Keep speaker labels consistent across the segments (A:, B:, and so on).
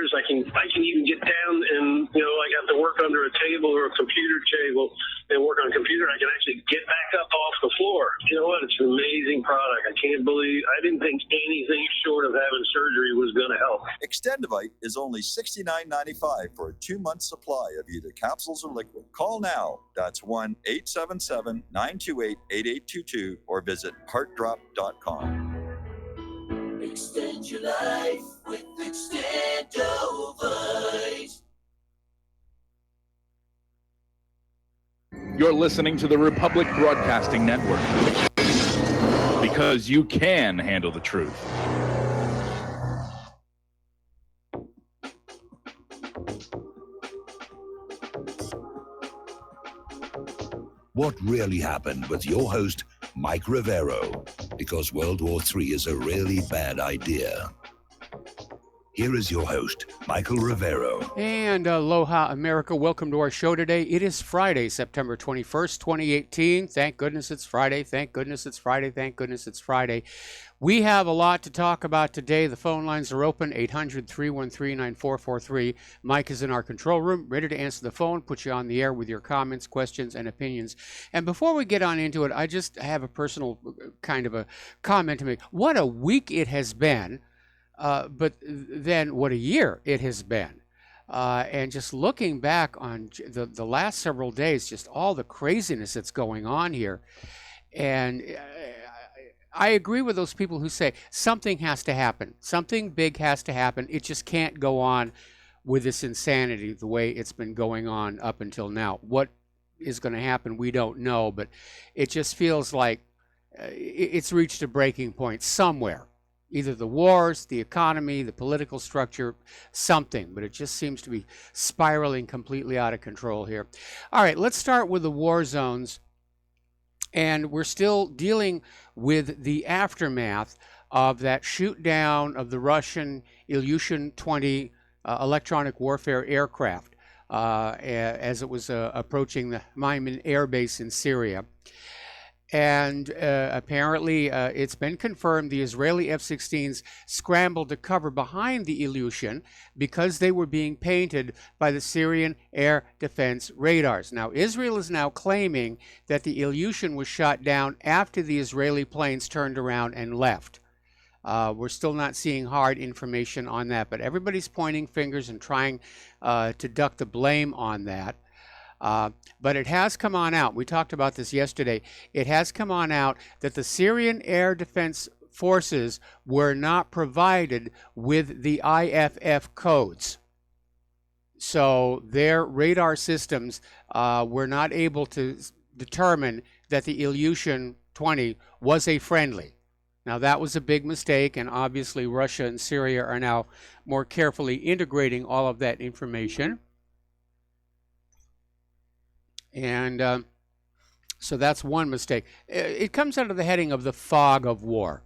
A: years. I can even get down and, I got to work under a table or a computer table and work on a computer. I can actually get back up off the floor. You know what? It's an amazing product. I didn't think anything short of having surgery was going to help.
B: Extendivite is only $69.95 for a 2-month supply of either capsules or liquid. Call now. That's 1-877-928-8822 or visit heartdrop.com.
C: Extend your life with Extendovite.
D: You're listening to the Republic Broadcasting Network, because you can handle the truth.
E: What really happened with your host, Mike Rivero, because World War III is a really bad idea. Here is your host, Michael Rivero.
F: And aloha, America. Welcome to our show today. It is Friday, September 21st, 2018. Thank goodness it's Friday. Thank goodness it's Friday. Thank goodness it's Friday. We have a lot to talk about today. The phone lines are open, 800-313-9443. Mike is in our control room, ready to answer the phone, put you on the air with your comments, questions, and opinions. And before we get on into it, I just have a personal kind of a comment to make. What a week it has been. But then what a year it has been. And just looking back on the last several days, just all the craziness that's going on here. And I agree with those people who say something has to happen. Something big has to happen. It just can't go on with this insanity the way it's been going on up until now. What is going to happen, we don't know. But it just feels like it's reached a breaking point somewhere. Either the wars, the economy, the political structure, something. But it just seems to be spiraling completely out of control here. All right, let's start with the war zones. And we're still dealing with the aftermath of that shoot down of the Russian Ilyushin-20 electronic warfare aircraft as it was approaching the Maiman Air Base in Syria. And apparently it's been confirmed the Israeli F-16s scrambled to cover behind the Ilyushin because they were being painted by the Syrian air defense radars. Now, Israel is now claiming that the Ilyushin was shot down after the Israeli planes turned around and left. We're still not seeing hard information on that, but everybody's pointing fingers and trying to duck the blame on that. But it has come on out. We talked about this yesterday. It has come on out that the Syrian air defense forces were not provided with the IFF codes. So their radar systems were not able to determine that the Ilyushin-20 was a friendly. Now, that was a big mistake, and obviously Russia and Syria are now more carefully integrating all of that information. And so that's one mistake. It comes under the heading of the fog of war.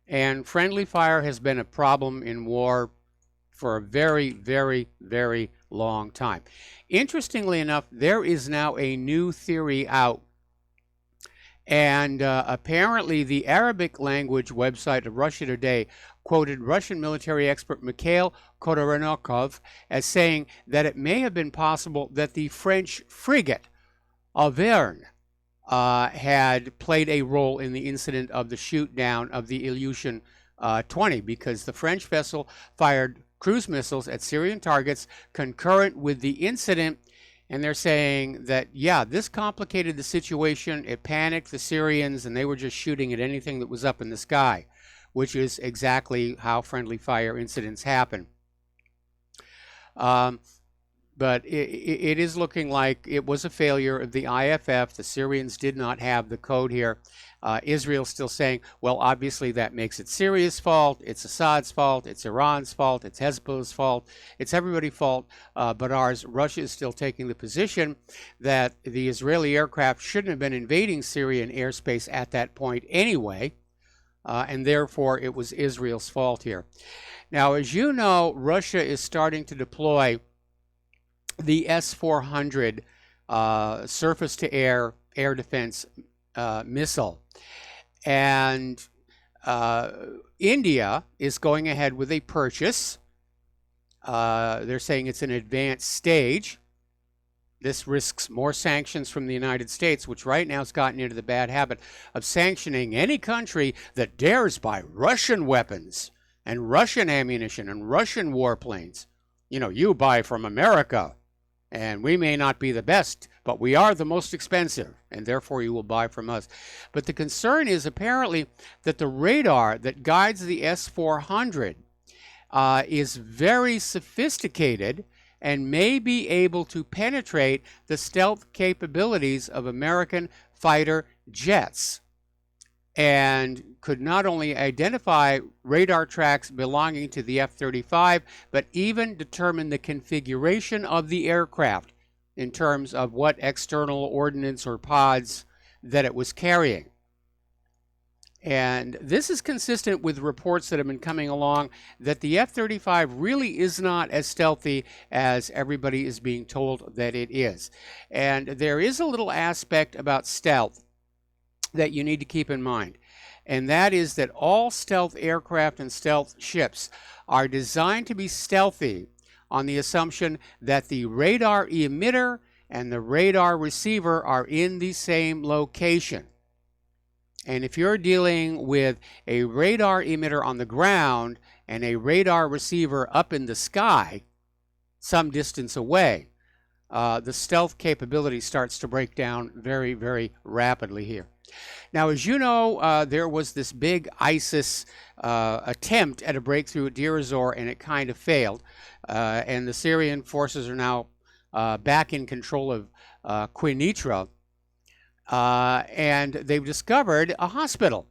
F: And friendly fire has been a problem in war for a very, very, very long time. Interestingly enough, there is now a new theory out. And apparently the Arabic language website of Russia Today quoted Russian military expert Mikhail Khodorovnikov as saying that it may have been possible that the French frigate Auvergne had played a role in the incident of the shoot down of the Ilyushin-20 because the French vessel fired cruise missiles at Syrian targets concurrent with the incident. And they're saying that, yeah, this complicated the situation. It panicked the Syrians, and they were just shooting at anything that was up in the sky, which is exactly how friendly fire incidents happen. But it is looking like it was a failure of the IFF. The Syrians did not have the code here. Israel's still saying, well, obviously that makes it Syria's fault, it's Assad's fault, it's Iran's fault, it's Hezbollah's fault, it's everybody's fault but ours. Russia is still taking the position that the Israeli aircraft shouldn't have been invading Syrian airspace at that point anyway, and therefore it was Israel's fault here. Now, as you know, Russia is starting to deploy the S-400 surface-to-air air defense missile. And India is going ahead with a purchase They're saying it's an advanced stage. This risks more sanctions from the United States, which right now has gotten into the bad habit of sanctioning any country that dares buy Russian weapons and Russian ammunition and Russian warplanes. You know, you buy from America, and we may not be the best, but we are the most expensive, and therefore you will buy from us. But the concern is apparently that the radar that guides the S-400 is very sophisticated and may be able to penetrate the stealth capabilities of American fighter jets, and could not only identify radar tracks belonging to the F-35, but even determine the configuration of the aircraft in terms of what external ordnance or pods that it was carrying. And this is consistent with reports that have been coming along that the F-35 really is not as stealthy as everybody is being told that it is. And there is a little aspect about stealth that you need to keep in mind. And that is that all stealth aircraft and stealth ships are designed to be stealthy on the assumption that the radar emitter and the radar receiver are in the same location. And if you're dealing with a radar emitter on the ground and a radar receiver up in the sky, some distance away, the stealth capability starts to break down very, very rapidly here. Now, as you know, there was this big ISIS attempt at a breakthrough at Deir ez-Zor, and it kind of failed. And the Syrian forces are now back in control of Quneitra. And they've discovered a hospital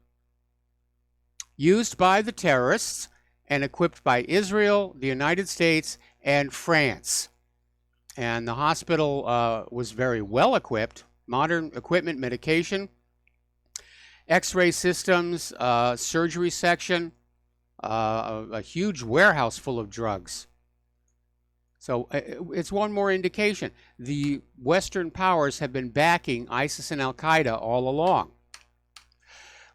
F: used by the terrorists and equipped by Israel, the United States, and France. And the hospital was very well equipped, modern equipment, medication, X-ray systems, surgery section, a huge warehouse full of drugs. So it's one more indication. The Western powers have been backing ISIS and Al-Qaeda all along.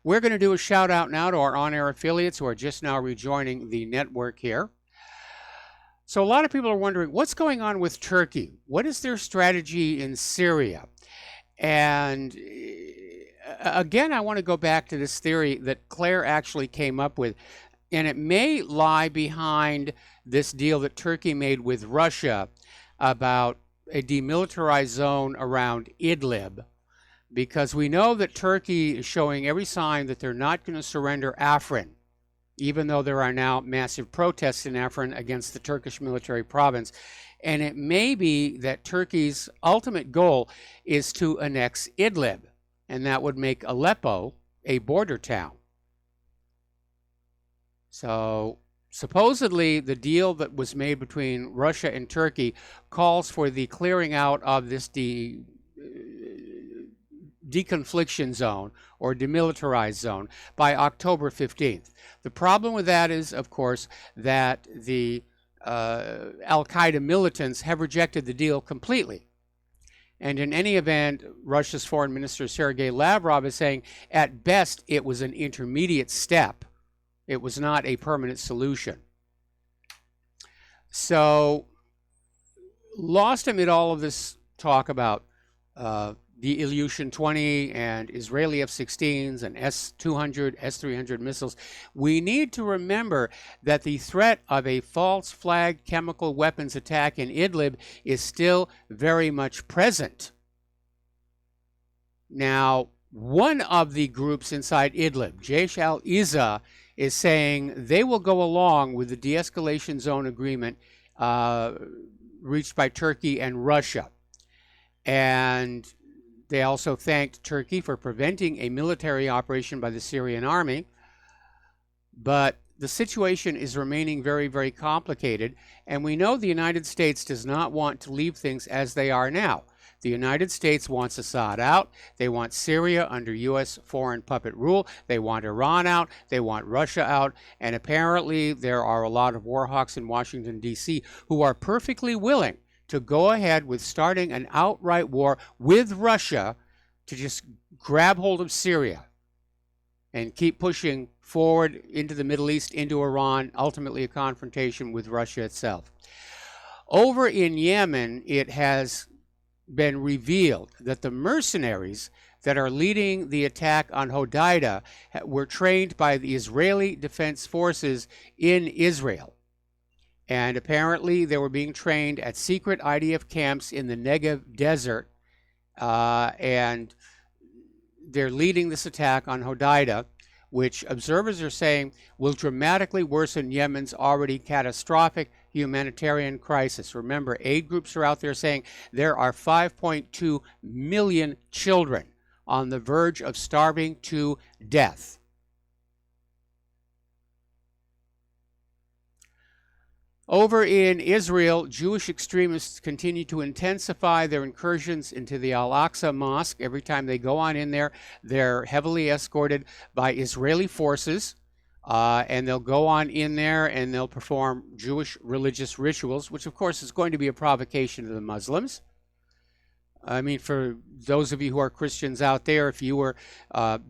F: We're going to do a shout out now to our on-air affiliates who are just now rejoining the network here. So a lot of people are wondering, what's going on with Turkey? What is their strategy in Syria? And again, I want to go back to this theory that Claire actually came up with, and it may lie behind this deal that Turkey made with Russia about a demilitarized zone around Idlib, because we know that Turkey is showing every sign that they're not going to surrender Afrin, even though there are now massive protests in Afrin against the Turkish military province. And it may be that Turkey's ultimate goal is to annex Idlib, and that would make Aleppo a border town. So supposedly the deal that was made between Russia and Turkey calls for the clearing out of this deconfliction zone or demilitarized zone by October 15th. The problem with that is, of course, that the Al-Qaeda militants have rejected the deal completely. And in any event, Russia's Foreign Minister Sergei Lavrov is saying, at best, it was an intermediate step. It was not a permanent solution. So, lost amid all of this talk about the Ilyushin 20 and Israeli F-16s and S-200, S-300 missiles, we need to remember that the threat of a false flag chemical weapons attack in Idlib is still very much present. Now, one of the groups inside Idlib, Jaish al-Izza, is saying they will go along with the de-escalation zone agreement reached by Turkey and Russia. And they also thanked Turkey for preventing a military operation by the Syrian army. But the situation is remaining very, very complicated. And we know the United States does not want to leave things as they are now. The United States wants Assad out. They want Syria under U.S. foreign puppet rule. They want Iran out. They want Russia out. And apparently there are a lot of war hawks in Washington, D.C. who are perfectly willing to go ahead with starting an outright war with Russia to just grab hold of Syria and keep pushing forward into the Middle East, into Iran, ultimately a confrontation with Russia itself. Over in Yemen, it has been revealed that the mercenaries that are leading the attack on Hodeidah were trained by the Israeli Defense Forces in Israel. And apparently they were being trained at secret IDF camps in the Negev desert. And they're leading this attack on Hodeidah, which observers are saying will dramatically worsen Yemen's already catastrophic humanitarian crisis. Remember, aid groups are out there saying there are 5.2 million children on the verge of starving to death. Over in Israel, Jewish extremists continue to intensify their incursions into the Al-Aqsa Mosque. Every time they go on in there, they're heavily escorted by Israeli forces, and they'll go on in there and they'll perform Jewish religious rituals, which of course is going to be a provocation to the Muslims. I mean, for those of you who are Christians out there, if you were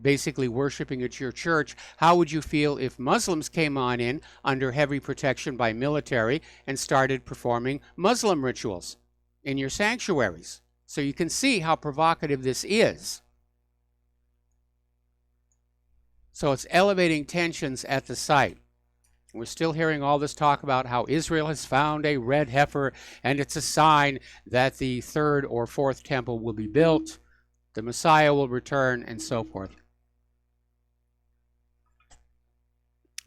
F: basically worshiping at your church, how would you feel if Muslims came on in under heavy protection by military and started performing Muslim rituals in your sanctuaries? So you can see how provocative this is. So it's elevating tensions at the site. We're still hearing all this talk about how Israel has found a red heifer, and it's a sign that the third or fourth temple will be built, the Messiah will return, and so forth.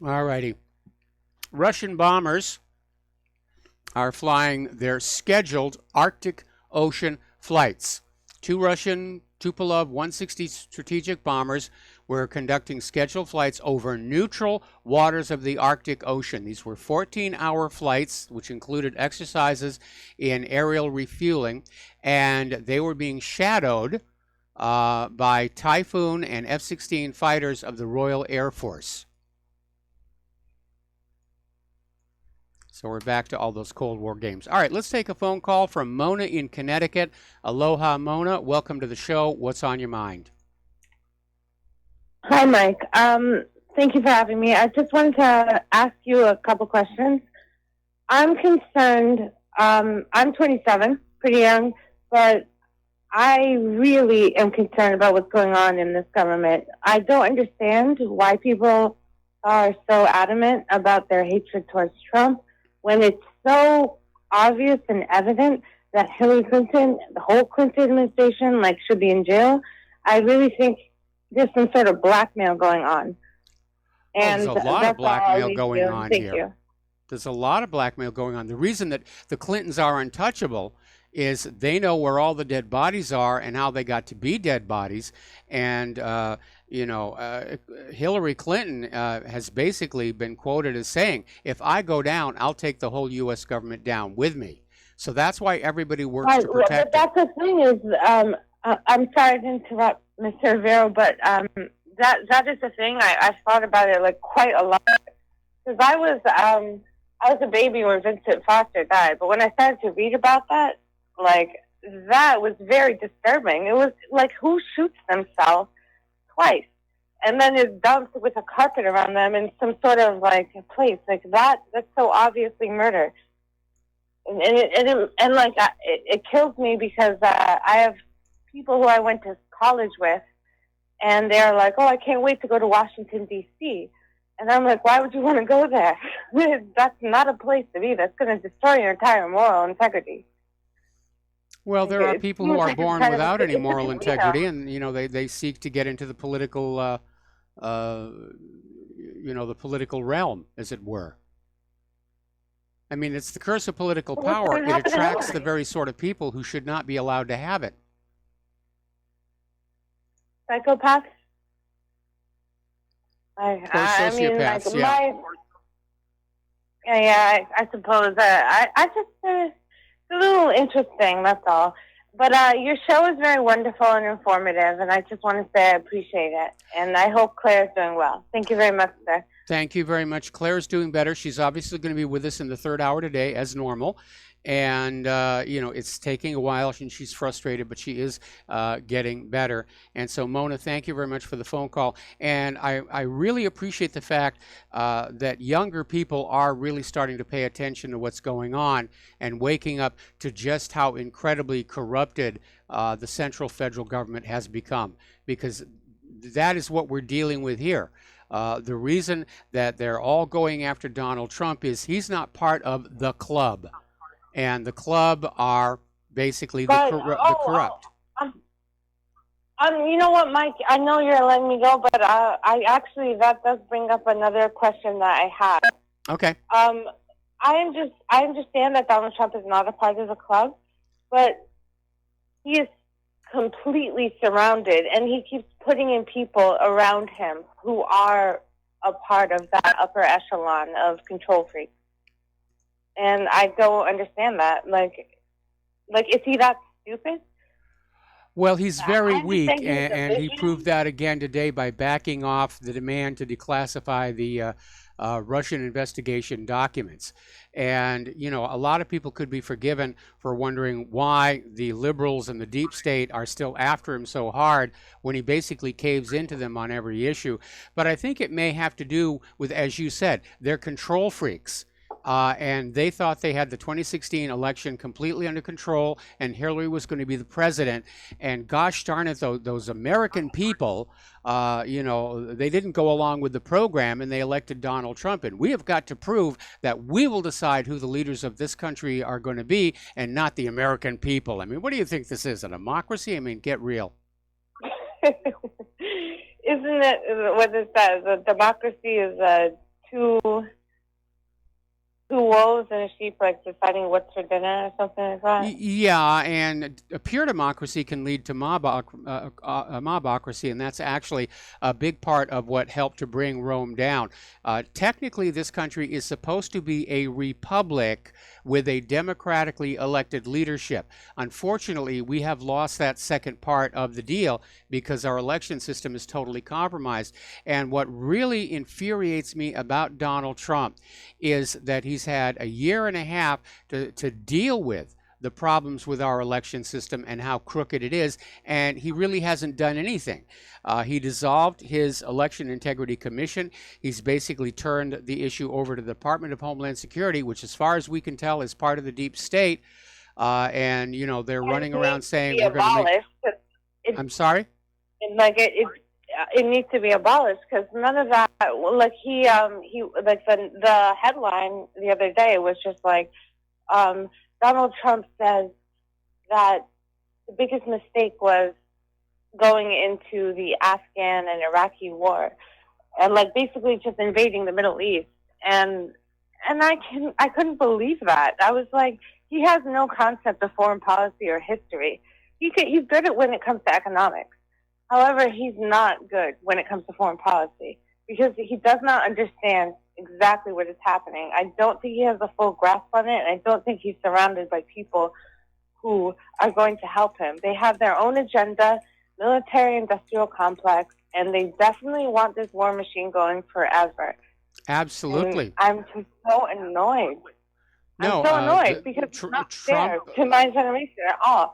F: All righty. Russian bombers are flying their scheduled Arctic Ocean flights. Two Russian Tupolev 160 strategic bombers were conducting scheduled flights over neutral waters of the Arctic Ocean. These were 14-hour flights, which included exercises in aerial refueling, and they were being shadowed by Typhoon and F-16 fighters of the Royal Air Force. So we're back to all those Cold War games. All right, let's take a phone call from Mona in Connecticut. Aloha, Mona. Welcome to the show. What's on your mind?
G: Hi, Mike. Thank you for having me. I just wanted to ask you a couple questions. I'm concerned. I'm 27, pretty young, but I really am concerned about what's going on in this government. I don't understand why people are so adamant about their hatred towards Trump when it's so obvious and evident that Hillary Clinton, the whole Clinton administration, should be in jail. I really think there's some sort of blackmail going on. And
F: there's a lot of blackmail going on
G: Thank
F: here.
G: you.
F: There's a lot of blackmail going on. The reason that the Clintons are untouchable is they know where all the dead bodies are and how they got to be dead bodies. And, Hillary Clinton has basically been quoted as saying, if I go down, I'll take the whole U.S. government down with me. So that's why everybody works to protect
G: But that's the thing is, I'm sorry to interrupt, Mr. Rivero, but that is the thing. I thought about it quite a lot. Because I was a baby when Vincent Foster died, but when I started to read about that, that was very disturbing. It was who shoots themselves twice and then is dumped with a carpet around them in some sort of place that. That's so obviously murder. And it kills me because I have people who I went to college with, and they're like, oh, I can't wait to go to Washington, D.C. And I'm like, why would you want to go there? That's not a place to be. That's going to destroy your entire moral integrity.
F: Well, there are people who are born without any moral integrity, and they seek to get into the political, the political realm, as it were. I mean, it's the curse of political power. It attracts the very sort of people who should not be allowed to have it.
G: Psychopaths?
F: Sociopaths,
G: I suppose. I just, it's a little interesting, that's all. But your show is very wonderful and informative, and I just want to say I appreciate it. And I hope Claire's doing well. Thank you very much, sir.
F: Thank you very much. Claire's doing better. She's obviously going to be with us in the third hour today as normal. And, it's taking a while and she's frustrated, but she is getting better. And so, Mona, thank you very much for the phone call. And I really appreciate the fact that younger people are really starting to pay attention to what's going on and waking up to just how incredibly corrupted the central federal government has become, because that is what we're dealing with here. The reason that they're all going after Donald Trump is he's not part of the club. And the club are basically the corrupt.
G: You know what, Mike? I know you're letting me go, but that does bring up another question that I have.
F: Okay.
G: I understand that Donald Trump is not a part of the club, but he is completely surrounded, and he keeps putting in people around him who are a part of that upper echelon of control freaks. And I don't understand that. Like, is he that stupid?
F: Well, he's very weak, and he proved that again today by backing off the demand to declassify the Russian investigation documents. And, a lot of people could be forgiven for wondering why the liberals and the deep state are still after him so hard when he basically caves into them on every issue. But I think it may have to do with, as you said, they're control freaks. And they thought they had the 2016 election completely under control and Hillary was going to be the president. And gosh darn it, those American people, they didn't go along with the program and they elected Donald Trump. And we have got to prove that we will decide who the leaders of this country are going to be and not the American people. I mean, what do you think this is, a democracy? I mean, get real.
G: Isn't it what it says? A democracy is two wolves and a sheep, like deciding what's for dinner or something like that.
F: Yeah, and a pure democracy can lead to mobocracy, and that's actually a big part of what helped to bring Rome down. Technically, this country is supposed to be a republic with a democratically elected leadership. Unfortunately, we have lost that second part of the deal because our election system is totally compromised. And what really infuriates me about Donald Trump is that he's had a year and a half to deal with the problems with our election system and how crooked it is, and he really hasn't done anything. He dissolved his Election Integrity Commission. He's basically turned the issue over to the Department of Homeland Security, which as far as we can tell is part of the deep state, and they're running around saying we're going to make... I'm sorry?
G: It needs to be abolished because none of that, like he like the headline the other day was just like, Donald Trump says that the biggest mistake was going into the Afghan and Iraqi war and like basically just invading the Middle East. And I couldn't believe that. I was like, he has no concept of foreign policy or history. He's good at when it comes to economics. However, he's not good when it comes to foreign policy because he does not understand exactly what is happening. I don't think he has a full grasp on it, and I don't think he's surrounded by people who are going to help him. They have their own agenda, military-industrial complex, and they definitely want this war machine going forever.
F: Absolutely.
G: And I'm just so annoyed. I'm so annoyed because it's not fair to my generation at all.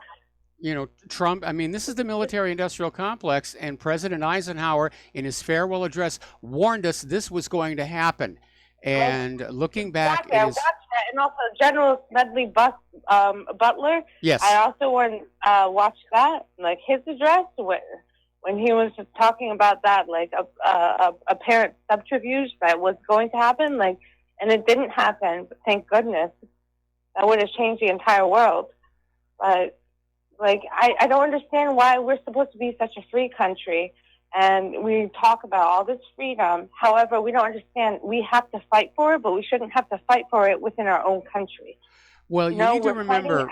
F: Trump, I mean, this is the military-industrial complex, and President Eisenhower, in his farewell address, warned us this was going to happen. And looking back,
G: I watched that. And also General Smedley Butler.
F: Yes.
G: I also watched that, like his address when he was just talking about that, like a apparent subterfuge that was going to happen, like, and it didn't happen. But thank goodness, that would have changed the entire world. But like, I don't understand why we're supposed to be such a free country and we talk about all this freedom. However, we don't understand we have to fight for it, but we shouldn't have to fight for it within our own country.
F: Well, you need to remember,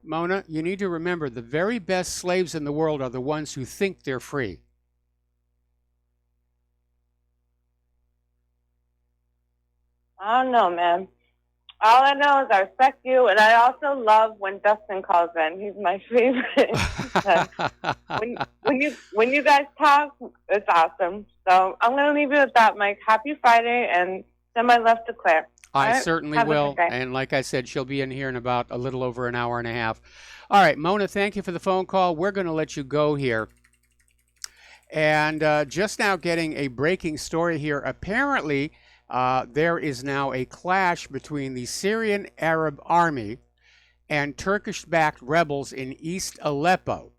F: Mona, you need to remember the very best slaves in the world are the ones who think they're free.
G: I don't know, man. All I know is I respect you, and I also love when Dustin calls in. He's my favorite. when you guys talk, it's awesome. So I'm going to leave you with that, Mike. Happy Friday, and send my love to Claire.
F: I
G: All right?
F: certainly
G: Have a
F: will.
G: good day.
F: And like I said, she'll be in here in about a little over an hour and a half. All right, Mona, thank you for the phone call. We're going to let you go here. And just now getting a breaking story here. Apparently, there is now a clash between the Syrian Arab Army and Turkish-backed rebels in East Aleppo.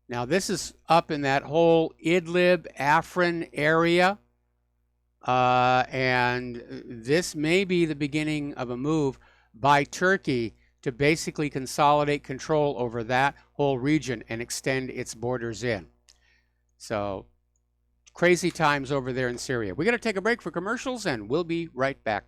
F: Now, this is up in that whole Idlib, Afrin area. And this may be the beginning of a move by Turkey to basically consolidate control over that whole region and extend its borders in. So, crazy times over there in Syria. We're going to take a break for commercials, and we'll be right back.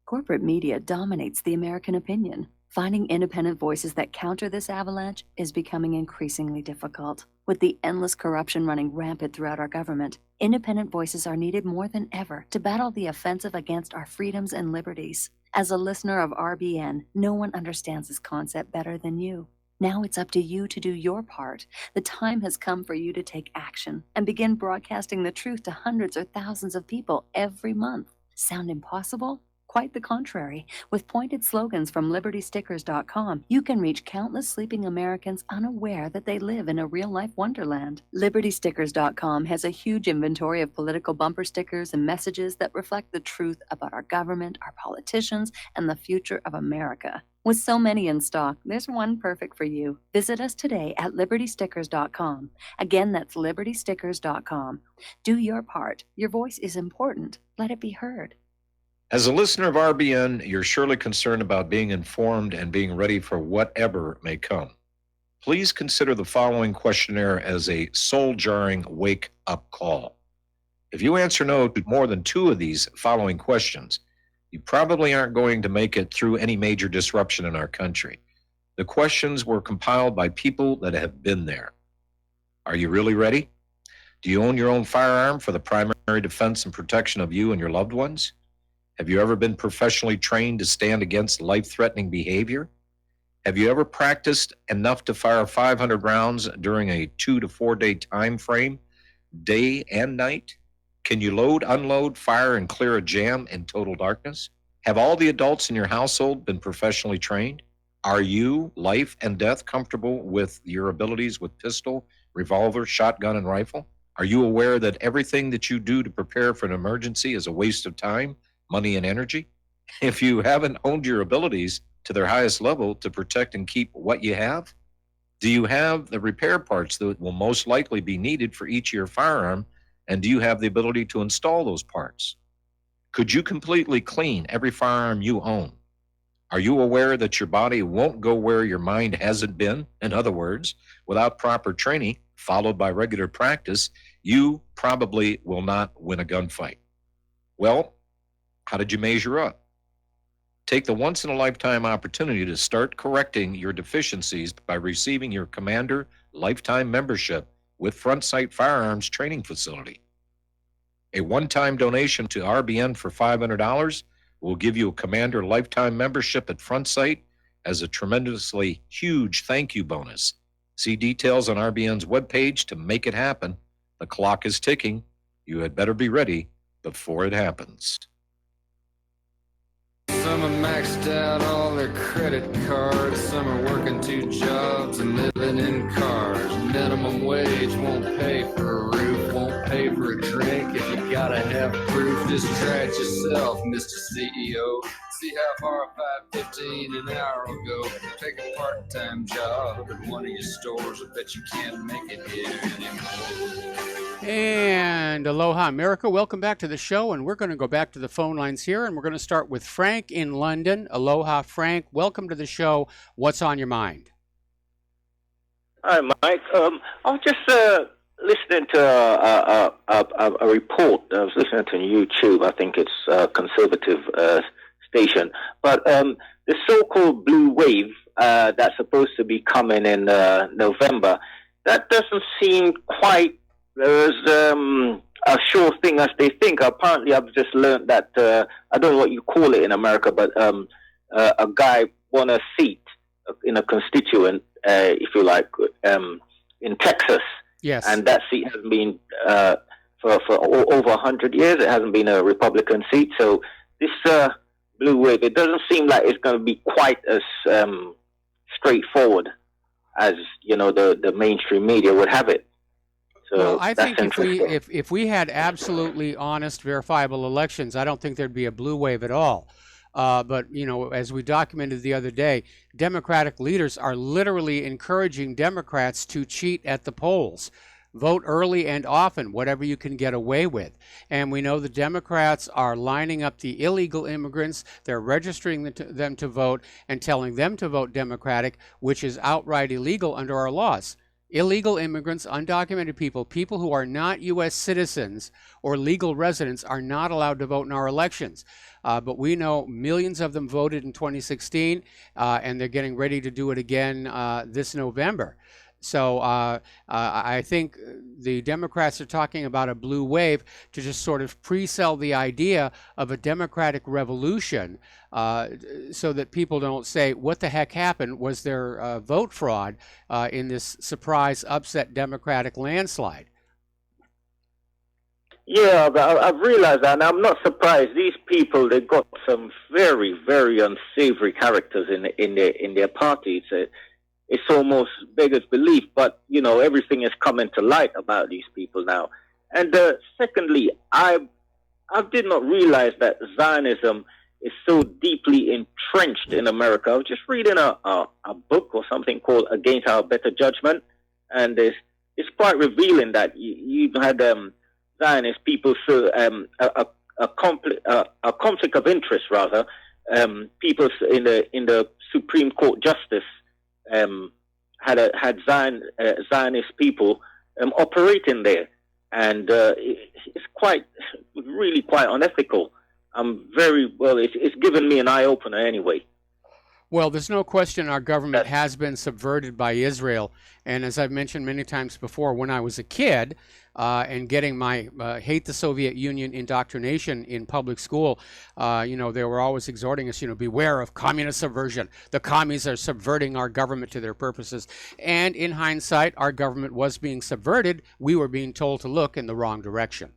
H: Corporate media dominates the American opinion. Finding independent voices that counter this avalanche is becoming increasingly difficult. With the endless corruption running rampant throughout our government, independent voices are needed more than ever to battle the offensive against our freedoms and liberties. As a listener of RBN, no one understands this concept better than you. Now it's up to you to do your part. The time has come for you to take action and begin broadcasting the truth to hundreds or thousands of people every month. Sound impossible? Quite the contrary. With pointed slogans from LibertyStickers.com, you can reach countless sleeping Americans unaware that they live in a real-life wonderland. LibertyStickers.com has a huge inventory of political bumper stickers and messages that reflect the truth about our government, our politicians, and the future of America. With so many in stock, there's one perfect for you. Visit us today at LibertyStickers.com. Again, that's LibertyStickers.com. Do your part. Your voice is important. Let it be heard.
I: As a listener of RBN, you're surely concerned about being informed and being ready for whatever may come. Please consider the following questionnaire as a soul-jarring wake-up call. If you answer no to more than 2 of these following questions, you probably aren't going to make it through any major disruption in our country. The questions were compiled by people that have been there. Are you really ready? Do you own your own firearm for the primary defense and protection of you and your loved ones? Have you ever been professionally trained to stand against life-threatening behavior? Have you ever practiced enough to fire 500 rounds during a 2 to 4 day time frame, day and night? Can you load, unload, fire, and clear a jam in total darkness? Have all the adults in your household been professionally trained? Are you, life and death, comfortable with your abilities with pistol, revolver, shotgun, and rifle? Are you aware that everything that you do to prepare for an emergency is a waste of time, money, and energy? If you haven't honed your abilities to their highest level to protect and keep what you have, do you have the repair parts that will most likely be needed for each of your firearm, and do you have the ability to install those parts? Could you completely clean every firearm you own? Are you aware that your body won't go where your mind hasn't been? In other words, without proper training, followed by regular practice, you probably will not win a gunfight. Well, how did you measure up? Take the once-in-a-lifetime opportunity to start correcting your deficiencies by receiving your Commander Lifetime Membership with Front Sight Firearms Training Facility. A one-time donation to RBN for $500 will give you a Commander Lifetime Membership at Front Sight as a tremendously huge thank you bonus. See details on RBN's webpage to make it happen. The clock is ticking. You had better be ready before it happens.
J: Some are maxed out all their credit cards. Some are working 2 jobs and living in cars. Minimum wage won't pay for a roof, won't pay for a drink. If you gotta have proof, just try it yourself, Mr. CEO. See how far 5.15 an hour will go. Take a part-time job at one of your stores. I bet you can't make it here anymore.
F: And aloha, America. Welcome back to the show. And we're going to go back to the phone lines here. And we're going to start with Frank in London. Aloha, Frank. Welcome to the show. What's on your mind?
K: Hi, Mike. I was just listening to a report. I was listening to YouTube. I think it's a conservative station. But the so-called blue wave that's supposed to be coming in November, that doesn't seem quite as a sure thing as they think. Apparently, I've just learned that I don't know what you call it in America, but a guy won a seat in a constituent, if you like, in Texas.
F: Yes.
K: And that seat has been for over 100 years. It hasn't been a Republican seat. So this blue wave, it doesn't seem like it's going to be quite as straightforward as the mainstream media would have it. So
F: well, I think if we had absolutely honest, verifiable elections, I don't think there'd be a blue wave at all. But, as we documented the other day, Democratic leaders are literally encouraging Democrats to cheat at the polls. Vote early and often, whatever you can get away with. And we know the Democrats are lining up the illegal immigrants. They're registering them to vote and telling them to vote Democratic, which is outright illegal under our laws. Illegal immigrants, undocumented people who are not U.S. citizens or legal residents are not allowed to vote in our elections. But we know millions of them voted in 2016, and they're getting ready to do it again this November. So I think the Democrats are talking about a blue wave to just sort of pre-sell the idea of a democratic revolution so that people don't say, what the heck happened? Was there vote fraud in this surprise upset Democratic landslide?
K: Yeah, but I've realized that, and I'm not surprised. These people, they've got some very, very unsavory characters in their parties. It's almost beggars belief, but everything is coming to light about these people now. And secondly, I did not realize that Zionism is so deeply entrenched in America. I was just reading a book or something called Against Our Better Judgment, and it's quite revealing that you've had Zionist people through a conflict of interest, rather. People in the Supreme Court justice had Zionist people operating there, and it's really quite unethical. It's given me an eye opener anyway.
F: Well, there's no question our government has been subverted by Israel. And as I've mentioned many times before, when I was a kid and getting my hate the Soviet Union indoctrination in public school, they were always exhorting us, beware of communist subversion. The commies are subverting our government to their purposes. And in hindsight, our government was being subverted. We were being told to look in the wrong direction.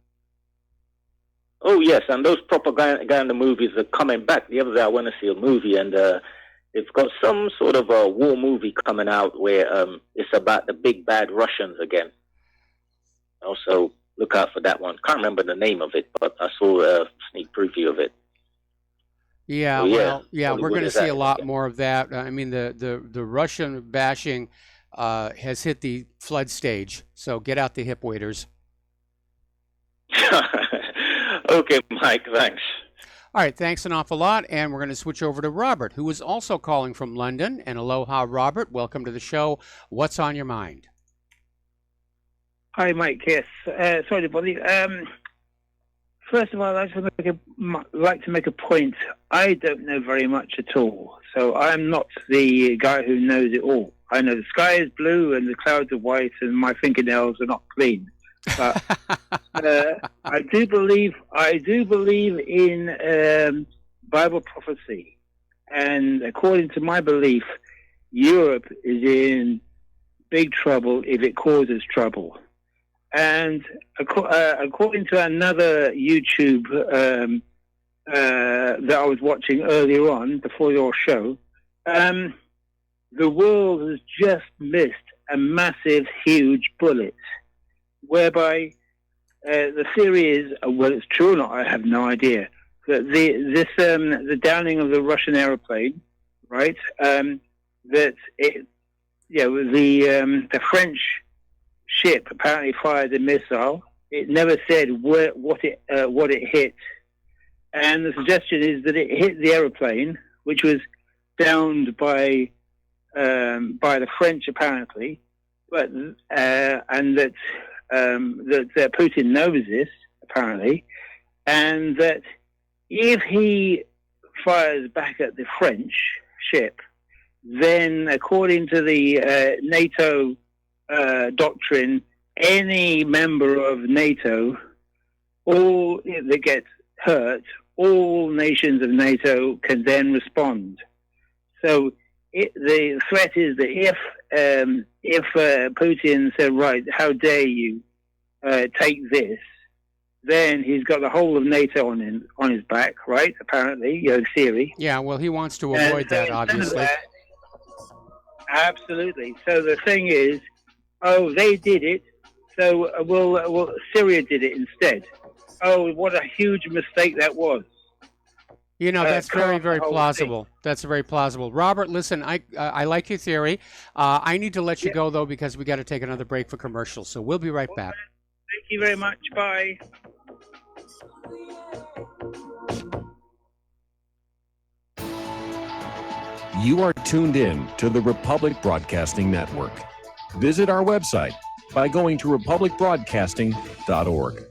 K: Oh, yes. And those propaganda movies are coming back. The other day I went to see a movie, and they've got some sort of a war movie coming out where it's about the big bad Russians again. Also, look out for that one. Can't remember the name of it, but I saw a sneak preview of it.
F: Yeah,
K: so,
F: we're going to see a lot more of that. I mean, the Russian bashing has hit the flood stage, so get out the hip waders.
K: Okay, Mike, thanks.
F: All right, thanks an awful lot, and we're going to switch over to Robert, who is also calling from London. And aloha, Robert. Welcome to the show. What's on your mind?
L: Hi, Mike. Yes. Sorry to bother you. First of all, I'd like to make a point. I don't know very much at all, so I'm not the guy who knows it all. I know the sky is blue and the clouds are white and my fingernails are not clean. But I do believe in Bible prophecy, and according to my belief, Europe is in big trouble if it causes trouble. And according to another YouTube that I was watching earlier on before your show, the world has just missed a massive, huge bullet, whereby the theory is, whether it's true or not, I have no idea, that the downing of the Russian aeroplane, right? The French ship apparently fired a missile. It never said what it hit, and the suggestion is that it hit the aeroplane, which was downed by the French apparently, but and that Putin knows this apparently, and that if he fires back at the French ship, then according to the NATO doctrine, any member of NATO, all that gets hurt, all nations of NATO can then respond. So the threat is that if Putin said, right, how dare you take this, then he's got the whole of NATO on his back, right? Apparently, theory.
F: Yeah, well, he wants to avoid that, obviously.
L: Absolutely. So the thing is, oh, they did it, so well, Syria did it instead. Oh, what a huge mistake that was.
F: That's very, very plausible. That's very plausible. Robert, listen, I like your theory. I need to let you go, though, because we got to take another break for commercials. So we'll be right back.
L: Thank you very much. Bye.
M: You are tuned in to the Republic Broadcasting Network. Visit our website by going to republicbroadcasting.org.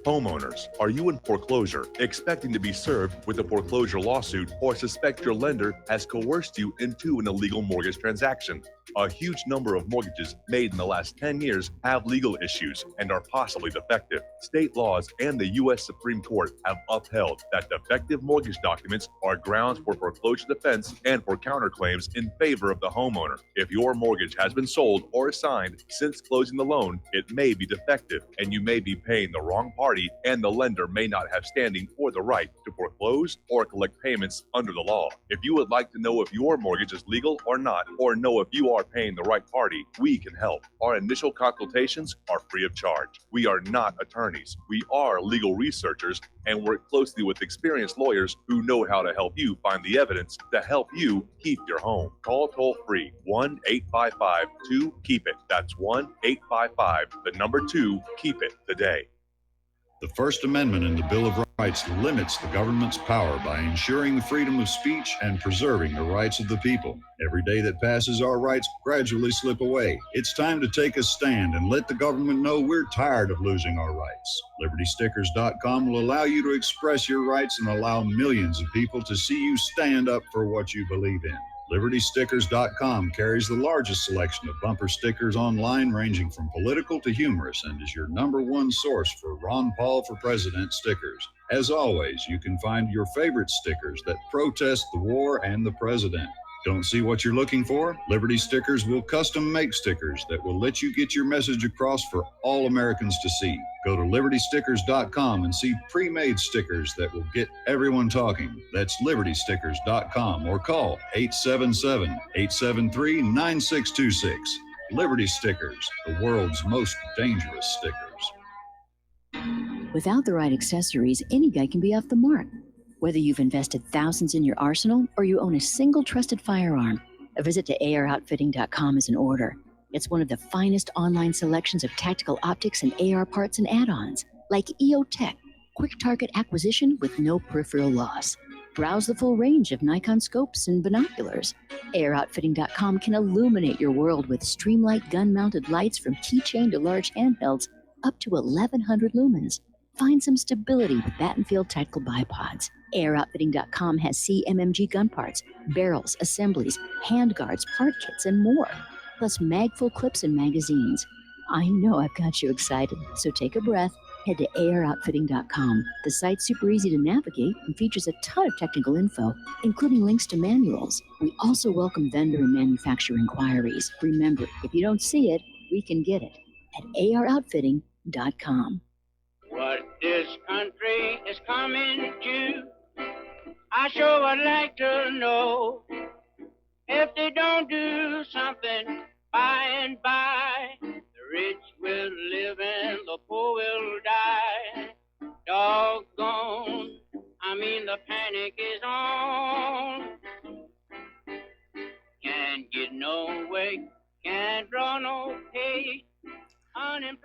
N: Homeowners, are you in foreclosure, expecting to be served with a foreclosure lawsuit, or suspect your lender has coerced you into an illegal mortgage transaction? A huge number of mortgages made in the last 10 years have legal issues and are possibly defective. State laws and the U.S. Supreme Court have upheld that defective mortgage documents are grounds for foreclosure defense and for counterclaims in favor of the homeowner. If your mortgage has been sold or assigned since closing the loan, it may be defective and you may be paying the wrong party, and the lender may not have standing or the right to foreclose or collect payments under the law. If you would like to know if your mortgage is legal or not, or know if you are paying the right party, we can help. Our initial consultations are free of charge. We are not attorneys. We are legal researchers and work closely with experienced lawyers who know how to help you find the evidence to help you keep your home. Call toll free 1-855-2-KEEP-IT. That's 1-855-2-KEEP-IT today.
O: The First Amendment in the Bill of Rights limits the government's power by ensuring the freedom of speech and preserving the rights of the people. Every day that passes, our rights gradually slip away. It's time to take a stand and let the government know we're tired of losing our rights. LibertyStickers.com will allow you to express your rights and allow millions of people to see you stand up for what you believe in. LibertyStickers.com carries the largest selection of bumper stickers online, ranging from political to humorous, and is your #1 source for Ron Paul for President stickers. As always, you can find your favorite stickers that protest the war and the president. Don't see what you're looking for? Liberty Stickers will custom make stickers that will let you get your message across for all Americans to see. Go to LibertyStickers.com and see pre-made stickers that will get everyone talking. That's LibertyStickers.com or call 877-873-9626. Liberty Stickers, the world's most dangerous stickers.
P: Without the right accessories, any guy can be off the mark. Whether you've invested thousands in your arsenal or you own a single trusted firearm, a visit to AROutfitting.com is in order. It's one of the finest online selections of tactical optics and AR parts and add-ons, like EOTech, quick target acquisition with no peripheral loss. Browse the full range of Nikon scopes and binoculars. AROutfitting.com can illuminate your world with Streamlight gun-mounted lights from keychain to large handhelds up to 1,100 lumens. Find some stability with Battenfield tactical bipods. AirOutfitting.com has CMMG gun parts, barrels, assemblies, handguards, part kits, and more, plus mag-full clips and magazines. I know I've got you excited, so take a breath. Head to AirOutfitting.com. The site's super easy to navigate and features a ton of technical info, including links to manuals. We also welcome vendor and manufacturer inquiries. Remember, if you don't see it, we can get it at AirOutfitting.com.
Q: What this country is coming to, I sure would like to know. If they don't do something by and by, the rich will live and the poor will die. Doggone, the panic is on. Can't get no way, can't draw no pay.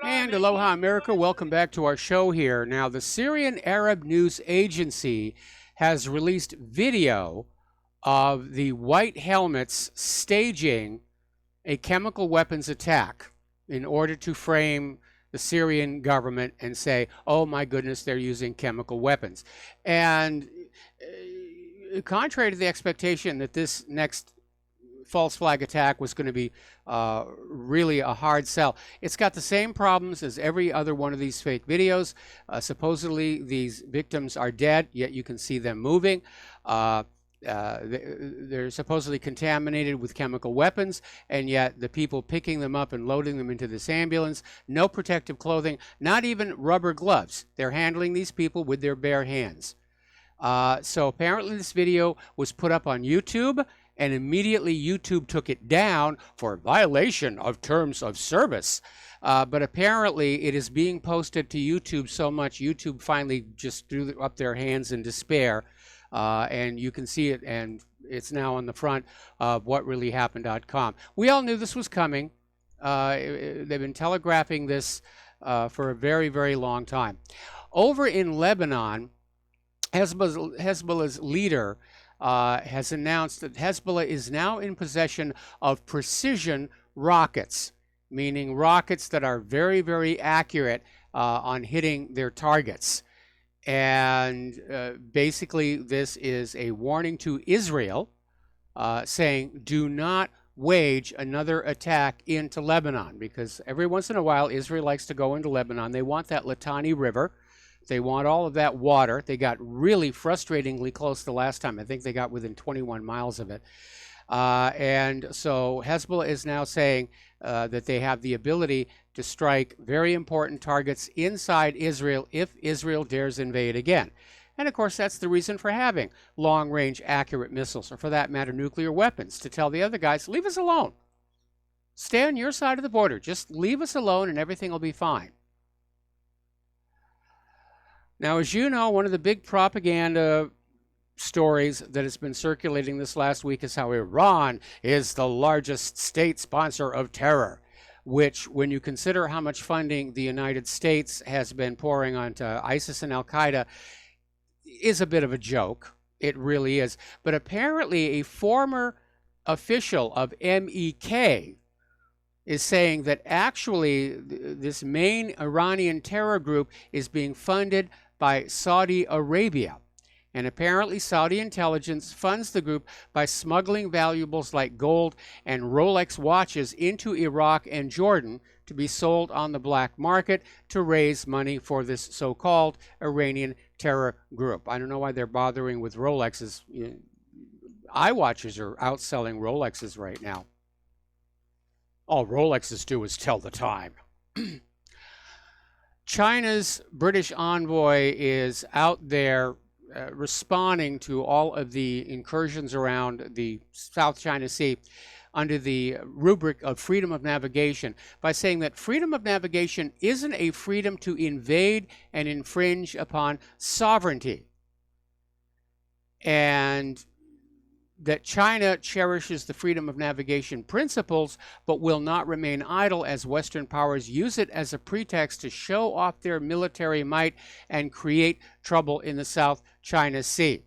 F: And aloha, America. Welcome back to our show here. Now, the Syrian Arab News Agency has released video of the white helmets staging a chemical weapons attack in order to frame the Syrian government and say, oh my goodness, they're using chemical weapons. And contrary to the expectation that this next false flag attack was going to be really a hard sell, it's got the same problems as every other one of these fake videos. Supposedly, these victims are dead, yet you can see them moving. They're supposedly contaminated with chemical weapons, and yet the people picking them up and loading them into this ambulance, no protective clothing, not even rubber gloves. They're handling these people with their bare hands. So apparently this video was put up on YouTube, and immediately YouTube took it down for violation of terms of service. But apparently it is being posted to YouTube so much, YouTube finally just threw up their hands in despair. And you can see it, and it's now on the front of whatreallyhappened.com. We all knew this was coming. They've been telegraphing this for a very, very long time. Over in Lebanon, Hezbollah's leader has announced that Hezbollah is now in possession of precision rockets, meaning rockets that are very, very accurate on hitting their targets. And basically, this is a warning to Israel, saying, do not wage another attack into Lebanon, because every once in a while, Israel likes to go into Lebanon. They want that Litani River. They want all of that water. They got really frustratingly close the last time. I think they got within 21 miles of it. And so Hezbollah is now saying that they have the ability to strike very important targets inside Israel if Israel dares invade again. And of course, that's the reason for having long-range accurate missiles, or for that matter, nuclear weapons, to tell the other guys, leave us alone. Stay on your side of the border. Just leave us alone and everything will be fine. Now, as you know, one of the big propaganda stories that has been circulating this last week is how Iran is the largest state sponsor of terror, which, when you consider how much funding the United States has been pouring onto ISIS and Al-Qaeda, is a bit of a joke. It really is. But apparently a former official of MEK is saying that actually this main Iranian terror group is being funded by Saudi Arabia. And apparently Saudi intelligence funds the group by smuggling valuables like gold and Rolex watches into Iraq and Jordan to be sold on the black market to raise money for this so-called Iranian terror group. I don't know why they're bothering with Rolexes. iWatches are outselling Rolexes right now. All Rolexes do is tell the time. China's British envoy is out there responding to all of the incursions around the South China Sea under the rubric of freedom of navigation by saying that freedom of navigation isn't a freedom to invade and infringe upon sovereignty, and that China cherishes the freedom of navigation principles, but will not remain idle as Western powers use it as a pretext to show off their military might and create trouble in the South China Sea.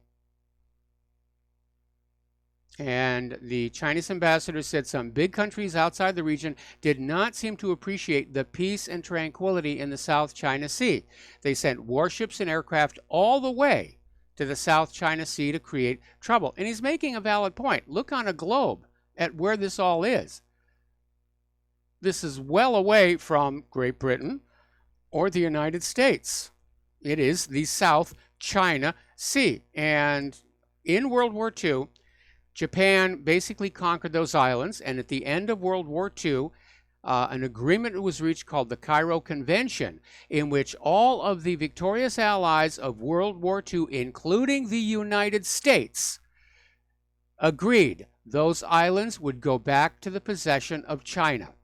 F: And the Chinese ambassador said some big countries outside the region did not seem to appreciate the peace and tranquility in the South China Sea. They sent warships and aircraft all the way to the South China Sea to create trouble. And he's making a valid point. Look on a globe at where this all is. This is well away from Great Britain or the United States. It is the South China Sea. And in World War II, Japan basically conquered those islands. And at the end of World War II, an agreement was reached called the Cairo Convention, in which all of the victorious allies of World War II, including the United States, agreed those islands would go back to the possession of China.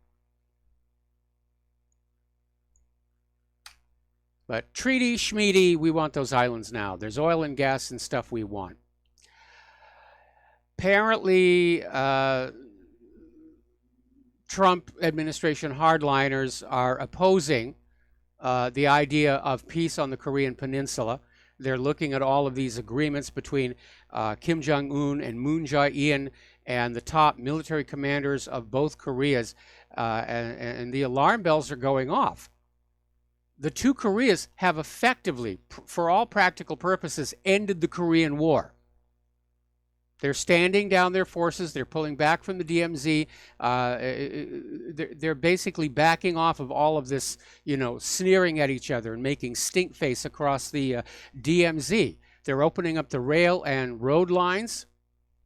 F: But treaty, schmeedy, we want those islands now. There's oil and gas and stuff we want. Apparently, Trump administration hardliners are opposing the idea of peace on the Korean Peninsula. They're looking at all of these agreements between Kim Jong-un and Moon Jae-in and the top military commanders of both Koreas, and the alarm bells are going off. The two Koreas have effectively, for all practical purposes, ended the Korean War. They're standing down their forces. They're pulling back from the DMZ. They're basically backing off of all of this, sneering at each other and making stink face across the DMZ. They're opening up the rail and road lines.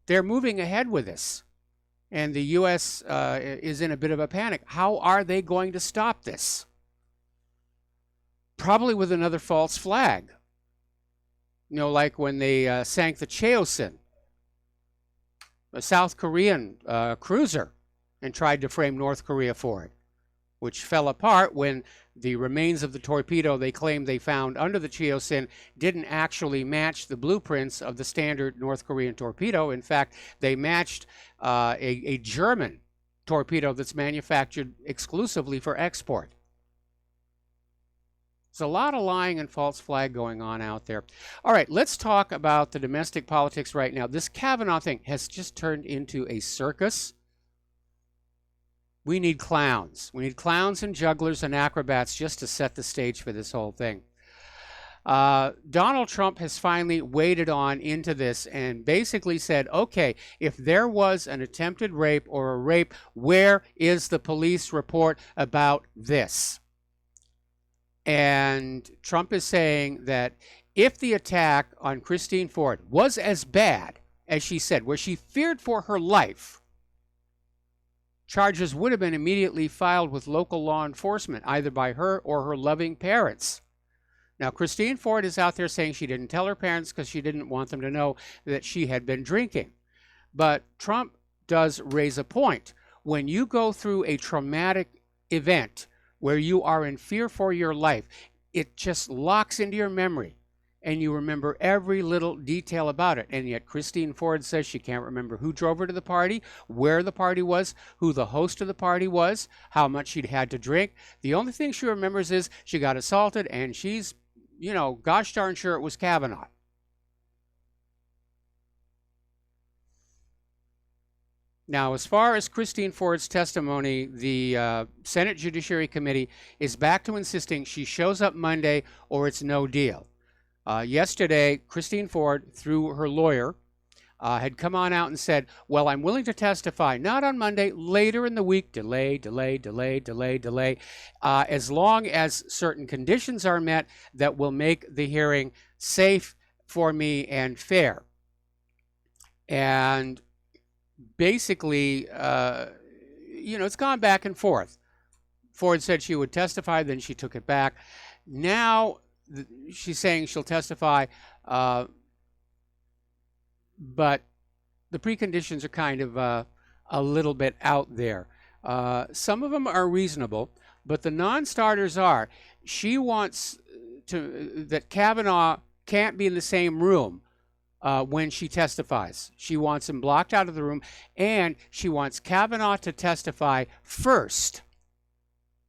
F: They're moving ahead with this. And the U.S. Is in a bit of a panic. How are they going to stop this? Probably with another false flag. Like when they sank the Cheosin, a South Korean cruiser, and tried to frame North Korea for it, which fell apart when the remains of the torpedo they claimed they found under the Cheosin didn't actually match the blueprints of the standard North Korean torpedo. In fact, they matched a German torpedo that's manufactured exclusively for export. There's a lot of lying and false flag going on out there. All right, let's talk about the domestic politics right now. This Kavanaugh thing has just turned into a circus. We need clowns. We need clowns and jugglers and acrobats just to set the stage for this whole thing. Donald Trump has finally waded on into this and basically said, okay, if there was an attempted rape or a rape, where is the police report about this? And Trump is saying that if the attack on Christine Ford was as bad as she said, where she feared for her life, charges would have been immediately filed with local law enforcement, either by her or her loving parents. Now, Christine Ford is out there saying she didn't tell her parents because she didn't want them to know that she had been drinking. But Trump does raise a point. When you go through a traumatic event where you are in fear for your life, it just locks into your memory and you remember every little detail about it. And yet Christine Ford says she can't remember who drove her to the party, where the party was, who the host of the party was, how much she'd had to drink. The only thing she remembers is she got assaulted and she's, gosh darn sure it was Kavanaugh. Now, as far as Christine Ford's testimony, the Senate Judiciary Committee is back to insisting she shows up Monday or it's no deal. Yesterday, Christine Ford, through her lawyer, had come on out and said, well, I'm willing to testify, not on Monday, later in the week, delay, as long as certain conditions are met that will make the hearing safe for me and fair. And basically, it's gone back and forth. Ford said she would testify, then she took it back. Now she's saying she'll testify, but the preconditions are kind of a little bit out there. Some of them are reasonable, but the non-starters are. She wants that Kavanaugh can't be in the same room when she testifies. She wants him blocked out of the room, and she wants Kavanaugh to testify first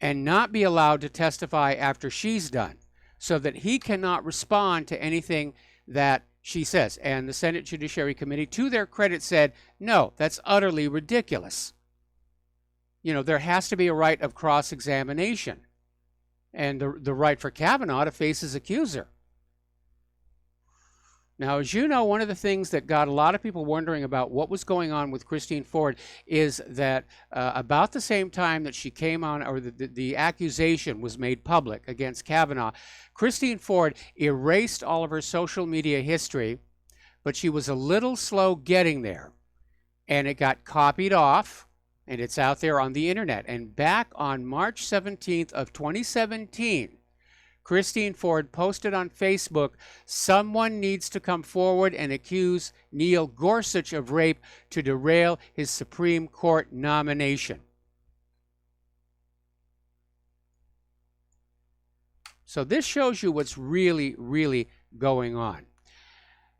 F: and not be allowed to testify after she's done, so that he cannot respond to anything that she says. And the Senate Judiciary Committee, to their credit, said, no, that's utterly ridiculous. There has to be a right of cross-examination and the right for Kavanaugh to face his accuser. Now, as you know, one of the things that got a lot of people wondering about what was going on with Christine Ford is that about the same time that she came on, or the accusation was made public against Kavanaugh, Christine Ford erased all of her social media history, but she was a little slow getting there. And it got copied off, and it's out there on the internet. And back on March 17th of 2017, Christine Ford posted on Facebook, someone needs to come forward and accuse Neil Gorsuch of rape to derail his Supreme Court nomination. So this shows you what's really, really going on.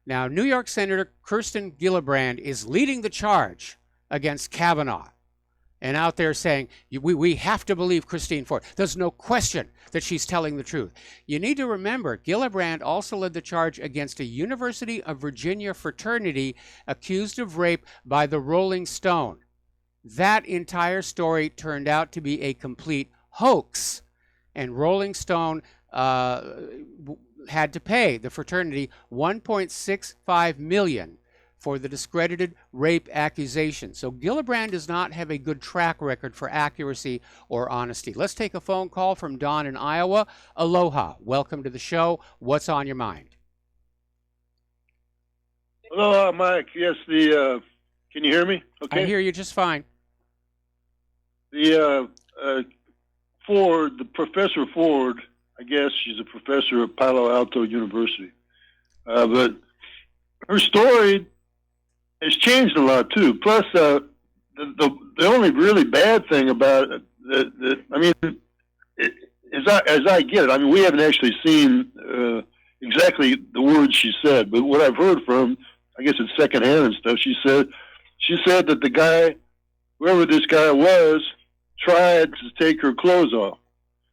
F: Now, New York Senator Kirsten Gillibrand is leading the charge against Kavanaugh, and out there saying, we have to believe Christine Ford. There's no question that she's telling the truth. You need to remember, Gillibrand also led the charge against a University of Virginia fraternity accused of rape by the Rolling Stone. That entire story turned out to be a complete hoax, and Rolling Stone had to pay the fraternity $1.65 million for the discredited rape accusation. So Gillibrand does not have a good track record for accuracy or honesty. Let's take a phone call from Don in Iowa. Aloha. Welcome to the show. What's on your mind?
R: Hello, Mike. Yes, can you hear me? Okay.
F: I hear you just fine.
R: Ford, the Professor Ford, I guess she's a professor at Palo Alto University. But her story has changed a lot, too. Plus, the only really bad thing about it, I mean, as I get it, I mean, we haven't actually seen exactly the words she said, but what I've heard from, I guess it's secondhand and stuff, she said that the guy, whoever this guy was, tried to take her clothes off.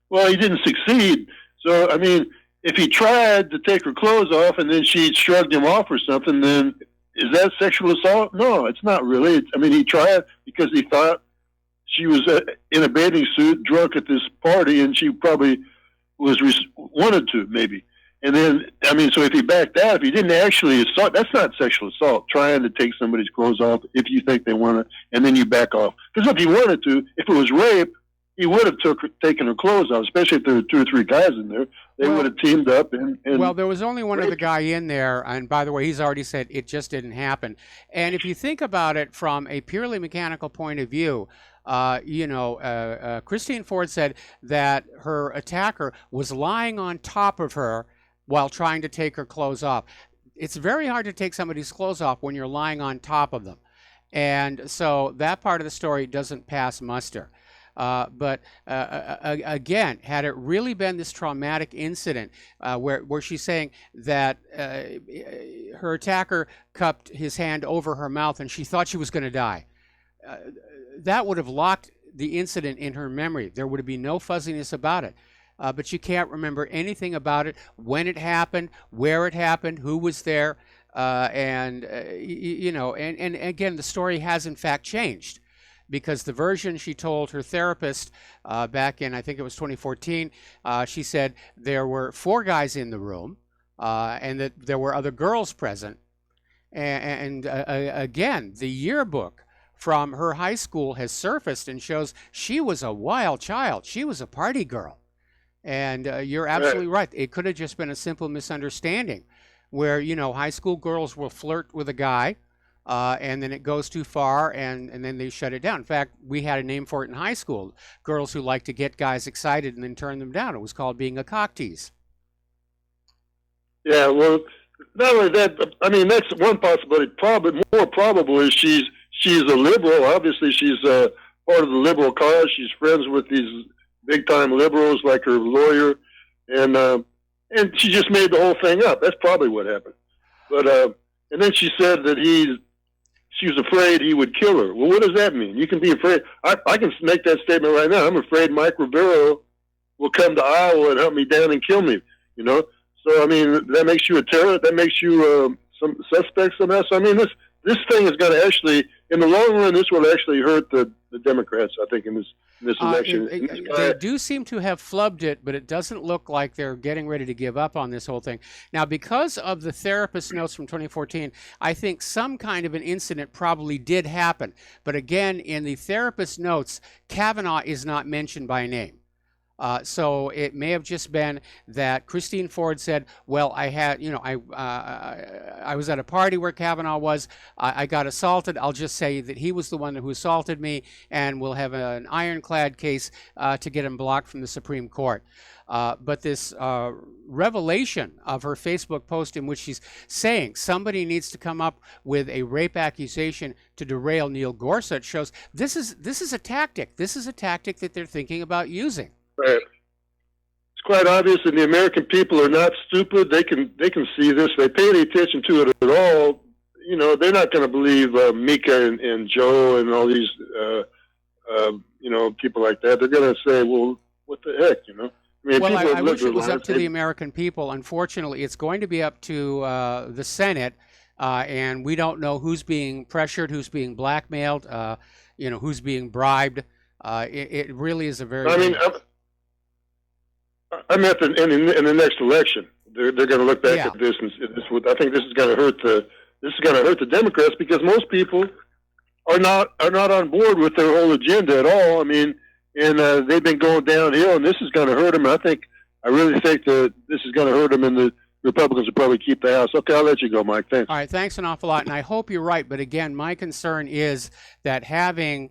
R: Well, he didn't succeed. So, I mean, if he tried to take her clothes off and then she shrugged him off or something, then is that sexual assault? No, it's not really. I mean, he tried because he thought she was in a bathing suit, drunk at this party, and she probably wanted to, maybe. And then, I mean, so if he backed out, if he didn't actually assault, that's not sexual assault, trying to take somebody's clothes off if you think they want to, and then you back off. Because if he wanted to, if it was rape, he would have taken her clothes off, especially if there were 2 or 3 guys in there. They would have teamed up.
F: Well, there was only one other guy in there, and by the way, he's already said it just didn't happen. And if you think about it from a purely mechanical point of view, Christine Ford said that her attacker was lying on top of her while trying to take her clothes off. It's very hard to take somebody's clothes off when you're lying on top of them. And so that part of the story doesn't pass muster. But again, had it really been this traumatic incident where she's saying that her attacker cupped his hand over her mouth and she thought she was going to die, that would have locked the incident in her memory. There would have been no fuzziness about it. But she can't remember anything about it, when it happened, where it happened, who was there, and again, the story has in fact changed, because the version she told her therapist back in, I think it was 2014, she said there were 4 guys in the room, and that there were other girls present, and again, the yearbook from her high school has surfaced and shows she was a wild child. She was a party girl. And you're absolutely right. It could have just been a simple misunderstanding where, high school girls will flirt with a guy and then it goes too far and then they shut it down. In fact, we had a name for it in high school. Girls who like to get guys excited and then turn them down. It was called being a cock tease.
R: Yeah, well, not only that, I mean, that's one possibility. More probable is she's a liberal. Obviously, she's part of the liberal cause. She's friends with these big-time liberals like her lawyer, and she just made the whole thing up. That's probably what happened. But and then she said that she was afraid he would kill her. Well, what does that mean? You can be afraid. I can make that statement right now. I'm afraid Mike Rivero will come to Iowa and hunt me down and kill me. So I mean, that makes you a terrorist. That makes you some suspect somehow. So I mean, this thing is going to actually, in the long run, this will actually hurt the Democrats, I think, in this election.
F: They do seem to have flubbed it, but it doesn't look like they're getting ready to give up on this whole thing. Now, because of the therapist notes from 2014, I think some kind of an incident probably did happen. But again, in the therapist notes, Kavanaugh is not mentioned by name. So it may have just been that Christine Ford said, well, I had, I was at a party where Kavanaugh was. I got assaulted. I'll just say that he was the one who assaulted me, and we'll have an ironclad case to get him blocked from the Supreme Court. But this revelation of her Facebook post in which she's saying somebody needs to come up with a rape accusation to derail Neil Gorsuch shows this is a tactic. This is a tactic that they're thinking about using.
R: Right. It's quite obvious that the American people are not stupid. They can see this. They pay any attention to it at all. They're not going to believe Mika and Joe and all these, people like that. They're going to say, well, what the heck, I mean,
F: well, I wish it was up to the American people. Unfortunately, it's going to be up to the Senate, and we don't know who's being pressured, who's being blackmailed, who's being bribed. It really is a very...
R: I meant in the next election, they're going to look back at this, and I think this is going to hurt this is going to hurt the Democrats because most people are not on board with their whole agenda at all. I mean, and they've been going downhill, and this is going to hurt them. I really think that this is going to hurt them, and the Republicans will probably keep the House. Okay, I'll let you go, Mike. Thanks.
F: All right, thanks an awful lot, and I hope you're right. But again, my concern is that having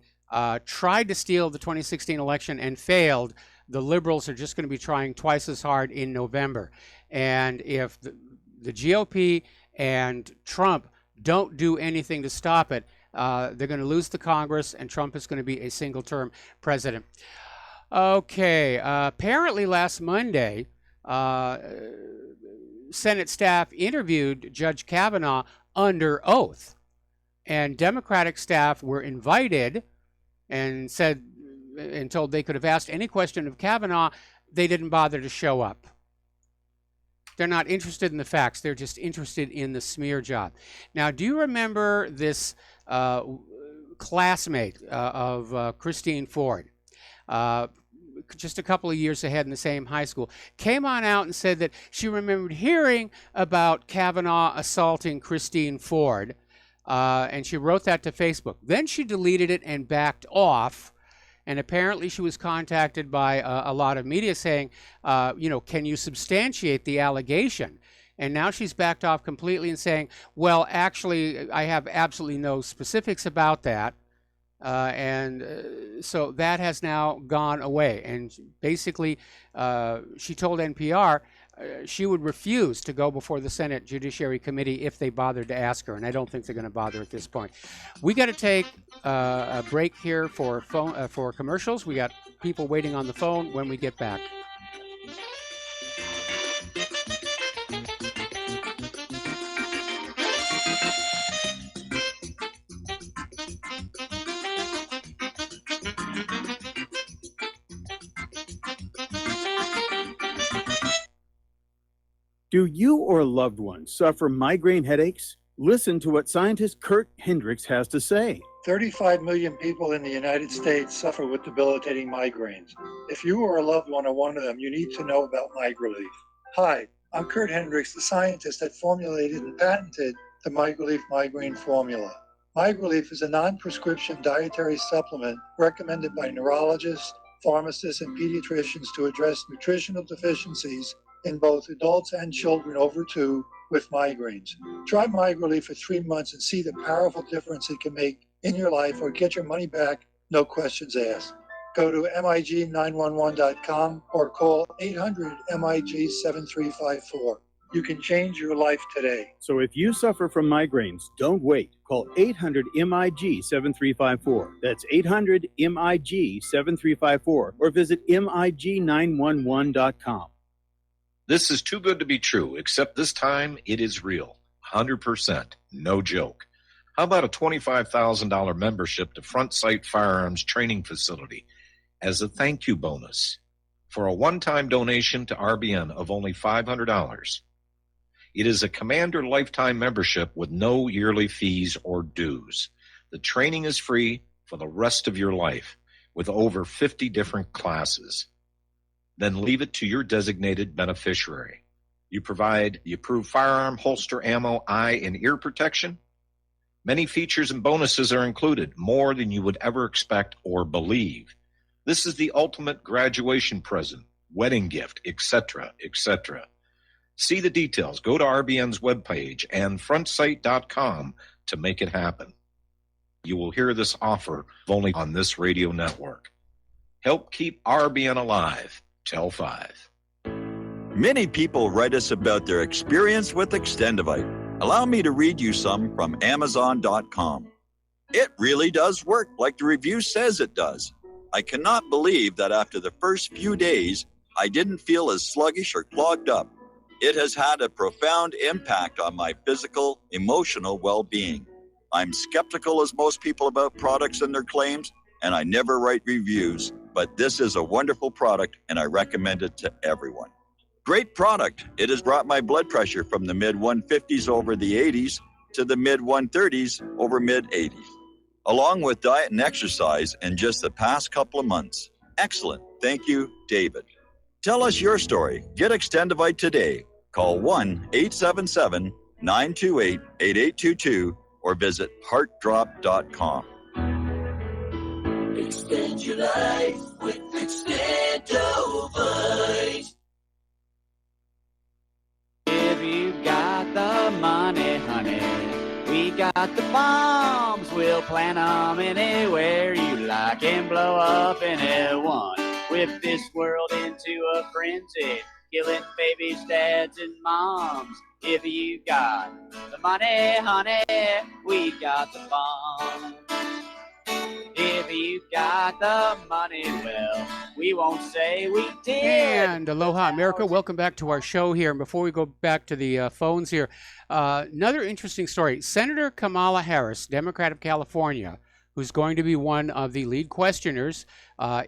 F: tried to steal the 2016 election and failed, the liberals are just going to be trying twice as hard in November. And if the GOP and Trump don't do anything to stop it, they're going to lose the Congress, and Trump is going to be a single-term president. Okay, apparently last Monday, Senate staff interviewed Judge Kavanaugh under oath, and Democratic staff were invited and told they could have asked any question of Kavanaugh. They didn't bother to show up. They're not interested in the facts. They're just interested in the smear job. Now, do you remember this classmate of Christine Ford? Just a couple of years ahead in the same high school, came on out and said that she remembered hearing about Kavanaugh assaulting Christine Ford, and she wrote that to Facebook. Then she deleted it and backed off, and apparently she was contacted by a lot of media saying, can you substantiate the allegation? And now she's backed off completely and saying, well, actually, I have absolutely no specifics about that. So that has now gone away. And basically, she told NPR she would refuse to go before the Senate Judiciary Committee if they bothered to ask her. And I don't think they're going to bother at this point. We got to take a break here for commercials. We got people waiting on the phone when we get back.
S: Do you or a loved one suffer migraine headaches? Listen to what scientist Kurt Hendricks has to say.
T: 35 million people in the United States suffer with debilitating migraines. If you or a loved one are one of them, you need to know about MigraLief. Hi, I'm Kurt Hendricks, the scientist that formulated and patented the MigraLief migraine formula. MigraLief is a non-prescription dietary supplement recommended by neurologists, pharmacists, and pediatricians to address nutritional deficiencies in both adults and children over 2 with migraines. Try MigraLief for 3 months and see the powerful difference it can make in your life, or get your money back, no questions asked. Go to MIG911.com or call 800-MIG-7354. You can change your life today.
S: So if you suffer from migraines, don't wait. Call 800-MIG-7354. That's 800-MIG-7354, or visit MIG911.com.
I: This is too good to be true, except this time it is real. 100%. No joke. How about a $25,000 membership to Front Sight Firearms Training Facility as a thank you bonus for a one-time donation to RBN of only $500? It is a Commander lifetime membership with no yearly fees or dues. The training is free for the rest of your life with over 50 different classes. Then leave it to your designated beneficiary. You provide the approved firearm, holster, ammo, eye, and ear protection. Many features and bonuses are included, more than you would ever expect or believe. This is the ultimate graduation present, wedding gift, etc., etc. See the details. Go to RBN's webpage and frontsight.com to make it happen. You will hear this offer only on this radio network. Help keep RBN alive. Tell 5.
B: Many people write us about their experience with Extendivite. Allow me to read you some from Amazon.com. It really does work like the review says it does. I cannot believe that after the first few days, I didn't feel as sluggish or clogged up. It has had a profound impact on my physical, emotional well-being. I'm skeptical as most people about products and their claims, and I never write reviews, but this is a wonderful product and I recommend it to everyone. Great product. It has brought my blood pressure from the mid-150s over the 80s to the mid-130s over mid-80s, along with diet and exercise in just the past couple of months. Excellent. Thank you, David. Tell us your story. Get Extendivite today. Call 1-877 928-8822 or visit heartdrop.com.
C: Extend your life with Extendovite.
U: If you got the money, honey, we got the bombs. We'll plant them anywhere you like and blow up anyone. Whip this world into a frenzy, killing babies, dads, and moms. If you got the money, honey, we got the bombs. If you got the money, well, we won't say we did.
F: And aloha, America. Welcome back to our show here. And before we go back to the phones here, another interesting story. Senator Kamala Harris, Democrat of California, who's going to be one of the lead questioners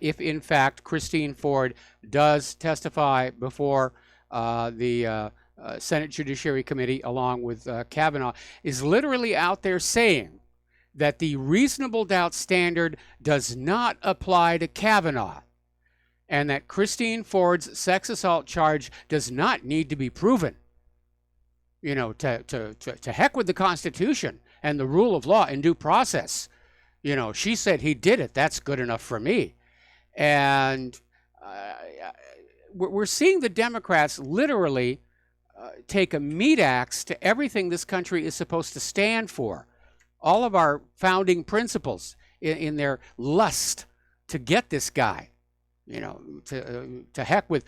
F: if, in fact, Christine Ford does testify before the Senate Judiciary Committee along with Kavanaugh, is literally out there saying that the reasonable doubt standard does not apply to Kavanaugh, and that Christine Ford's sex assault charge does not need to be proven. You know, to heck with the Constitution and the rule of law and due process. You know, she said he did it. That's good enough for me. And we're seeing the Democrats literally take a meat axe to everything this country is supposed to stand for. All of our founding principles in their lust to get this guy, you know, to heck with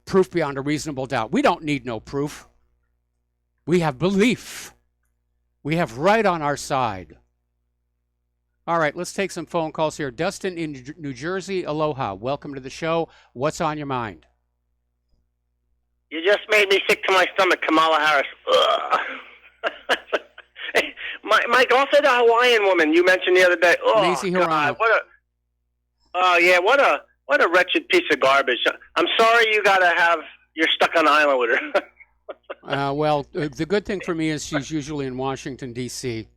F: proof beyond a reasonable doubt. We don't need no proof. We have belief. We have right on our side. All right, let's take some phone calls here. Dustin in New Jersey, aloha. Welcome to the show. What's on your mind?
V: You just made me sick to my stomach, Kamala Harris. Ugh. Mike, also the Hawaiian woman you mentioned the other day. Oh,
F: Macy
V: God, what a wretched piece of garbage. I'm sorry you're stuck on the island with her.
F: Well, the good thing for me is she's usually in Washington, D.C.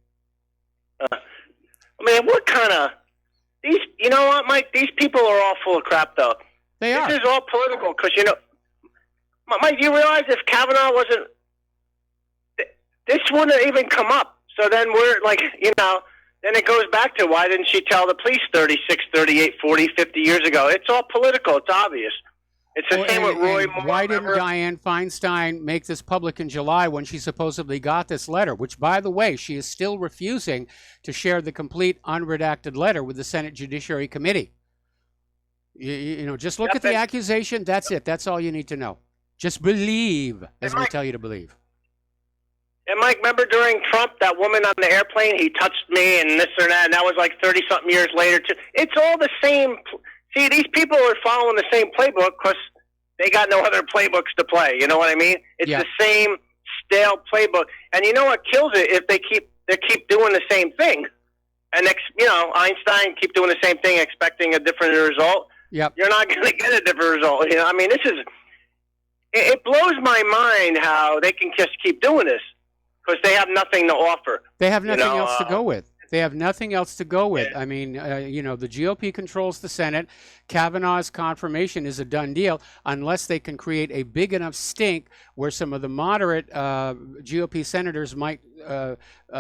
V: I mean, what kind of these? You know what, Mike? These people are all full of crap, though.
F: They are.
V: This is all political because Mike. Do you realize if Kavanaugh wasn't, this wouldn't even come up. So then we're like, then it goes back to why didn't she tell the police 36, 38, 40, 50 years ago? It's all political. It's obvious. It's the same with Roy Moore.
F: Why didn't Dianne Feinstein make this public in July when she supposedly got this letter, which, by the way, she is still refusing to share the complete unredacted letter with the Senate Judiciary Committee? Just look at the accusation. That's it. That's all you need to know. Just believe, as we tell you to believe.
V: And Mike, remember during Trump, that woman on the airplane, he touched me and this or that, and that was like 30-something years later. It's all the same. See, these people are following the same playbook because they got no other playbooks to play. You know what I mean? It's the same stale playbook. And you know what kills it? If they keep doing the same thing. And, Einstein keep doing the same thing, expecting a different result.
F: Yep.
V: You're not going to get a different result. I mean, it blows my mind how they can just keep doing this. Because they have nothing to offer.
F: They have nothing else to go with. They have nothing else to go with. I mean, the GOP controls the Senate. Kavanaugh's confirmation is a done deal unless they can create a big enough stink where some of the moderate GOP senators might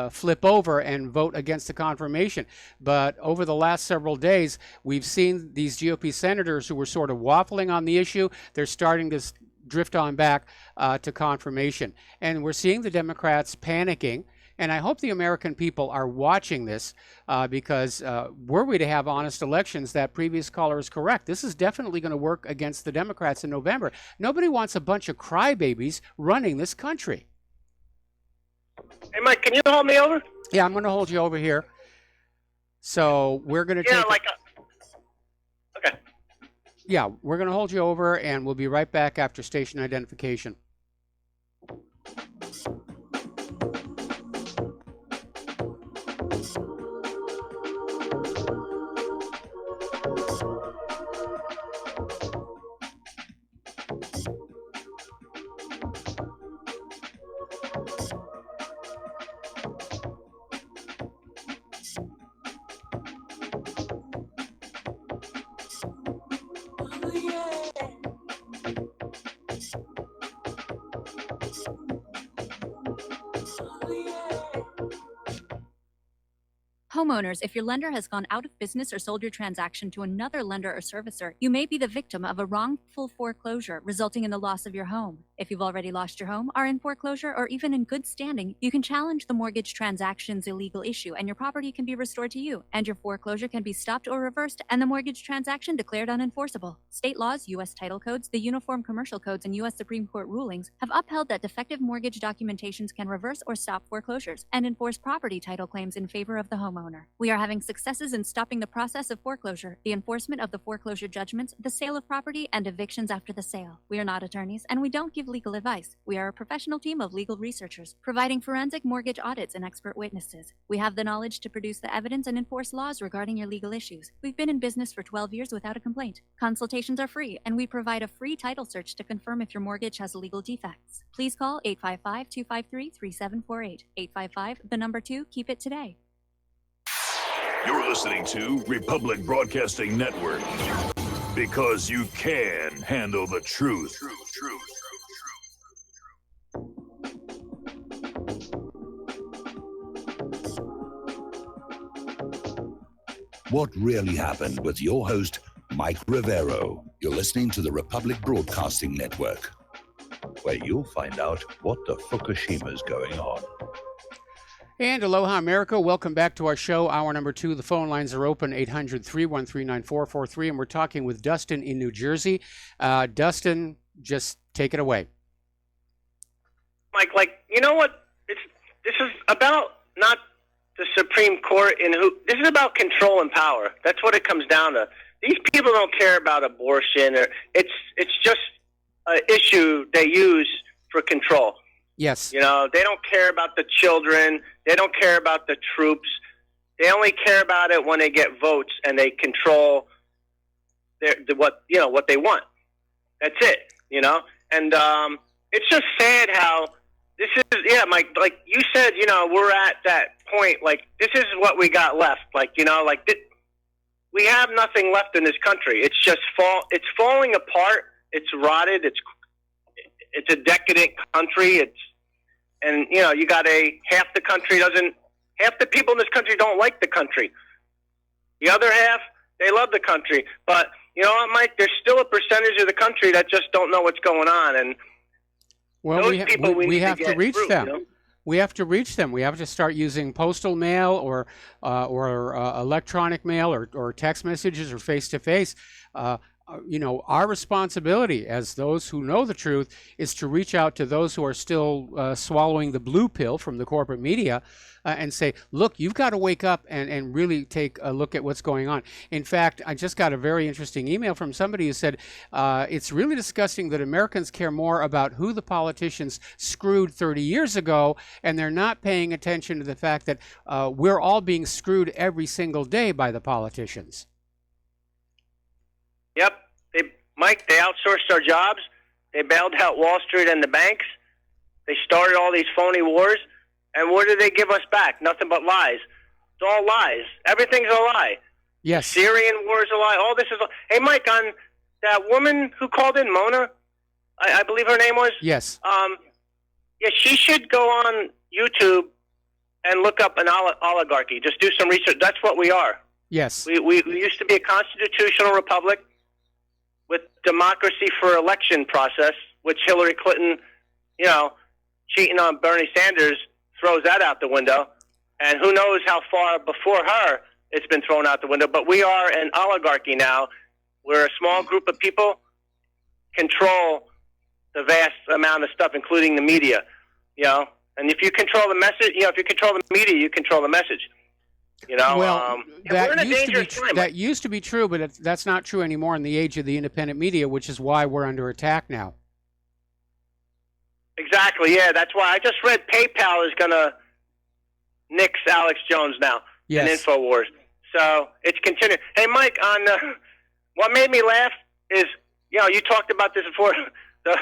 F: flip over and vote against the confirmation. But over the last several days, we've seen these GOP senators who were sort of waffling on the issue. They're starting to drift on back to confirmation. And we're seeing the Democrats panicking. And I hope the American people are watching this because were we to have honest elections, that previous caller is correct. This is definitely going to work against the Democrats in November. Nobody wants a bunch of crybabies running this country.
V: Hey, Mike, can you hold me over?
F: Yeah, I'm going to hold you over here. So we're going to take...
V: Okay.
F: Yeah, we're going to hold you over, and we'll be right back after station identification.
A: Homeowners, if your lender has gone out of business or sold your transaction to another lender or servicer, you may be the victim of a wrongful foreclosure, resulting in the loss of your home. If you've already lost your home, are in foreclosure, or even in good standing, you can challenge the mortgage transaction's illegal issue, and your property can be restored to you, and your foreclosure can be stopped or reversed, and the mortgage transaction declared unenforceable. State laws, U.S. title codes, the Uniform Commercial Codes, and U.S. Supreme Court rulings have upheld that defective mortgage documentations can reverse or stop foreclosures and enforce property title claims in favor of the homeowner. We are having successes in stopping the process of foreclosure, the enforcement of the foreclosure judgments, the sale of property, and evictions after the sale. We are not attorneys, and we don't give legal advice. We are a professional team of legal researchers, providing forensic mortgage audits and expert witnesses. We have the knowledge to produce the evidence and enforce laws regarding your legal issues. We've been in business for 12 years without a complaint. Consultations are free, and we provide a free title search to confirm if your mortgage has legal defects. Please call 855-253-3748. 855, 2, keep it today.
E: You're listening to Republic Broadcasting Network because you can handle the truth. What really happened with your host, Mike Rivero? You're listening to the Republic Broadcasting Network, where you'll find out what the Fukushima's going on.
F: And aloha, America. Welcome back to our show, hour number 2. The phone lines are open, 800-313-9443, and we're talking with Dustin in New Jersey. Dustin, just take it away.
V: Mike, you know what? This is about not the Supreme Court and who. This is about control and power. That's what it comes down to. These people don't care about abortion, or it's just an issue they use for control.
F: Yes.
V: You know, they don't care about the children. They don't care about the troops. They only care about it when they get votes and they control what they want. That's it. You know, and it's just sad how this is. Yeah, Mike. Like you said, you know, we're at that point. Like this is what we got left. Like you know, we have nothing left in this country. It's just It's falling apart. It's rotted. It's a decadent country. And you know, you got half the people in this country don't like the country. The other half, they love the country. But you know what, Mike? There's still a percentage of the country that just don't know what's going on. And
F: well,
V: those people
F: we have to reach them.
V: You know?
F: We have to reach them. We have to start using postal mail or electronic mail or text messages or face-to-face. You know, our responsibility as those who know the truth is to reach out to those who are still swallowing the blue pill from the corporate media and say, look, you've got to wake up and really take a look at what's going on. In fact, I just got a very interesting email from somebody who said, it's really disgusting that Americans care more about who the politicians screwed 30 years ago, and they're not paying attention to the fact that we're all being screwed every single day by the politicians.
V: Yep. Mike, they outsourced our jobs. They bailed out Wall Street and the banks. They started all these phony wars. And what did they give us back? Nothing but lies. It's all lies. Everything's a lie.
F: Yes.
V: Syrian war is a lie. All this is a lie. Hey, Mike, on that woman who called in, Mona, I believe her name was?
F: Yes.
V: Yeah, she should go on YouTube and look up an oligarchy. Just do some research. That's what we are.
F: Yes.
V: We used to be a constitutional republic with democracy for election process, which Hillary Clinton, you know, cheating on Bernie Sanders throws that out the window. And who knows how far before her it's been thrown out the window. But we are an oligarchy now, where a small group of people control the vast amount of stuff, including the media, you know. And if you control the message, you know, if you control the media, you control the message. You know,
F: well,
V: we're in a dangerous time.
F: That used to be true, but that's not true anymore in the age of the independent media, which is why we're under attack now.
V: Exactly, yeah. That's why I just read PayPal is going to nix Alex Jones now in InfoWars. So it's continuing. Hey, Mike, on what made me laugh is, you know, you talked about this before. The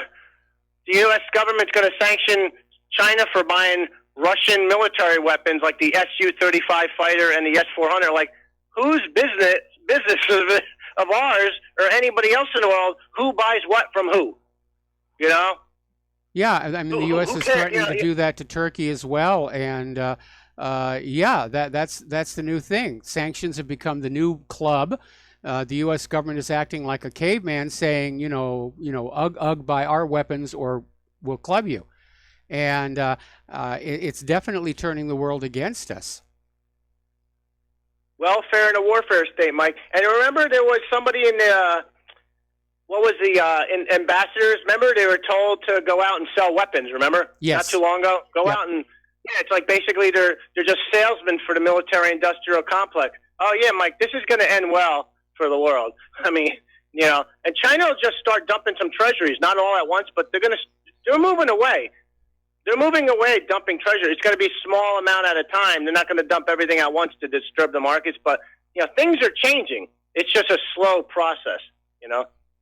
V: U.S. government's going to sanction China for buying Russian military weapons like the Su-35 fighter and the S-400. Like, whose business of ours or anybody else in the world who buys what from who? You know?
F: Yeah, I mean, the U.S. is threatening to do that to Turkey as well. And yeah, that's the new thing. Sanctions have become the new club. The U.S. government is acting like a caveman, saying, ugh, buy our weapons or we'll club you. And it's definitely turning the world against us.
V: Welfare in a warfare state, Mike. And remember, there was somebody in the ambassadors. Remember, they were told to go out and sell weapons. Remember,
F: yes,
V: not too long ago, go out and it's like basically they're just salesmen for the military-industrial complex. Oh yeah, Mike, this is going to end well for the world. I mean, and China will just start dumping some treasuries, not all at once, but they're moving away. They're moving away, dumping treasury. It's going to be a small amount at a time. They're not going to dump everything at once to disturb the markets. But, things are changing. It's just a slow process,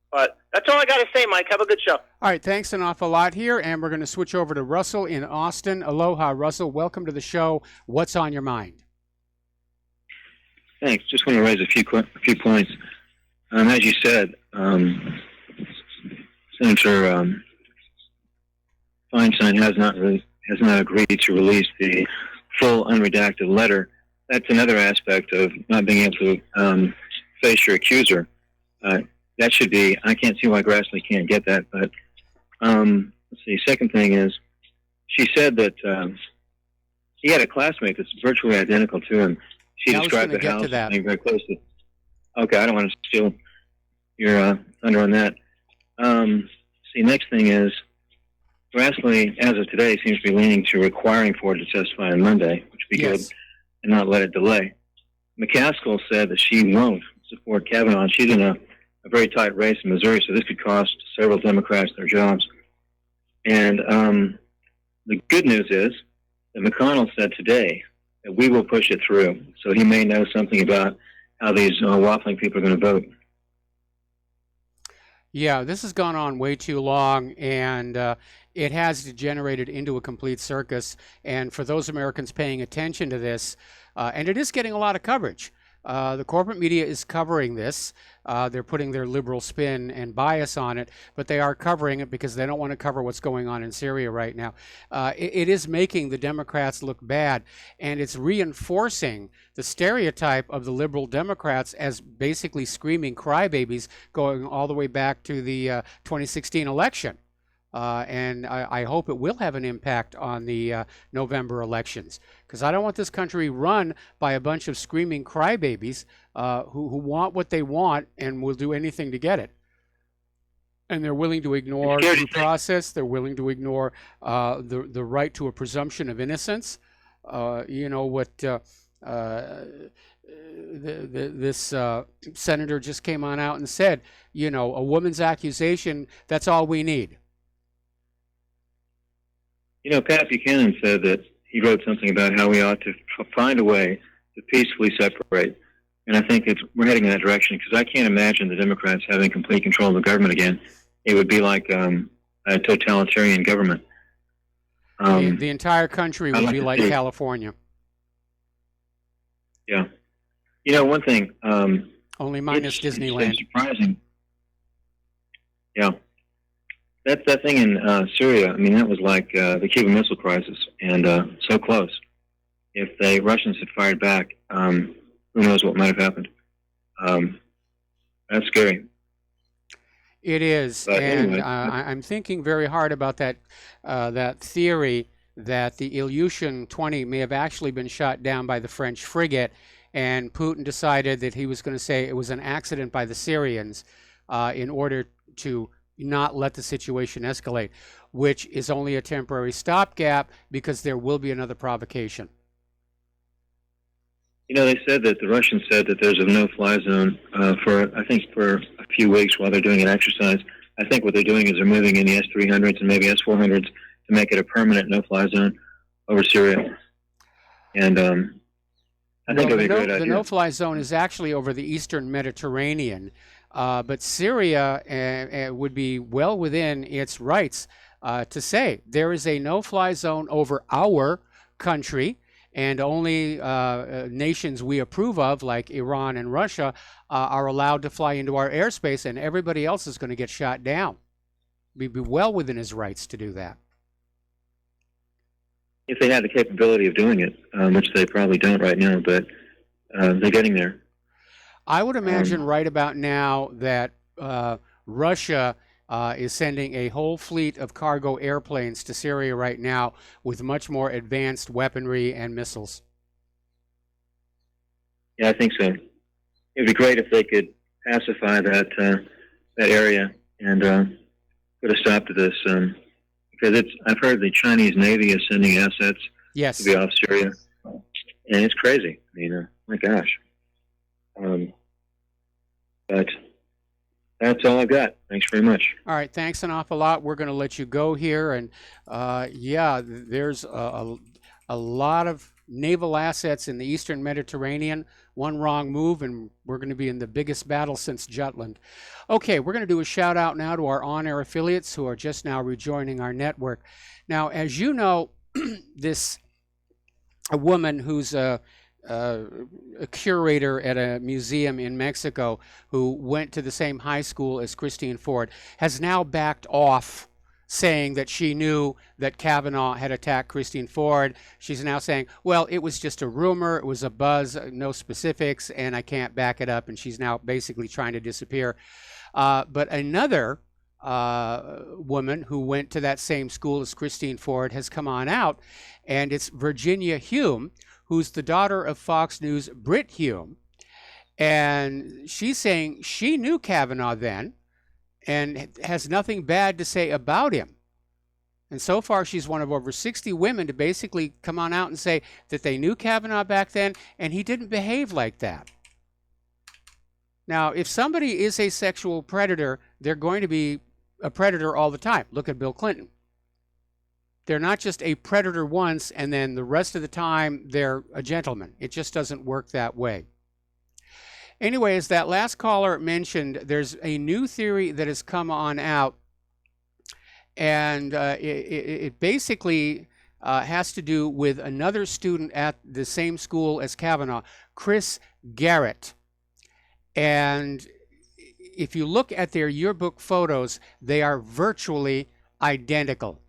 V: But that's all I got to say, Mike. Have a good show.
F: All right, thanks an awful lot here. And we're going to switch over to Russell in Austin. Aloha, Russell. Welcome to the show. What's on your mind?
D: Thanks. Just want to raise a few points. As you said, Senator Feinstein has not agreed to release the full unredacted letter. That's another aspect of not being able to face your accuser. That should be. I can't see why Grassley can't get that. But let's see. Second thing is, she said that he had a classmate that's virtually identical to him. She described the house as being very close to. Okay, I don't want to steal your thunder on that. See, next thing is, Grassley, as of today, seems to be leaning to requiring Ford to testify on Monday, which would be good, and not let it delay. McCaskill said that she won't support Kavanaugh. She's in a very tight race in Missouri, so this could cost several Democrats their jobs. And the good news is that McConnell said today that we will push it through, so he may know something about how these waffling people are going to vote.
F: Yeah, this has gone on way too long, and it has degenerated into a complete circus. And for those Americans paying attention to this, and it is getting a lot of coverage. The corporate media is covering this. They're putting their liberal spin and bias on it, but they are covering it because they don't want to cover what's going on in Syria right now. It is making the Democrats look bad, and it's reinforcing the stereotype of the liberal Democrats as basically screaming crybabies going all the way back to the 2016 election. And I hope it will have an impact on the November elections, because I don't want this country run by a bunch of screaming crybabies who want what they want and will do anything to get it. And they're willing to ignore due process. They're willing to ignore the right to a presumption of innocence. This senator just came on out and said, a woman's accusation, that's all we need.
D: Pat Buchanan said that he wrote something about how we ought to find a way to peacefully separate. And I think we're heading in that direction, because I can't imagine the Democrats having complete control of the government again. It would be like a totalitarian government.
F: The entire country would be like California.
D: Yeah. One thing.
F: Only minus Disneyland.
D: It's surprising. Yeah. That thing in Syria, I mean, that was like the Cuban Missile Crisis, and so close. If the Russians had fired back, who knows what might have happened. That's scary.
F: It is,
D: But
F: and
D: anyway.
F: I'm thinking very hard about that theory that the Ilyushin 20 may have actually been shot down by the French frigate, and Putin decided that he was going to say it was an accident by the Syrians in order to not let the situation escalate, which is only a temporary stopgap because there will be another provocation.
D: They said that the Russians said that there's a no-fly zone for a few weeks while they're doing an exercise. I think what they're doing is they're moving in the S-300s and maybe S-400s to make it a permanent no-fly zone over Syria. And I think it would be a great idea.
F: The no-fly zone is actually over the eastern Mediterranean, but Syria would be well within its rights to say there is a no-fly zone over our country, and only nations we approve of, like Iran and Russia, are allowed to fly into our airspace, and everybody else is going to get shot down. He'd be well within his rights to do that.
D: if they had the capability of doing it, which they probably don't right now, but they're getting there.
F: I would imagine right about now that Russia is sending a whole fleet of cargo airplanes to Syria right now with much more advanced weaponry and missiles.
D: Yeah, I think so. It would be great if they could pacify that area and put a stop to this, because I've heard the Chinese Navy is sending assets to be off Syria, and it's crazy. I mean, my gosh. But that's all I've got. Thanks very much.
F: All right, thanks an awful lot. We're going to let you go here, and there's a lot of naval assets in the Eastern Mediterranean. One wrong move, and we're going to be in the biggest battle since Jutland. Okay, we're going to do a shout out now to our on-air affiliates who are just now rejoining our network. Now, as you know, a woman who's a curator at a museum in Mexico who went to the same high school as Christine Ford has now backed off, saying that she knew that Kavanaugh had attacked Christine Ford. She's now saying, well, it was just a rumor, it was a buzz, no specifics, and I can't back it up, and she's now basically trying to disappear. But another woman who went to that same school as Christine Ford has come on out, and it's Virginia Hume, who's the daughter of Fox News' Brit Hume. And she's saying she knew Kavanaugh then and has nothing bad to say about him. And so far, she's one of over 60 women to basically come on out and say that they knew Kavanaugh back then and he didn't behave like that. Now, if somebody is a sexual predator, they're going to be a predator all the time. Look at Bill Clinton. They're not just a predator once and then the rest of the time they're a gentleman. It just doesn't work that way. Anyway, as that last caller mentioned, there's a new theory that has come on out, and it basically has to do with another student at the same school as Kavanaugh, Chris Garrett. And if you look at their yearbook photos, they are virtually identical.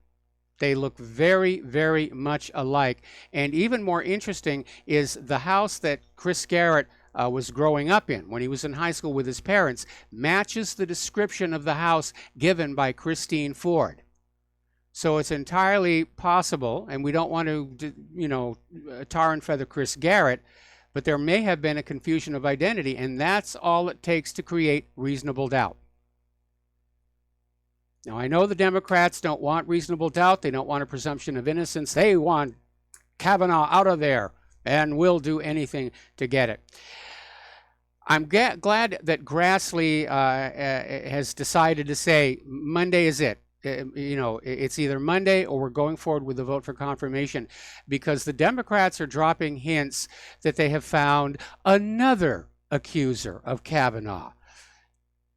F: They look very, very much alike. And even more interesting is the house that Chris Garrett was growing up in when he was in high school with his parents matches the description of the house given by Christine Ford. So it's entirely possible, and we don't want to, tar and feather Chris Garrett, but there may have been a confusion of identity, and that's all it takes to create reasonable doubt. Now, I know the Democrats don't want reasonable doubt. They don't want a presumption of innocence. They want Kavanaugh out of there, and will do anything to get it. I'm glad that Grassley has decided to say Monday is it. It's either Monday or we're going forward with the vote for confirmation, because the Democrats are dropping hints that they have found another accuser of Kavanaugh.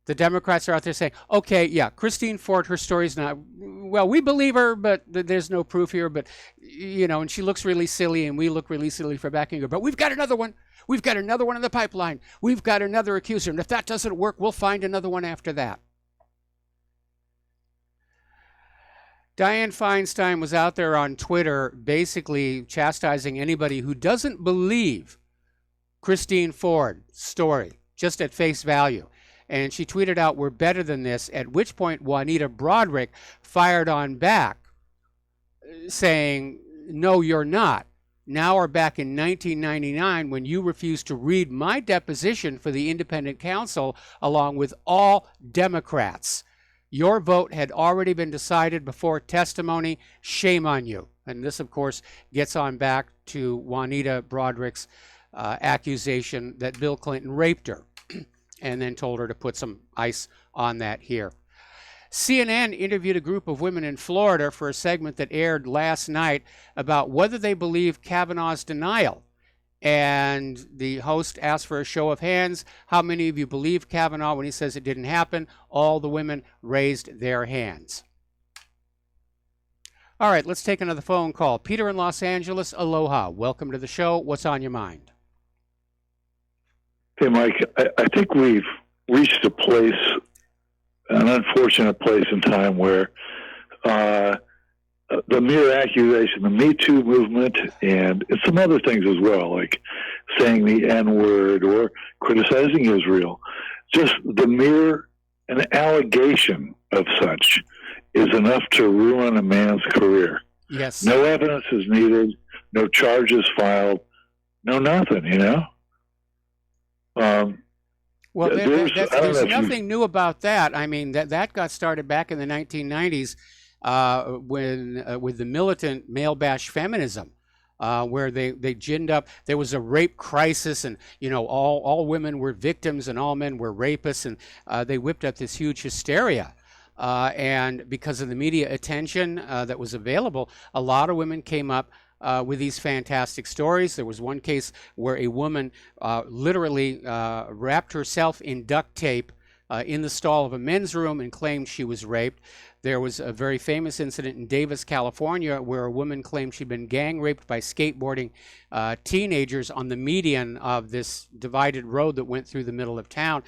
F: The Democrats are out there saying, okay, yeah, Christine Ford, her story's not, well, we believe her, but there's no proof here, but, and she looks really silly, and we look really silly for backing her, but we've got another one. We've got another one in the pipeline. We've got another accuser, and if that doesn't work, we'll find another one after that. Dianne Feinstein was out there on Twitter basically chastising anybody who doesn't believe Christine Ford's story, just at face value. And she tweeted out, "We're better than this," at which point Juanita Broaddrick fired on back, saying, "No, you're not. Now we're back in 1999 when you refused to read my deposition for the independent counsel along with all Democrats. Your vote had already been decided before testimony. Shame on you." And this, of course, gets on back to Juanita Broaddrick's accusation that Bill Clinton raped her and then told her to put some ice on that here. CNN interviewed a group of women in Florida for a segment that aired last night about whether they believe Kavanaugh's denial. And the host asked for a show of hands. How many of you believe Kavanaugh when he says it didn't happen? All the women raised their hands. All right, let's take another phone call. Peter in Los Angeles, aloha. Welcome to the show. What's on your mind?
G: Hey, Mike, I think we've reached a place, an unfortunate place in time where the mere accusation, the Me Too movement, and some other things as well, like saying the N-word or criticizing Israel. Just the mere an allegation of such is enough to ruin a man's career.
F: Yes.
G: No evidence is needed, no charges filed, no nothing, you know?
F: Well, there's nothing new about that. I mean, that got started back in the 1990s with the militant male bash feminism, where they ginned up. There was a rape crisis, and all women were victims and all men were rapists, and they whipped up this huge hysteria. And because of the media attention that was available, a lot of women came up with these fantastic stories. There was one case where a woman literally wrapped herself in duct tape in the stall of a men's room and claimed she was raped. There was a very famous incident in Davis, California, where a woman claimed she'd been gang raped by skateboarding teenagers on the median of this divided road that went through the middle of town.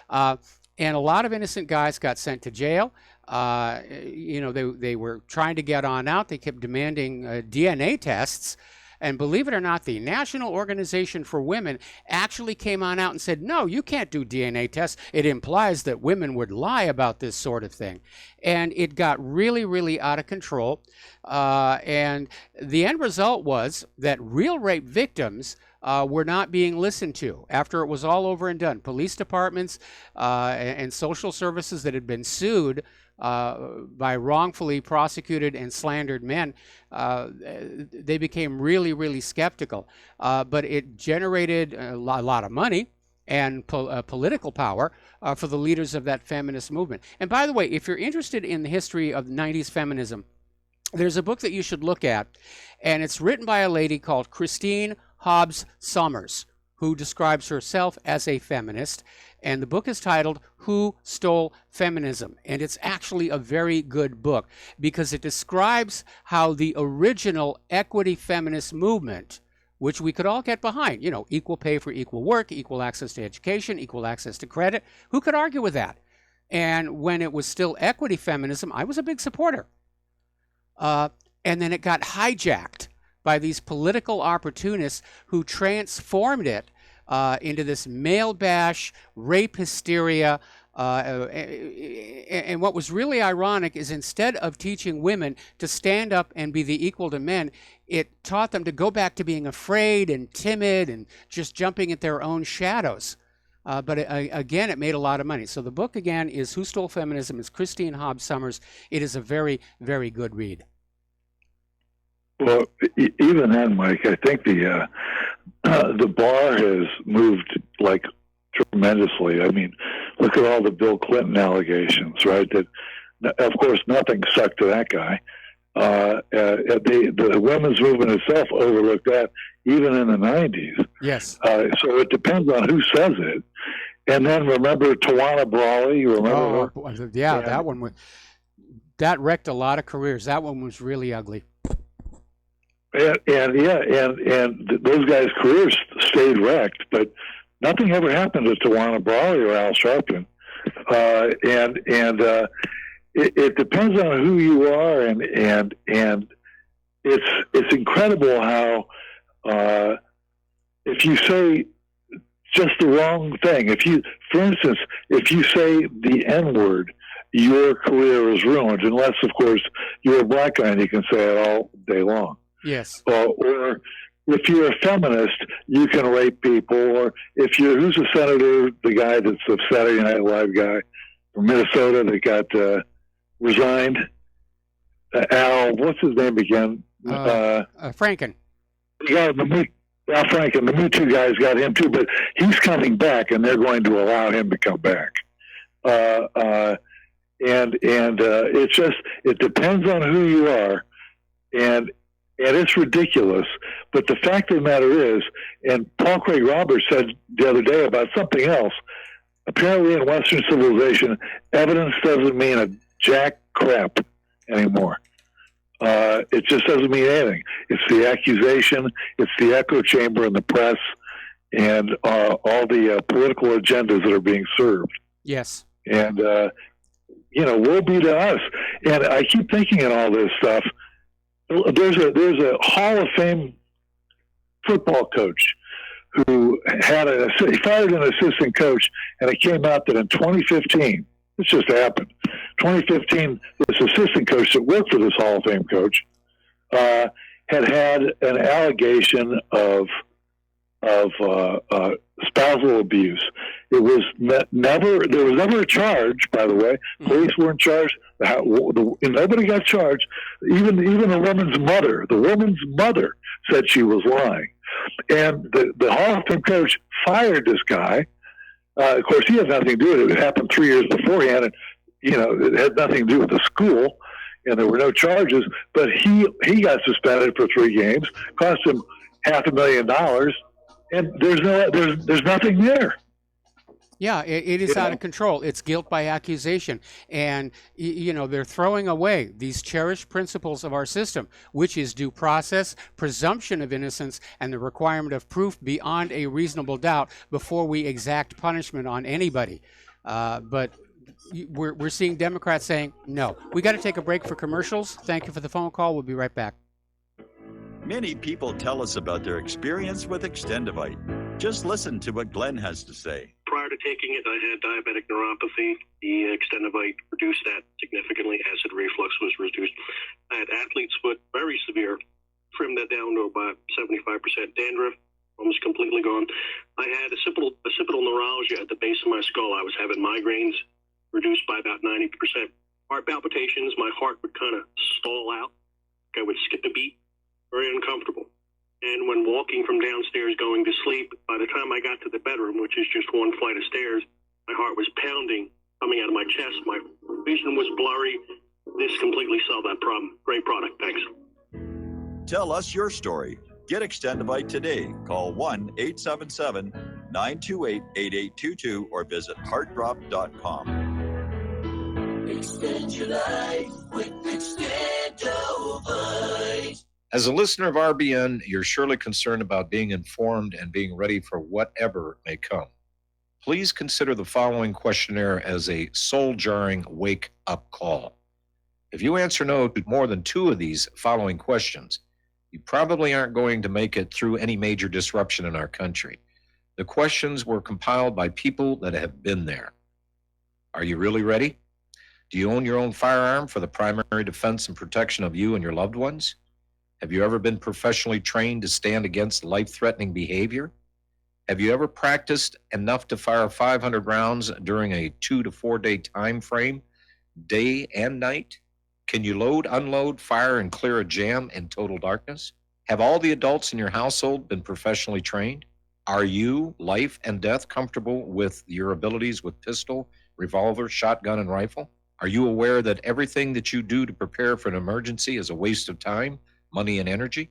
F: And a lot of innocent guys got sent to jail. They were trying to get on out. They kept demanding DNA tests. And believe it or not, the National Organization for Women actually came on out and said, no, you can't do DNA tests. It implies that women would lie about this sort of thing. And it got really, really out of control. And the end result was that real rape victims were not being listened to after it was all over and done. Police departments and social services that had been sued by wrongfully prosecuted and slandered men, they became really, really skeptical. But it generated a lot of money and political power for the leaders of that feminist movement. And by the way, if you're interested in the history of 90s feminism, there's a book that you should look at, and it's written by a lady called Christine Hobbs Summers, who describes herself as a feminist. And the book is titled Who Stole Feminism? And it's actually a very good book because it describes how the original equity feminist movement, which we could all get behind, equal pay for equal work, equal access to education, equal access to credit. Who could argue with that? And when it was still equity feminism, I was a big supporter. And then it got hijacked by these political opportunists who transformed it into this male bash, rape hysteria. And what was really ironic is instead of teaching women to stand up and be the equal to men, it taught them to go back to being afraid and timid and just jumping at their own shadows. But again, it made a lot of money. So the book, again, is Who Stole Feminism? It's Christine Hobbs Summers. It is a very, very good read.
G: Well, even then, Mike, I think the bar has moved like tremendously. I mean, look at all the Bill Clinton allegations, right? That, of course, nothing stuck to that guy. The women's movement itself overlooked that even in the 90s.
F: Yes.
G: So it depends on who says it. And then remember Tawana Brawley? You remember her?
F: Yeah, that one that wrecked a lot of careers. That one was really ugly.
G: And those guys' careers stayed wrecked, but nothing ever happened to Tawana Brawley or Al Sharpton. It depends on who you are, and it's incredible how if you say just the wrong thing, for instance, if you say the N-word, your career is ruined, unless, of course, you're a black guy and you can say it all day long.
F: Yes.
G: Or if you're a feminist, you can rape people. Or who's a senator, the guy that's a Saturday Night Live guy from Minnesota that got resigned? Al, what's his name again?
F: Franken.
G: Yeah, Al Franken. The Me Too guys got him too, but he's coming back, and they're going to allow him to come back. It's just, it depends on who you are, and it's ridiculous. But the fact of the matter is, and Paul Craig Roberts said the other day about something else, apparently in Western civilization, evidence doesn't mean a jack crap anymore. It just doesn't mean anything. It's the accusation, it's the echo chamber in the press, and all the political agendas that are being served.
F: Yes.
G: And, woe be to us. And I keep thinking in all this stuff, there's a Hall of Fame football coach who he fired an assistant coach, and it came out that in 2015, this just happened. 2015, this assistant coach that worked for this Hall of Fame coach had an allegation of spousal abuse. There was never a charge, by the way. Police weren't charged. Nobody got charged. Even the woman's mother said she was lying. And the Hall of Fame coach fired this guy. Of course, he had nothing to do with it. It happened 3 years beforehand, and it had nothing to do with the school, and there were no charges. But he got suspended for 3 games, cost him $500,000, and there's nothing there.
F: Yeah, it is out of control. It's guilt by accusation. And, they're throwing away these cherished principles of our system, which is due process, presumption of innocence, and the requirement of proof beyond a reasonable doubt before we exact punishment on anybody. But we're seeing Democrats saying, no. We got to take a break for commercials. Thank you for the phone call. We'll be right back.
B: Many people tell us about their experience with Extendivite. Just listen to what Glenn has to say.
H: Prior to taking it, I had diabetic neuropathy. The Extendivite reduced that significantly. Acid reflux was reduced. I had athlete's foot, very severe. Trimmed that down to about 75%. Dandruff, almost completely gone. I had occipital neuralgia at the base of my skull. I was having migraines, reduced by about 90%. Heart palpitations, my heart would kind of stall out. I would skip a beat. Very uncomfortable. And when walking from downstairs going to sleep, by the time I got to the bedroom, which is just one flight of stairs, my heart was pounding, coming out of my chest. My vision was blurry. This completely solved that problem. Great product. Thanks.
B: Tell us your story. Get Extendivite today. Call 1-877-928-8822 or visit heartdrop.com.
C: Extend your life with Extendivite.
I: As a listener of RBN, you're surely concerned about being informed and being ready for whatever may come. Please consider the following questionnaire as a soul-jarring wake-up call. If you answer no to more than 2 of these following questions, you probably aren't going to make it through any major disruption in our country. The questions were compiled by people that have been there. Are you really ready? Do you own your own firearm for the primary defense and protection of you and your loved ones? Have you ever been professionally trained to stand against life-threatening behavior? Have you ever practiced enough to fire 500 rounds during a 2 to 4 day time frame, day and night? Can you load, unload, fire, and clear a jam in total darkness? Have all the adults in your household been professionally trained? Are you, life and death, comfortable with your abilities with pistol, revolver, shotgun, and rifle? Are you aware that everything that you do to prepare for an emergency is a waste of time, money, and energy?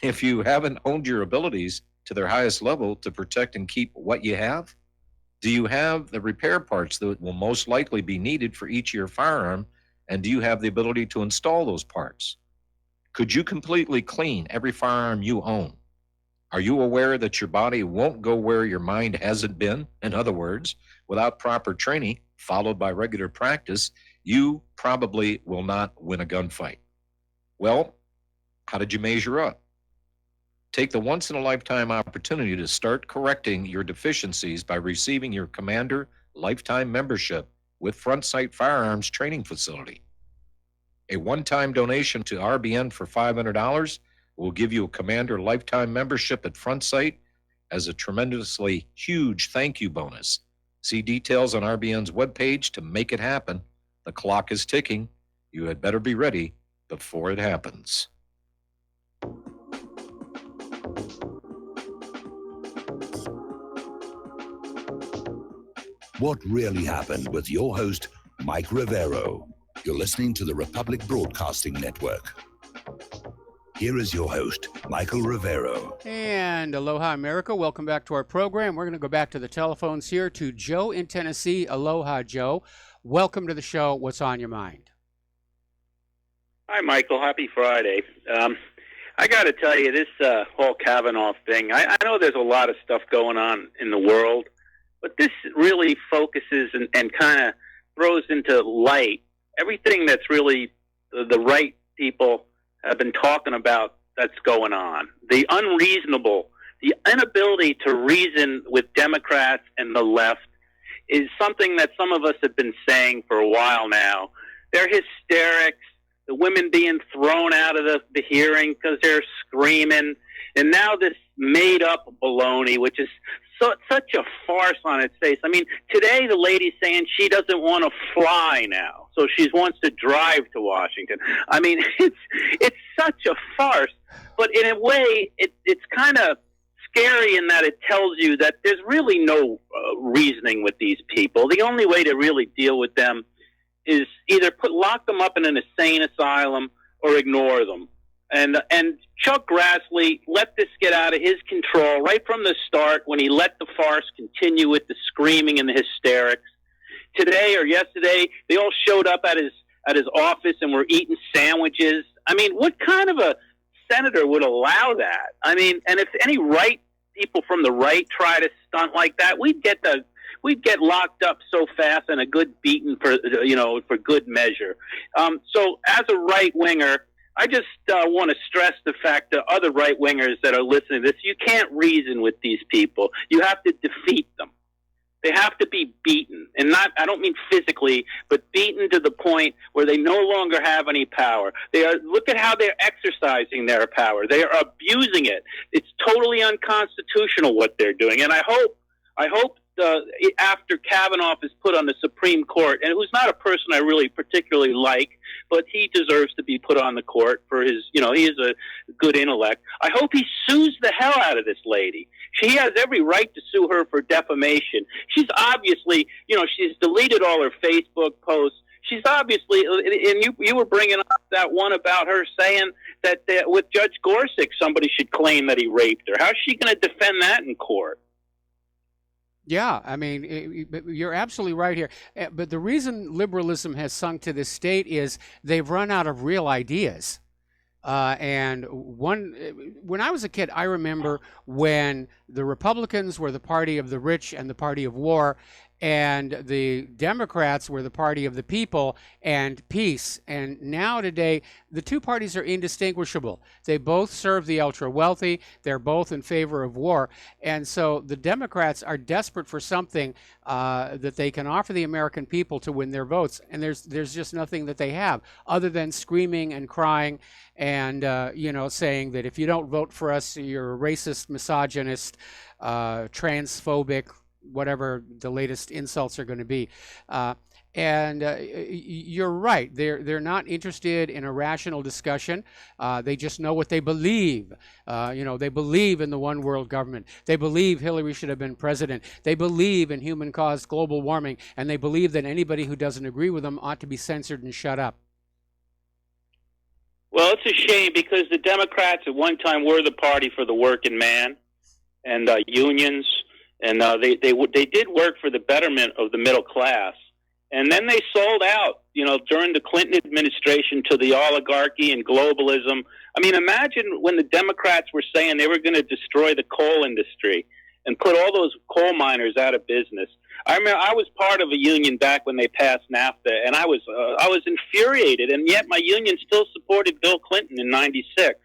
I: If you haven't honed your abilities to their highest level to protect and keep what you have, do you have the repair parts that will most likely be needed for each of your firearm, and do you have the ability to install those parts? Could you completely clean every firearm you own? Are you aware that your body won't go where your mind hasn't been? In other words, without proper training, followed by regular practice, you probably will not win a gunfight. Well, how did you measure up? Take the once-in-a-lifetime opportunity to start correcting your deficiencies by receiving your Commander Lifetime Membership with Front Sight Firearms Training Facility. A one-time donation to RBN for $500 will give you a Commander Lifetime Membership at Front Sight as a tremendously huge thank you bonus. See details on RBN's webpage to make it happen. The clock is ticking. You had better be ready before it happens.
E: What really happened with your host, Mike Rivero. You're listening to the Republic Broadcasting Network. Here is your host, Michael Rivero.
F: And aloha, America. Welcome back to our program. We're going to go back to the telephones here to Joe in Tennessee. Aloha, Joe. Welcome to the show. What's on your mind?
J: Hi, Michael. Happy Friday. I got to tell you, this whole Kavanaugh thing, I know there's a lot of stuff going on in the world, but this really focuses and kind of throws into light everything that's really the right people have been talking about that's going on. The inability to reason with Democrats and the left is something that some of us have been saying for a while now. Their hysterics, the women being thrown out of the hearing because they're screaming, and now this made-up baloney, which is such a farce on its face. I mean, today the lady's saying she doesn't want to fly now, so she wants to drive to Washington. I mean, it's such a farce, but in a way, it's kind of scary in that it tells you that there's really no reasoning with these people. The only way to really deal with them is either lock them up in an insane asylum or ignore them. And Chuck Grassley let this get out of his control right from the start when he let the farce continue with the screaming and the hysterics. Today or yesterday, they all showed up at his office and were eating sandwiches. I mean, what kind of a senator would allow that? I mean, and if any right people from the right try to stunt like that, we'd get locked up so fast and a good beating for good measure. So as a right winger, I just want to stress the fact to other right wingers that are listening to this: you can't reason with these people. You have to defeat them. They have to be beaten, and I don't mean physically, but beaten to the point where they no longer have any power. Look at how they're exercising their power. They are abusing it. It's totally unconstitutional what they're doing, and I hope after Kavanaugh is put on the Supreme Court, and who's not a person I really particularly like, but he deserves to be put on the court for his, he is a good intellect. I hope he sues the hell out of this lady. She has every right to sue her for defamation. She's obviously, she's deleted all her Facebook posts. She's obviously, and you were bringing up that one about her saying that with Judge Gorsuch, somebody should claim that he raped her. How's she going to defend that in court?
F: Yeah, I mean, you're absolutely right here. But the reason liberalism has sunk to this state is they've run out of real ideas. When I was a kid, I remember when the Republicans were the party of the rich and the party of war, and the Democrats were the party of the people and peace. And now today, the two parties are indistinguishable. They both serve the ultra wealthy. They're both in favor of war. And so the Democrats are desperate for something that they can offer the American people to win their votes. And there's just nothing that they have other than screaming and crying and, saying that if you don't vote for us, you're a racist, misogynist, transphobic, whatever the latest insults are going to be. You're right. They're not interested in a rational discussion. They just know what they believe. They believe in the one world government. They believe Hillary should have been president. They believe in human-caused global warming, and they believe that anybody who doesn't agree with them ought to be censored and shut up.
J: Well, it's a shame because the Democrats at one time were the party for the working man and unions. And they did work for the betterment of the middle class. And then they sold out, during the Clinton administration to the oligarchy and globalism. I mean, imagine when the Democrats were saying they were going to destroy the coal industry and put all those coal miners out of business. I remember I was part of a union back when they passed NAFTA, and I was infuriated, and yet my union still supported Bill Clinton in '96.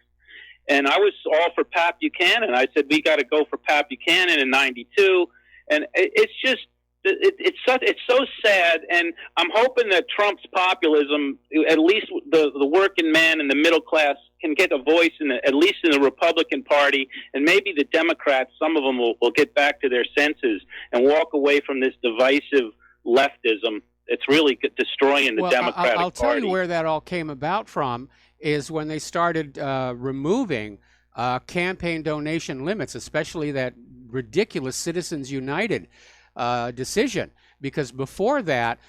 J: And I was all for Pat Buchanan. I said, we got to go for Pat Buchanan in '92. And it's just, it's so sad. And I'm hoping that Trump's populism, at least the working man and the middle class, can get a voice at least in the Republican Party. And maybe the Democrats, some of them will get back to their senses and walk away from this divisive leftism. It's really destroying the Democratic Party.
F: I'll tell you where that all came about from. Is when they started removing campaign donation limits, especially that ridiculous Citizens United decision. Because before that,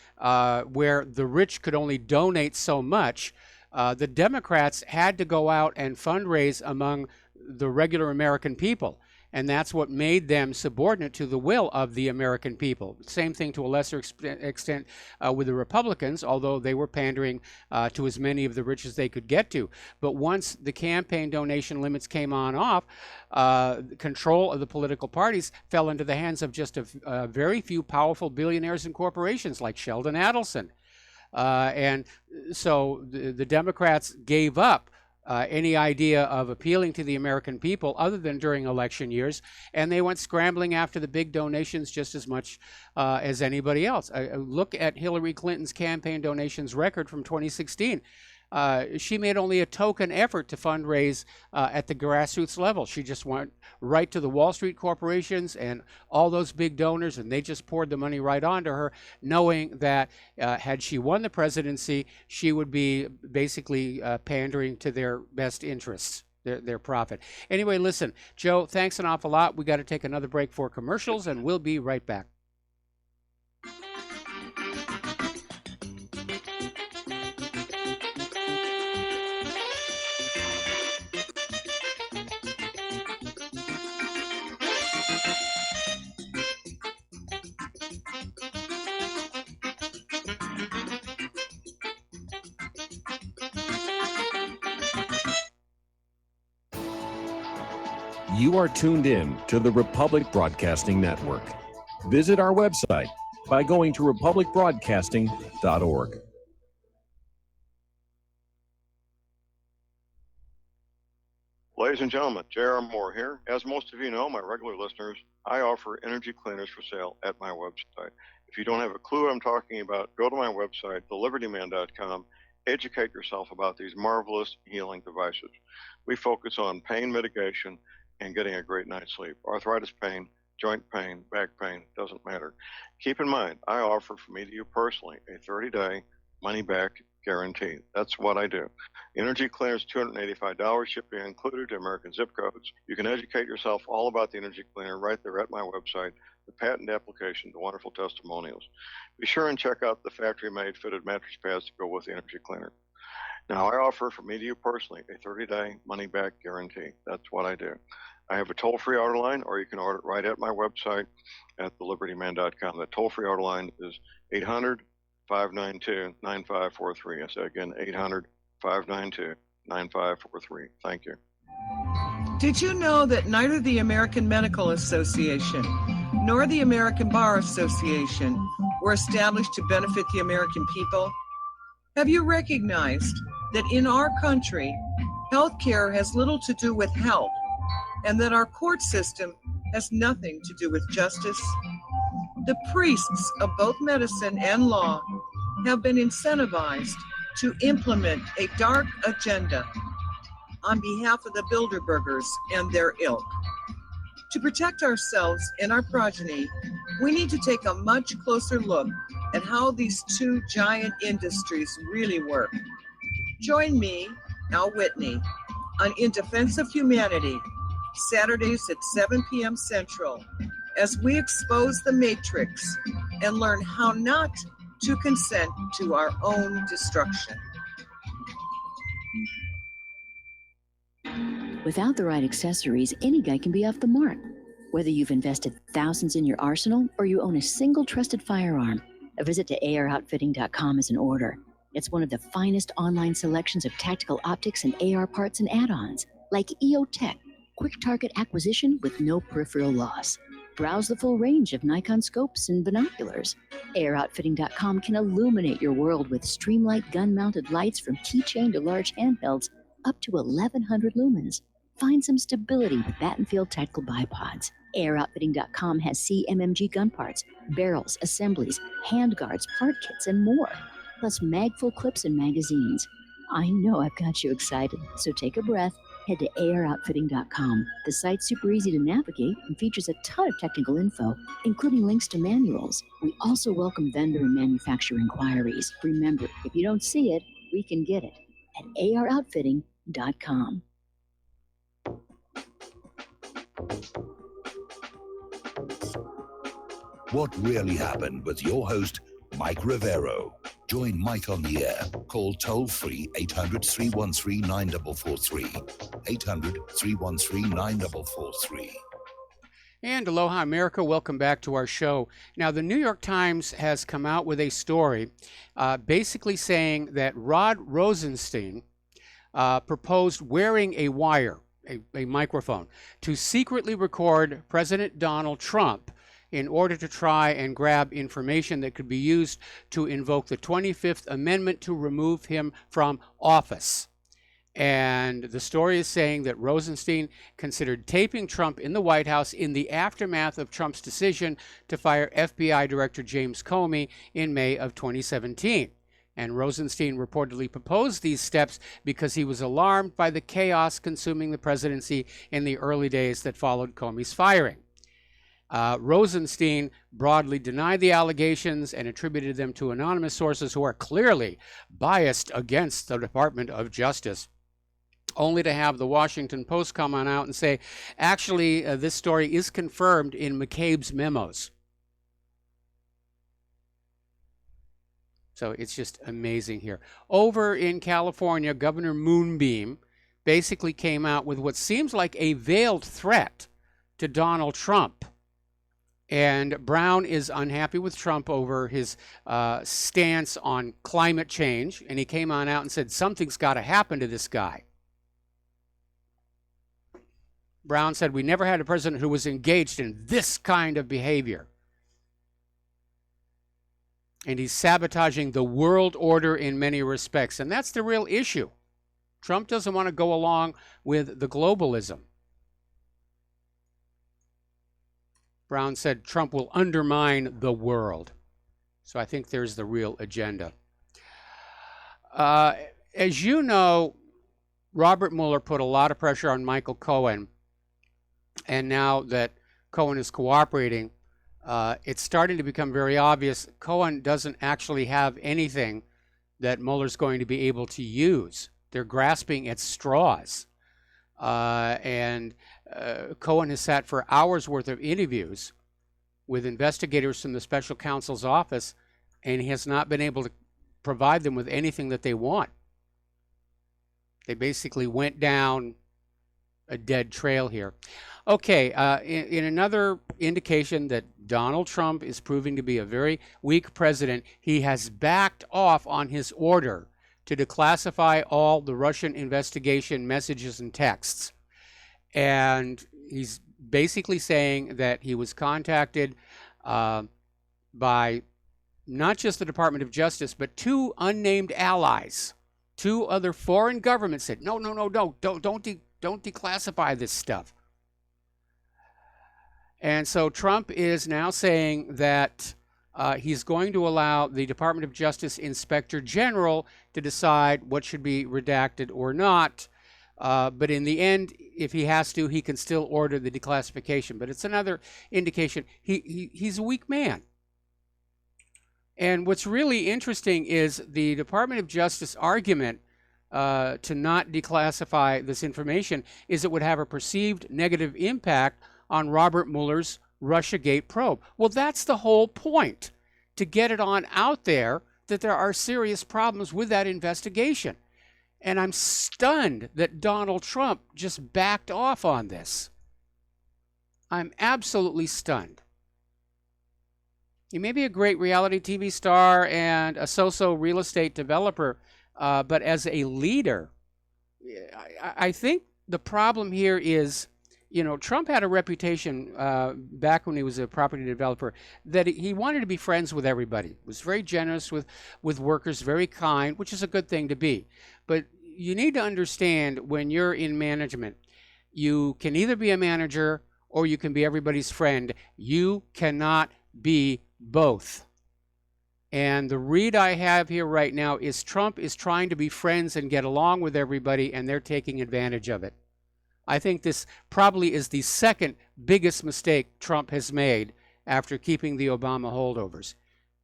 F: where the rich could only donate so much, the Democrats had to go out and fundraise among the regular American people. And that's what made them subordinate to the will of the American people. Same thing to a lesser extent with the Republicans, although they were pandering to as many of the rich as they could get to. But once the campaign donation limits came off, control of the political parties fell into the hands of just a very few powerful billionaires and corporations like Sheldon Adelson. And so the Democrats gave up any idea of appealing to the American people other than during election years, and they went scrambling after the big donations just as much as anybody else. Look at Hillary Clinton's campaign donations record from 2016. She made only a token effort to fundraise at the grassroots level. She just went right to the Wall Street corporations and all those big donors, and they just poured the money right onto her, knowing that had she won the presidency, she would be basically pandering to their best interests, their profit. Anyway, listen, Joe, thanks an awful lot. We got to take another break for commercials, and we'll be right back.
M: You are tuned in to the Republic Broadcasting Network. Visit our website by going to republicbroadcasting.org.
K: Ladies and gentlemen, J.R. Moore here. As most of you know, my regular listeners, I offer energy cleaners for sale at my website. If you don't have a clue what I'm talking about, go to my website, thelibertyman.com, educate yourself about these marvelous healing devices. We focus on pain mitigation and getting a great night's sleep. Arthritis pain, joint pain, back pain, doesn't matter. Keep in mind, I offer from me to you personally a 30-day money-back guarantee. That's what I do. Energy cleaners, $285, shipping included to American zip codes. You can educate yourself all about the energy cleaner right there at my website, the patent application, the wonderful testimonials. Be sure and check out the factory-made fitted mattress pads to go with the energy cleaner. Now, I offer from me to you personally a 30-day money-back guarantee. That's what I do. I have a toll-free order line, or you can order it right at my website at thelibertyman.com. The toll-free order line is 800-592-9543. I say again, 800-592-9543. Thank you.
L: Did you know that neither the American Medical Association nor the American Bar Association were established to benefit the American people? Have you recognized that in our country, healthcare has little to do with health, and that our court system has nothing to do with justice? The priests of both medicine and law have been incentivized to implement a dark agenda on behalf of the Bilderbergers and their ilk. To protect ourselves and our progeny, we need to take a much closer look at how these two giant industries really work. Join me, Al Whitney, on In Defense of Humanity, Saturdays at 7 p.m. Central, as we expose the matrix and learn how not to consent to our own destruction.
P: Without the right accessories, any guy can be off the mark. Whether you've invested thousands in your arsenal or you own a single trusted firearm, a visit to AROutfitting.com is in order. It's one of the finest online selections of tactical optics and AR parts and add-ons, like EOTech, quick target acquisition with no peripheral loss. Browse the full range of Nikon scopes and binoculars. AROutfitting.com can illuminate your world with Streamlight gun-mounted lights from keychain to large handhelds up to 1,100 lumens. Find some stability with Battenfield tactical bipods. AirOutfitting.com has CMMG gun parts, barrels, assemblies, handguards, part kits, and more, plus mag-full clips and magazines. I know I've got you excited, so take a breath. Head to AirOutfitting.com. The site's super easy to navigate and features a ton of technical info, including links to manuals. We also welcome vendor and manufacturer inquiries. Remember, if you don't see it, we can get it at AROutfitting.com.
E: What really happened with your host, Mike Rivero. Join Mike on the air. Call toll-free 800-313-9443. 800-313-9443.
F: And aloha, America. Welcome back to our show. Now, the New York Times has come out with a story basically saying that Rod Rosenstein proposed wearing a wire, a microphone, to secretly record President Donald Trump in order to try and grab information that could be used to invoke the 25th Amendment to remove him from office. And the story is saying that Rosenstein considered taping Trump in the White House in the aftermath of Trump's decision to fire FBI Director James Comey in May of 2017. And Rosenstein reportedly proposed these steps because he was alarmed by the chaos consuming the presidency in the early days that followed Comey's firing. Rosenstein broadly denied the allegations and attributed them to anonymous sources who are clearly biased against the Department of Justice, only to have the Washington Post come on out and say, actually, this story is confirmed in McCabe's memos. So it's just amazing here. Over in California, Governor Moonbeam basically came out with what seems like a veiled threat to Donald Trump. And Brown is unhappy with Trump over his stance on climate change. And he came on out and said, something's got to happen to this guy. Brown said, we never had a president who was engaged in this kind of behavior. And he's sabotaging the world order in many respects. And that's the real issue. Trump doesn't want to go along with the globalism. Brown said Trump will undermine the world. So I think there's the real agenda. As you know, Robert Mueller put a lot of pressure on Michael Cohen. And now that Cohen is cooperating, it's starting to become very obvious Cohen doesn't actually have anything that Mueller's going to be able to use. They're grasping at straws. And Cohen has sat for hours worth of interviews with investigators from the special counsel's office, and he has not been able to provide them with anything that they want. They basically went down a dead trail here. Okay, in another indication that Donald Trump is proving to be a very weak president, he has backed off on his order to declassify all the Russian investigation messages and texts. And he's basically saying that he was contacted by not just the Department of Justice, but two unnamed allies. Two other foreign governments said, no, don't declassify this stuff. And so Trump is now saying that he's going to allow the Department of Justice Inspector General to decide what should be redacted or not. But in the end, if he has to, he can still order the declassification. But it's another indication he's a weak man. And what's really interesting is the Department of Justice argument to not declassify this information is it would have a perceived negative impact on Robert Mueller's Russiagate probe. Well, that's the whole point, to get it on out there that there are serious problems with that investigation. And I'm stunned that Donald Trump just backed off on this. I'm absolutely stunned. He may be a great reality TV star and a so-so real estate developer, but as a leader, I think the problem here is, Trump had a reputation back when he was a property developer that he wanted to be friends with everybody. Was very generous with workers, very kind, which is a good thing to be. But you need to understand when you're in management, you can either be a manager or you can be everybody's friend. You cannot be both. And the read I have here right now is Trump is trying to be friends and get along with everybody, and they're taking advantage of it. I think this probably is the second biggest mistake Trump has made after keeping the Obama holdovers.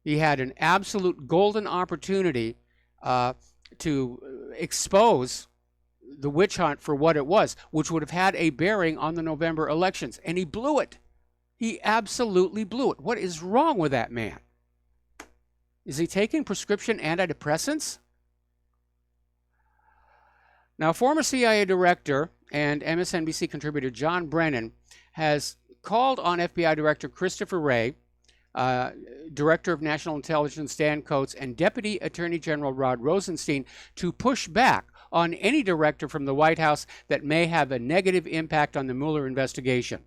F: He had an absolute golden opportunity to expose the witch hunt for what it was, which would have had a bearing on the November elections, and he blew it. He absolutely blew it. What is wrong with that man? Is he taking prescription antidepressants? Now, former CIA director and MSNBC contributor John Brennan has called on FBI Director Christopher Wray, Director of National Intelligence Dan Coats, and Deputy Attorney General Rod Rosenstein to push back on any director from the White House that may have a negative impact on the Mueller investigation.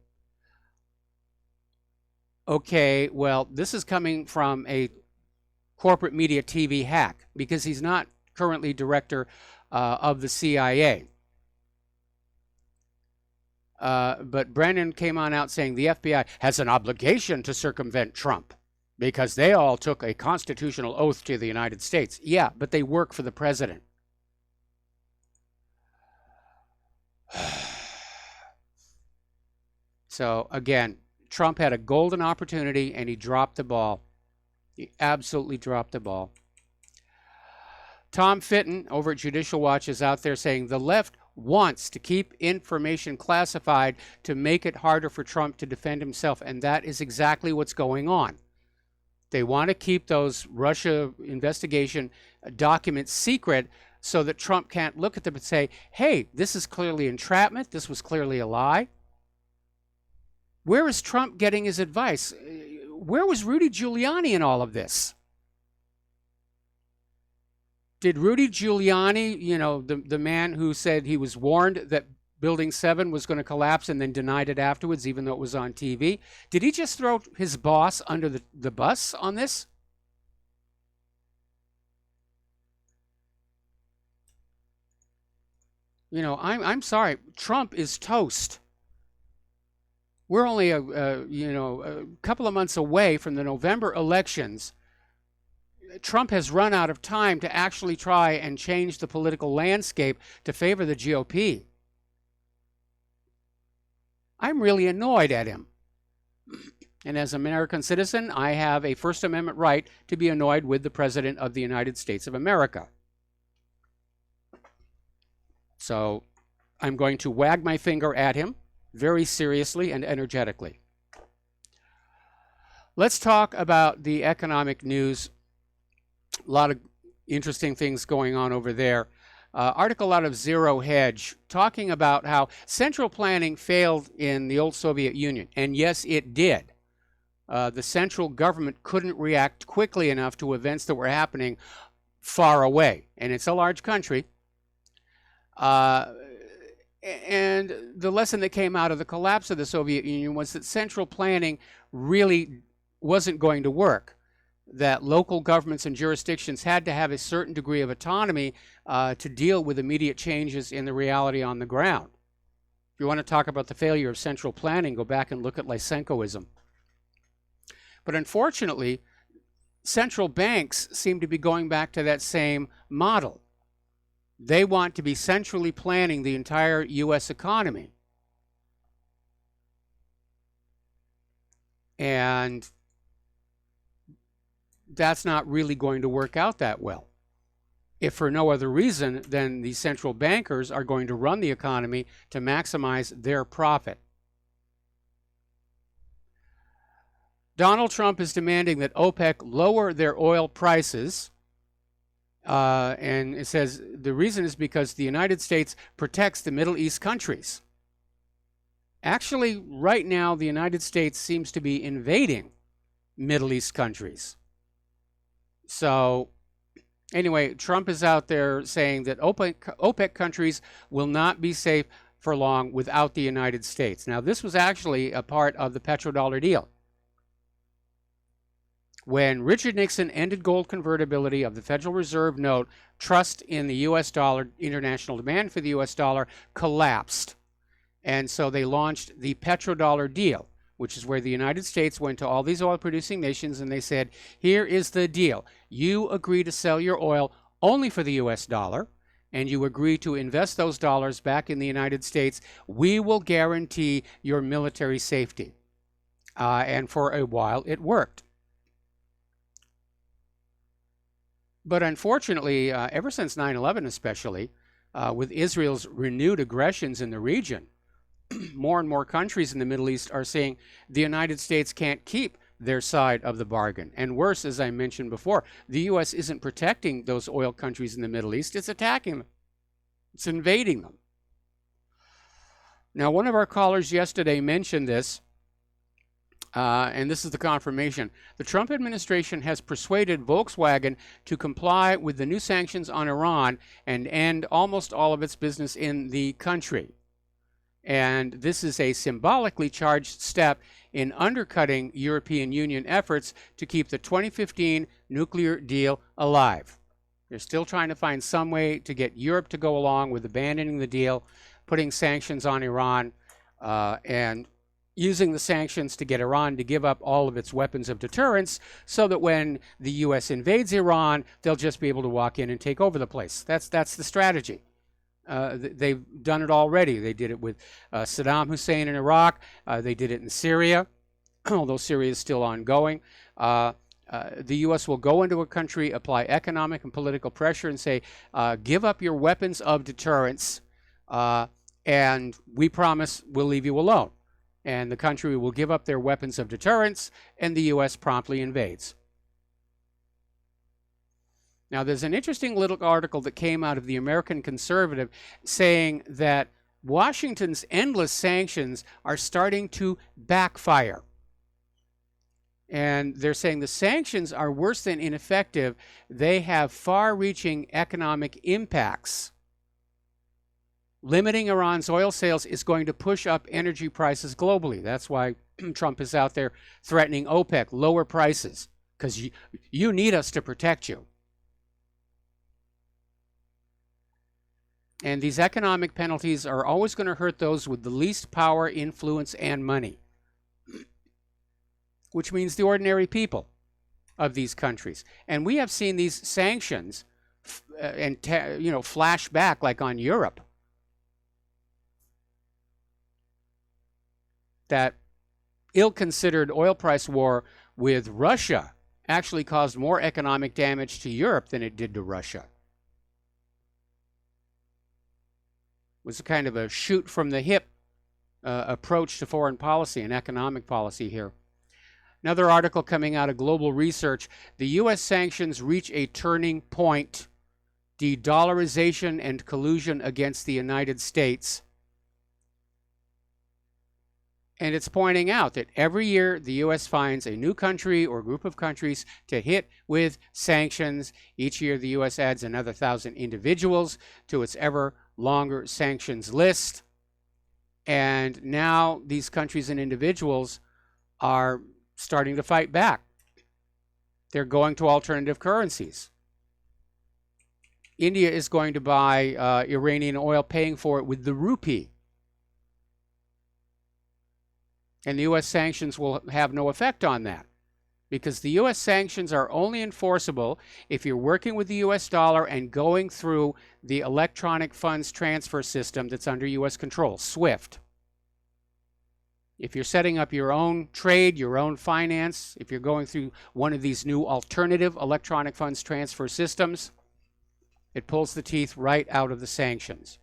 F: Okay, well, this is coming from a corporate media TV hack because he's not currently director of the CIA. But Brennan came on out saying the FBI has an obligation to circumvent Trump because they all took a constitutional oath to the United States. Yeah, but they work for the president. So again, Trump had a golden opportunity and he dropped the ball. He absolutely dropped the ball. Tom Fitton over at Judicial Watch is out there saying the left wants to keep information classified to make it harder for Trump to defend himself, and that is exactly what's going on. They want to keep those Russia investigation documents secret so that Trump can't look at them and say, hey, this is clearly entrapment, this was clearly a lie. Where is Trump getting his advice? Where was Rudy Giuliani in all of this? Did Rudy Giuliani, you know, the man who said he was warned that Building 7 was going to collapse and then denied it afterwards, even though it was on TV, did he just throw his boss under the bus on this? You know, I'm sorry. Trump is toast. We're only a couple of months away from the November elections. Trump has run out of time to actually try and change the political landscape to favor the GOP. I'm really annoyed at him. And as an American citizen, I have a First Amendment right to be annoyed with the President of the United States of America. So I'm going to wag my finger at him very seriously and energetically. Let's talk about the economic news. A lot of interesting things going on over there. Article out of Zero Hedge talking about how central planning failed in the old Soviet Union. And yes, it did. The central government couldn't react quickly enough to events that were happening far away. And it's a large country. And the lesson that came out of the collapse of the Soviet Union was that central planning really wasn't going to work. That local governments and jurisdictions had to have a certain degree of autonomy to deal with immediate changes in the reality on the ground. If you want to talk about the failure of central planning, go back and look at Lysenkoism. But unfortunately, central banks seem to be going back to that same model. They want to be centrally planning the entire U.S. economy. And that's not really going to work out that well. If for no other reason than the central bankers are going to run the economy to maximize their profit. Donald Trump is demanding that OPEC lower their oil prices. And it says the reason is because the United States protects the Middle East countries. Actually, right now, the United States seems to be invading Middle East countries. So anyway, Trump is out there saying that OPEC countries will not be safe for long without the United States. Now, this was actually a part of the petrodollar deal. When Richard Nixon ended gold convertibility of the Federal Reserve note, trust in the U.S. dollar, international demand for the U.S. dollar collapsed. And so they launched the petrodollar deal, which is where the United States went to all these oil-producing nations and they said, here is the deal. You agree to sell your oil only for the U.S. dollar, and you agree to invest those dollars back in the United States. We will guarantee your military safety. And for a while, it worked. But unfortunately, ever since 9/11 especially, with Israel's renewed aggressions in the region, more and more countries in the Middle East are saying the United States can't keep their side of the bargain. And worse, as I mentioned before, the U.S. isn't protecting those oil countries in the Middle East, it's attacking them. It's invading them. Now, one of our callers yesterday mentioned this, and this is the confirmation. The Trump administration has persuaded Volkswagen to comply with the new sanctions on Iran and end almost all of its business in the country. And this is a symbolically charged step in undercutting European Union efforts to keep the 2015 nuclear deal alive. They're still trying to find some way to get Europe to go along with abandoning the deal, putting sanctions on Iran, and using the sanctions to get Iran to give up all of its weapons of deterrence so that when the U.S. invades Iran, they'll just be able to walk in and take over the place. That's the strategy. They've done it already. They did it with Saddam Hussein in Iraq. They did it in Syria, although Syria is still ongoing. The U.S. will go into a country, apply economic and political pressure, and say, give up your weapons of deterrence, and we promise we'll leave you alone. And the country will give up their weapons of deterrence, and the U.S. promptly invades. Now, there's an interesting little article that came out of the American Conservative saying that Washington's endless sanctions are starting to backfire. And they're saying the sanctions are worse than ineffective. They have far-reaching economic impacts. Limiting Iran's oil sales is going to push up energy prices globally. That's why Trump is out there threatening OPEC, lower prices, because you need us to protect you. And these economic penalties are always going to hurt those with the least power, influence, and money, which means the ordinary people of these countries. And we have seen these sanctions flash back like on Europe. That ill-considered oil price war with Russia actually caused more economic damage to Europe than it did to Russia. It was a kind of a shoot from the hip approach to foreign policy and economic policy here. Another article coming out of Global Research, the U.S. sanctions reach a turning point. De-dollarization and collusion against the United States. And it's pointing out that every year the U.S. finds a new country or group of countries to hit with sanctions. Each year the U.S. adds another 1,000 individuals to its ever longer sanctions list. And now these countries and individuals are starting to fight back. They're going to alternative currencies. India is going to buy Iranian oil, paying for it with the rupee. And the U.S. sanctions will have no effect on that, because the U.S. sanctions are only enforceable if you're working with the U.S. dollar and going through the electronic funds transfer system that's under U.S. control, SWIFT. If you're setting up your own trade, your own finance, if you're going through one of these new alternative electronic funds transfer systems, it pulls the teeth right out of the sanctions.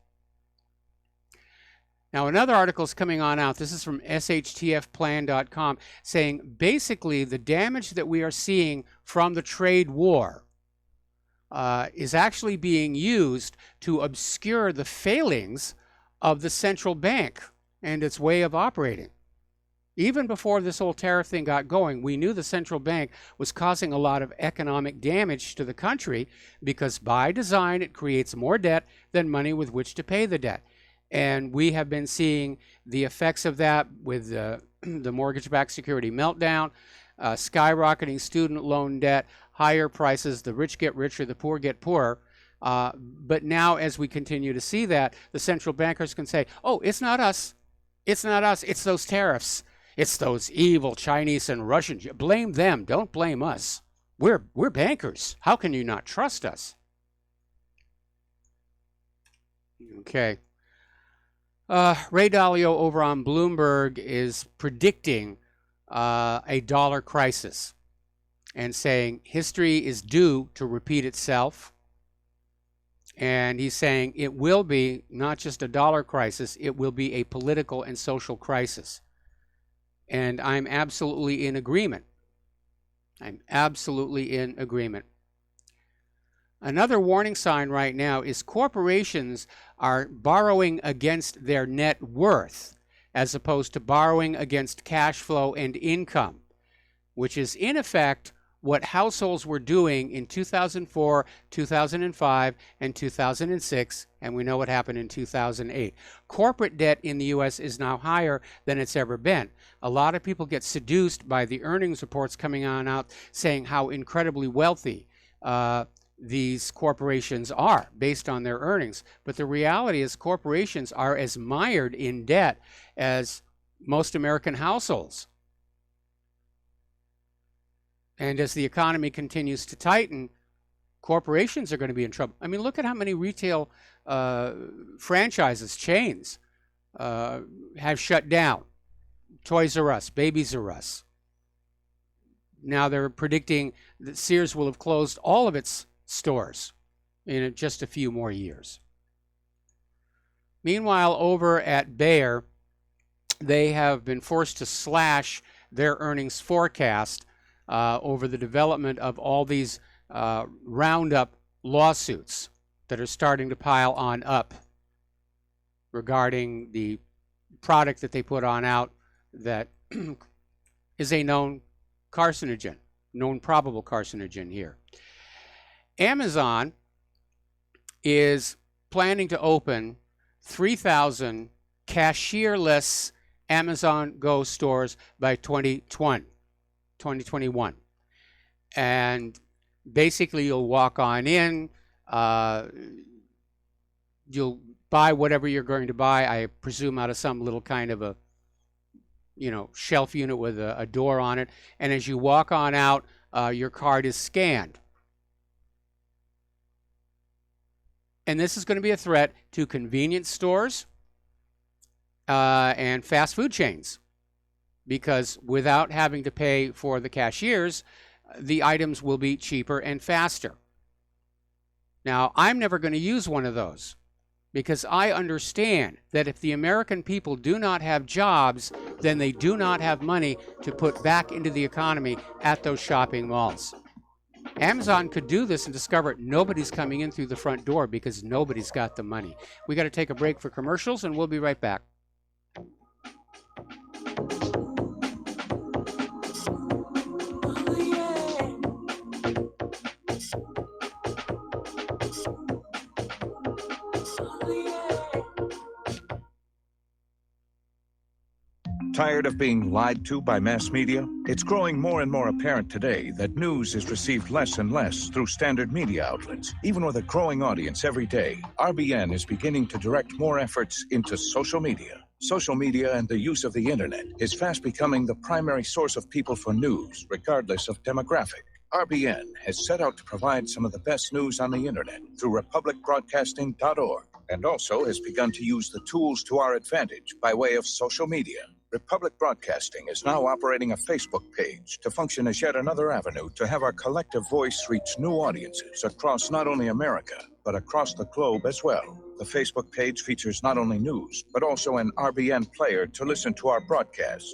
F: Now, another article is coming on out. This is from shtfplan.com, saying basically the damage that we are seeing from the trade war is actually being used to obscure the failings of the central bank and its way of operating. Even before this whole tariff thing got going, we knew the central bank was causing a lot of economic damage to the country because by design it creates more debt than money with which to pay the debt. And we have been seeing the effects of that with the mortgage-backed security meltdown, skyrocketing student loan debt, higher prices, the rich get richer, the poor get poorer. But now as we continue to see that, the central bankers can say, oh, it's not us. It's not us. It's those tariffs. It's those evil Chinese and Russians. Blame them. Don't blame us. We're bankers. How can you not trust us? Okay. Ray Dalio over on Bloomberg is predicting a dollar crisis and saying history is due to repeat itself. And he's saying it will be not just a dollar crisis, it will be a political and social crisis. And I'm absolutely in agreement. I'm absolutely in agreement. Another warning sign right now is corporations are borrowing against their net worth as opposed to borrowing against cash flow and income, which is in effect what households were doing in 2004, 2005, and 2006, and we know what happened in 2008. Corporate debt in the U.S. is now higher than it's ever been. A lot of people get seduced by the earnings reports coming on out saying how incredibly wealthy these corporations are based on their earnings. But the reality is corporations are as mired in debt as most American households. And as the economy continues to tighten, corporations are going to be in trouble. I mean, look at how many retail franchises, chains, have shut down. Toys R Us, Babies R Us. Now they're predicting that Sears will have closed all of its stores in just a few more years. Meanwhile, over at Bayer, they have been forced to slash their earnings forecast over the development of all these Roundup lawsuits that are starting to pile on up regarding the product that they put on out that is a known carcinogen, known probable carcinogen here. Amazon is planning to open 3,000 cashierless Amazon Go stores by 2021. And basically you'll walk on in, you'll buy whatever you're going to buy, I presume out of some little kind of a shelf unit with a door on it. And as you walk on out, your card is scanned. And this is going to be a threat to convenience stores and fast food chains, because without having to pay for the cashiers, the items will be cheaper and faster. Now, I'm never going to use one of those, because I understand that if the American people do not have jobs, then they do not have money to put back into the economy at those shopping malls. Amazon could do this and discover nobody's coming in through the front door because nobody's got the money. We got to take a break for commercials, and we'll be right back.
N: Tired of being lied to by mass media? It's growing more and more apparent today that news is received less and less through standard media outlets. Even with a growing audience every day, RBN is beginning to direct more efforts into social media. Social media and the use of the internet is fast becoming the primary source of people for news, regardless of demographic. RBN has set out to provide some of the best news on the internet through republicbroadcasting.org, and also has begun to use the tools to our advantage by way of social media. Republic Broadcasting is now operating a Facebook page to function as yet another avenue to have our collective voice reach new audiences across not only America, but across the globe as well. The Facebook page features not only news, but also an RBN player to listen to our broadcasts.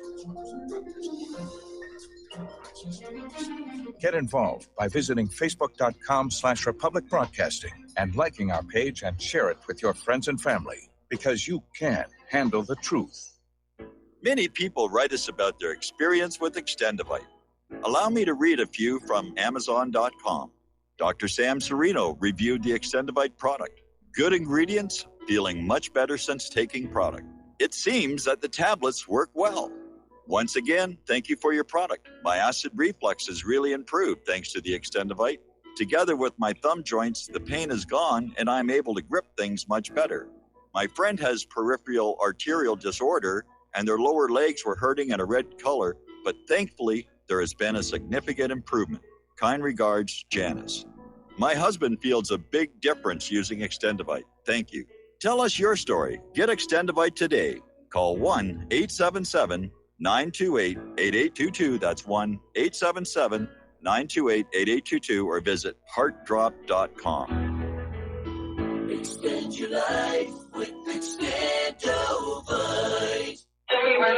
N: Get involved by visiting facebook.com/Republic Broadcasting and liking our page and share it with your friends and family, because you can handle the truth.
B: Many people write us about their experience with Extendivite. Allow me to read a few from Amazon.com. Dr. Sam Serino reviewed the Extendivite product. Good ingredients, feeling much better since taking product. It seems that the tablets work well. Once again, thank you for your product. My acid reflux has really improved thanks to the Extendivite. Together with my thumb joints, the pain is gone and I'm able to grip things much better. My friend has peripheral arterial disorder and their lower legs were hurting in a red color, but thankfully, there has been a significant improvement. Kind regards, Janice. My husband feels a big difference using Extendivite. Thank you. Tell us your story. Get Extendivite today. Call 1-877-928-8822. That's 1-877-928-8822 or visit heartdrop.com.
C: Extend your life with Extendivite.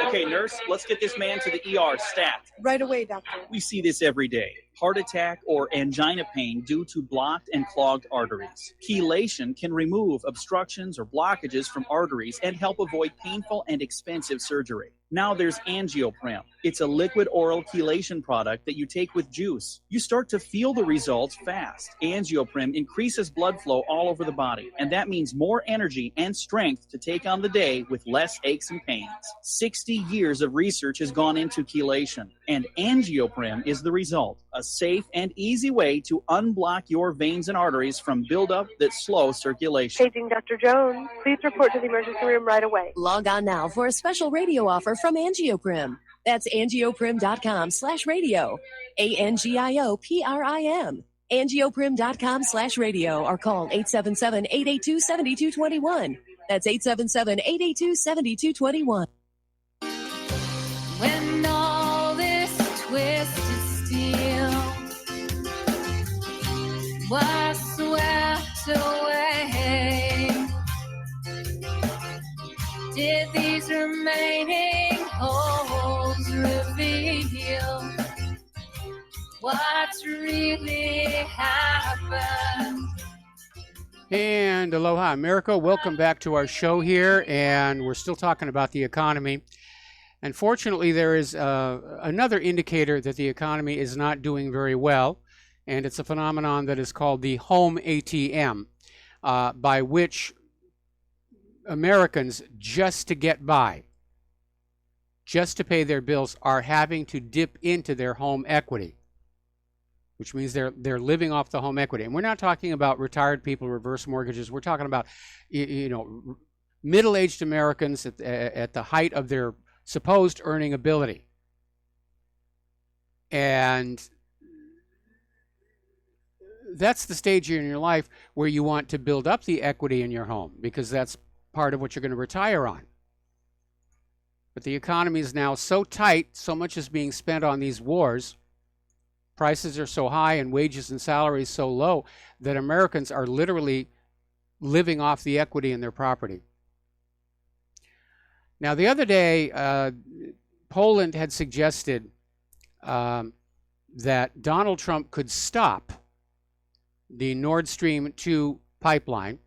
O: Okay, nurse, let's get this man to the ER stat.
W: Right away, doctor.
O: We see this every day. Heart attack or angina pain due to blocked and clogged arteries. Chelation can remove obstructions or blockages from arteries and help avoid painful and expensive surgery. Now there's Angioprim. It's a liquid oral chelation product that you take with juice. You start to feel the results fast. Angioprim increases blood flow all over the body, and that means more energy and strength to take on the day with less aches and pains. 60 years of research has gone into chelation, and Angioprim is the result. A safe and easy way to unblock your veins and arteries from buildup that slows circulation.
Q: Paging Dr. Jones. Please report to the emergency room right away.
R: Log on now for a special radio offer from Angioprim. That's angioprim.com/radio. ANGIOPRIM. Angioprim.com/radio or call 877-882-7221. That's 877-882-7221.
W: When all this twisted steel was swept away, did these remaining holes reveal what's really happened?
F: And aloha, America. Welcome back to our show here, and we're still talking about the economy. Unfortunately, there is another indicator that the economy is not doing very well, and it's a phenomenon that is called the home ATM, by which Americans, just to get by, just to pay their bills, are having to dip into their home equity, which means they're living off the home equity. And we're not talking about retired people, reverse mortgages. We're talking about, middle-aged Americans at the height of their supposed earning ability. And that's the stage in your life where you want to build up the equity in your home, because that's part of what you're going to retire on. But the economy is now so tight, so much is being spent on these wars, prices are so high and wages and salaries so low that Americans are literally living off the equity in their property. Now, the other day, Poland had suggested that Donald Trump could stop the Nord Stream 2 pipeline,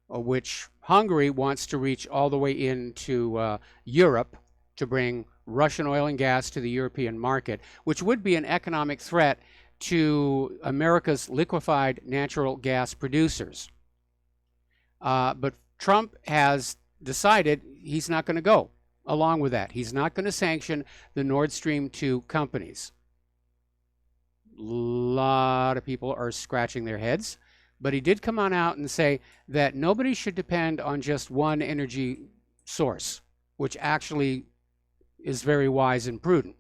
F: which Hungary wants to reach all the way into Europe to bring Russian oil and gas to the European market, which would be an economic threat to America's liquefied natural gas producers. But Trump has decided he's not going to go along with that. He's not going to sanction the Nord Stream 2 companies. A lot of people are scratching their heads, but he did come on out and say that nobody should depend on just one energy source, which actually is very wise and prudent.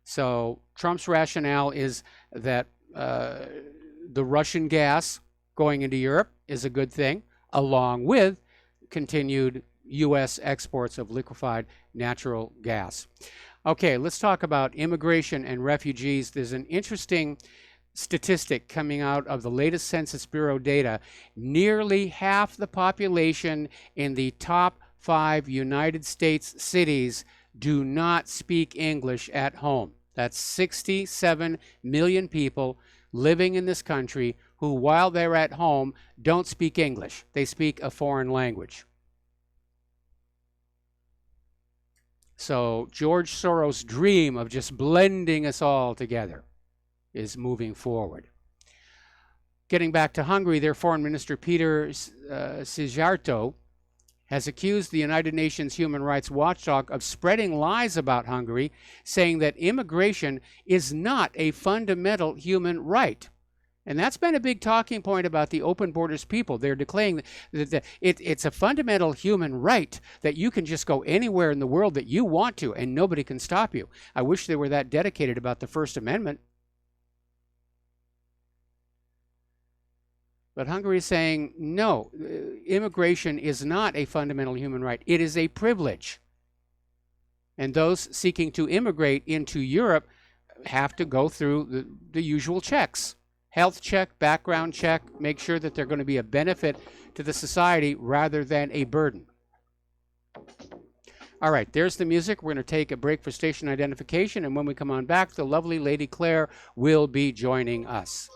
F: So Trump's rationale is that the Russian gas going into Europe is a good thing, along with continued U.S. exports of liquefied natural gas. Okay, let's talk about immigration and refugees. There's an interesting statistic coming out of the latest Census Bureau data. Nearly half the population in the top 5 United States cities do not speak English at home. That's 67 million people living in this country who, while they're at home, don't speak English. They speak a foreign language. So George Soros' dream of just blending us all together is moving forward. Getting back to Hungary, their Foreign Minister Peter Szijjártó has accused the United Nations Human Rights Watchdog of spreading lies about Hungary, saying that immigration is not a fundamental human right. And that's been a big talking point about the open borders people. They're declaring that it's a fundamental human right that you can just go anywhere in the world that you want to and nobody can stop you. I wish they were that dedicated about the First Amendment. But Hungary is saying, no, immigration is not a fundamental human right. It is a privilege. And those seeking to immigrate into Europe have to go through the usual checks. Health check, background check, make sure that they're going to be a benefit to the society rather than a burden. All right, there's the music. We're going to take a break for station identification, and when we come on back, the lovely Lady Claire will be joining us.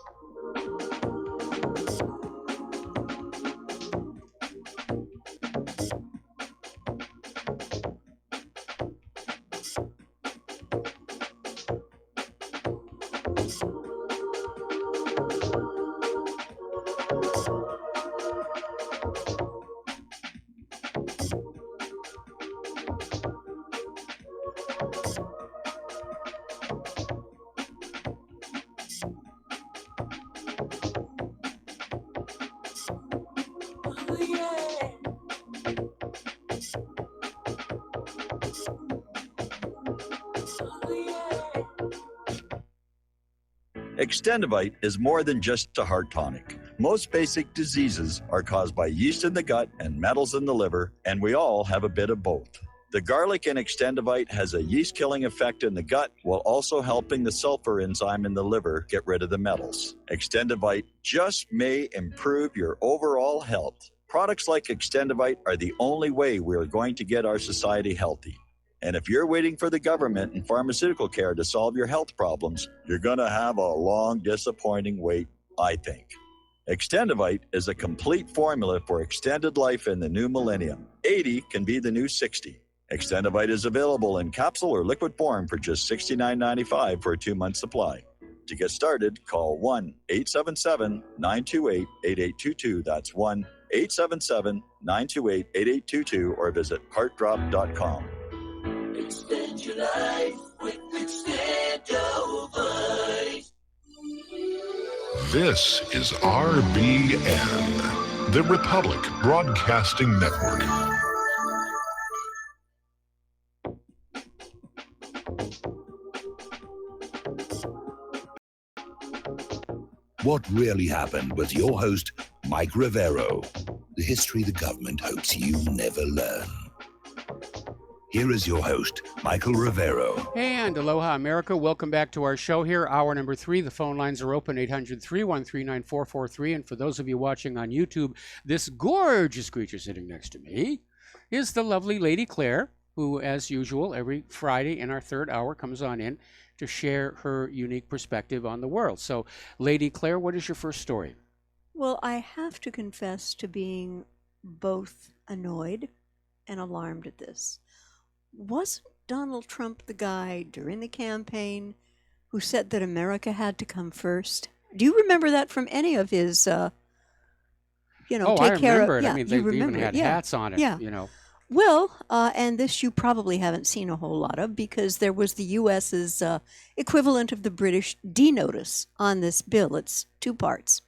B: Extendivite is more than just a heart tonic. Most basic diseases are caused by yeast in the gut and metals in the liver, and we all have a bit of both. The garlic in Extendivite has a yeast-killing effect in the gut while also helping the sulfur enzyme in the liver get rid of the metals. Extendivite just may improve your overall health. Products like Extendivite are the only way we are going to get our society healthy. And if you're waiting for the government and pharmaceutical care to solve your health problems, you're going to have a long, disappointing wait, I think. Extendivite is a complete formula for extended life in the new millennium. 80 can be the new 60. Extendivite is available in capsule or liquid form for just $69.95 for a 2-month supply. To get started, call 1-877-928-8822. That's 1-877-928-8822 or visit heartdrop.com.
C: Extend your life with Extendovite.
S: This is RBN, the Republic Broadcasting Network.
E: What really happened with your host, Mike Rivero, the history the government hopes you never learn. Here is your host, Michael Rivero.
F: And aloha, America. Welcome back to our show here. Hour number 3. The phone lines are open, 800-313-9443. And for those of you watching on YouTube, this gorgeous creature sitting next to me is the lovely Lady Claire, who, as usual, every Friday in our third hour comes on in to share her unique perspective on the world. So, Lady Claire, what is your first story?
T: Well, I have to confess to being both annoyed and alarmed at this. Wasn't Donald Trump the guy during the campaign who said that America had to come first? Do you remember that from any of his,
F: I
T: care
F: remember
T: of?
F: it.
T: Yeah,
F: I mean,
T: you
F: they even
T: remember
F: had
T: it. Yeah.
F: hats on it,
T: Yeah.
F: you know.
T: Well, and this you probably haven't seen a whole lot of because there was the U.S.'s equivalent of the British D-notice on this bill. It's 2 parts.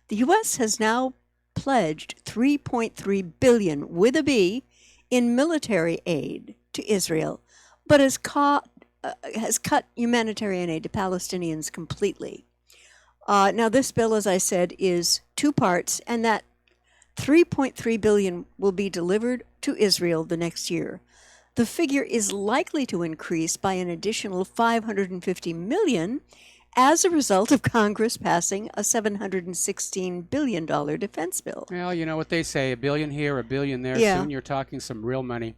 T: The U.S. has now pledged $3.3 billion with a B in military aid to Israel, but has cut humanitarian aid to Palestinians completely. Now, this bill, as I said, is 2 parts, and that $3.3 billion will be delivered to Israel the next year. The figure is likely to increase by an additional $550 million as a result of Congress passing a $716 billion defense bill.
F: Well, you know what they say, $1 billion here, $1 billion there.
T: Yeah.
F: Soon you're talking some real money.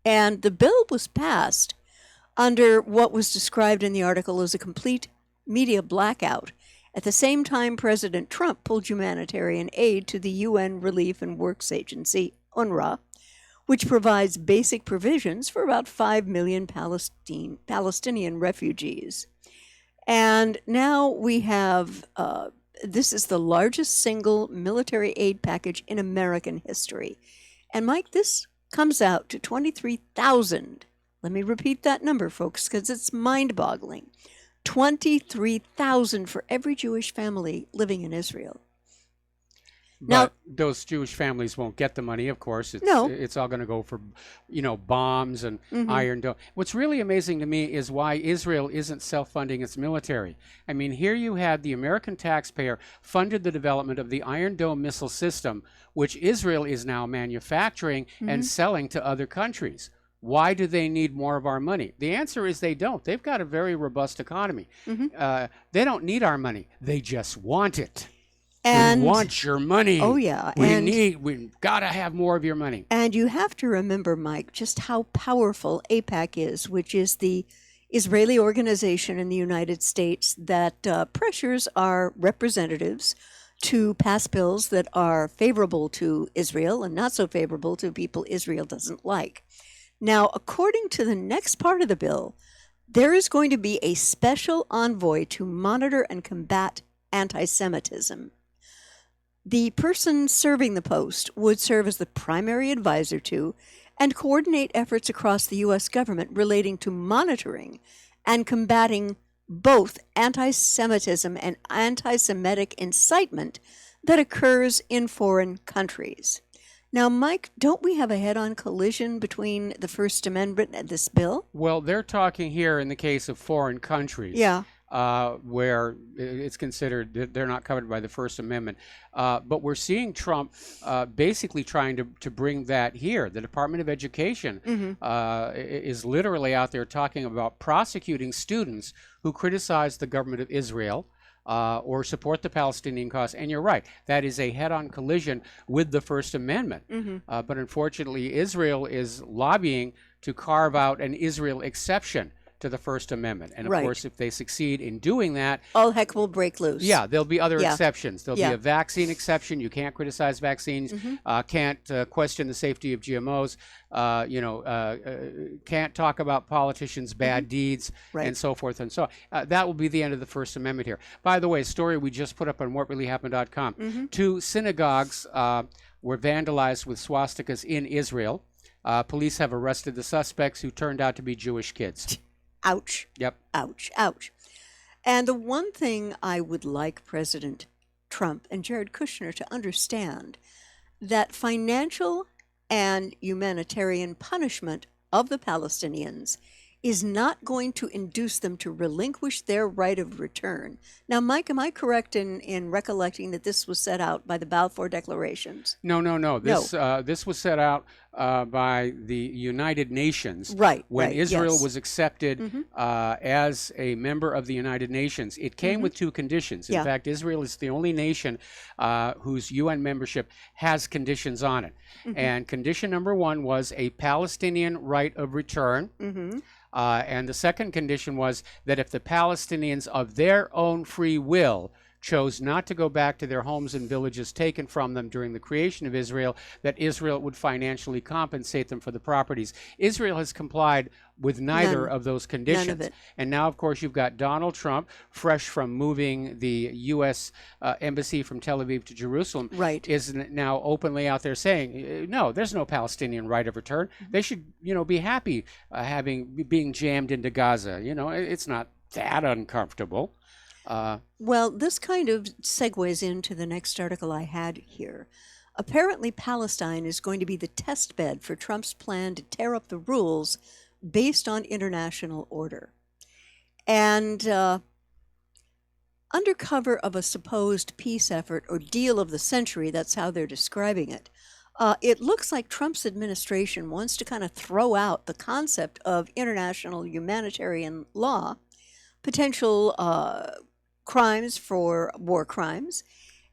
T: And the bill was passed under what was described in the article as a complete media blackout. At the same time, President Trump pulled humanitarian aid to the UN Relief and Works Agency, UNRWA, which provides basic provisions for about 5 million Palestinian refugees. And now we have, this is the largest single military aid package in American history. And Mike, this comes out to 23,000. Let me repeat that number, folks, because it's mind-boggling. 23,000 for every Jewish family living in Israel.
F: But those Jewish families won't get the money, of course. It's all going to go for, bombs and Iron Dome. What's really amazing to me is why Israel isn't self-funding its military. I mean, here you had the American taxpayer funded the development of the Iron Dome missile system, which Israel is now manufacturing and selling to other countries. Why do they need more of our money? The answer is they don't. They've got a very robust economy. They don't need our money. They just want it.
T: And
F: we want your money.
T: Oh, yeah.
F: We've got to have more of your money.
T: And you have to remember, Mike, just how powerful AIPAC is, which is the Israeli organization in the United States that pressures our representatives to pass bills that are favorable to Israel and not so favorable to people Israel doesn't like. Now, according to the next part of the bill, there is going to be a special envoy to monitor and combat anti-Semitism. The person serving the post would serve as the primary advisor to and coordinate efforts across the U.S. government relating to monitoring and combating both anti-Semitism and anti-Semitic incitement that occurs in foreign countries. Now, Mike, don't we have a head-on collision between the First Amendment and this bill?
F: Well, they're talking here in the case of foreign countries.
T: Yeah.
F: Where it's considered that they're not covered by the First Amendment. But we're seeing Trump basically trying to bring that here. The Department of Education is literally out there talking about prosecuting students who criticize the government of Israel or support the Palestinian cause. And you're right, that is a head-on collision with the First Amendment. But unfortunately, Israel is lobbying to carve out an Israel exception to the First Amendment. And of
T: Right.
F: course, if they succeed in doing that,
T: all heck will break loose.
F: yeah, there'll be other
T: Yeah.
F: exceptions. There'll
T: Yeah.
F: be a vaccine exception. You can't criticize vaccines, can't question the safety of GMOs, can't talk about politicians' bad deeds,
T: Right.
F: and so forth and so on. That will be the end of the First Amendment here. By the way, a story we just put up on whatreallyhappened.com. 2 synagogues were vandalized with swastikas in Israel. Police have arrested the suspects, who turned out to be Jewish kids.
T: Ouch.
F: Yep.
T: Ouch. Ouch. And the one thing I would like President Trump and Jared Kushner to understand, that financial and humanitarian punishment of the Palestinians is not going to induce them to relinquish their right of return. Now, Mike, am I correct in recollecting that this was set out by the Balfour Declarations?
F: No. This was set out by the United Nations.
T: Right,
F: When
T: right,
F: Israel
T: yes.
F: was accepted as a member of the United Nations, it came with 2 conditions. In
T: Yeah.
F: fact, Israel is the only nation whose UN membership has conditions on it. And condition number 1 was a Palestinian right of return. And the second condition was that if the Palestinians of their own free will chose not to go back to their homes and villages taken from them during the creation of Israel, that Israel would financially compensate them for the properties. Israel has complied with neither
T: None.
F: of those conditions.
T: None of it.
F: And now, of course, you've got Donald Trump, fresh from moving the U.S. Embassy from Tel Aviv to Jerusalem,
T: Right.
F: is now openly out there saying, no, there's no Palestinian right of return. They should, be happy being jammed into Gaza. It's not that uncomfortable.
T: Well, this kind of segues into the next article I had here. Apparently, Palestine is going to be the test bed for Trump's plan to tear up the rules based on international order. And under cover of a supposed peace effort or deal of the century, that's how they're describing it, it looks like Trump's administration wants to kind of throw out the concept of international humanitarian law, potential crimes for war crimes.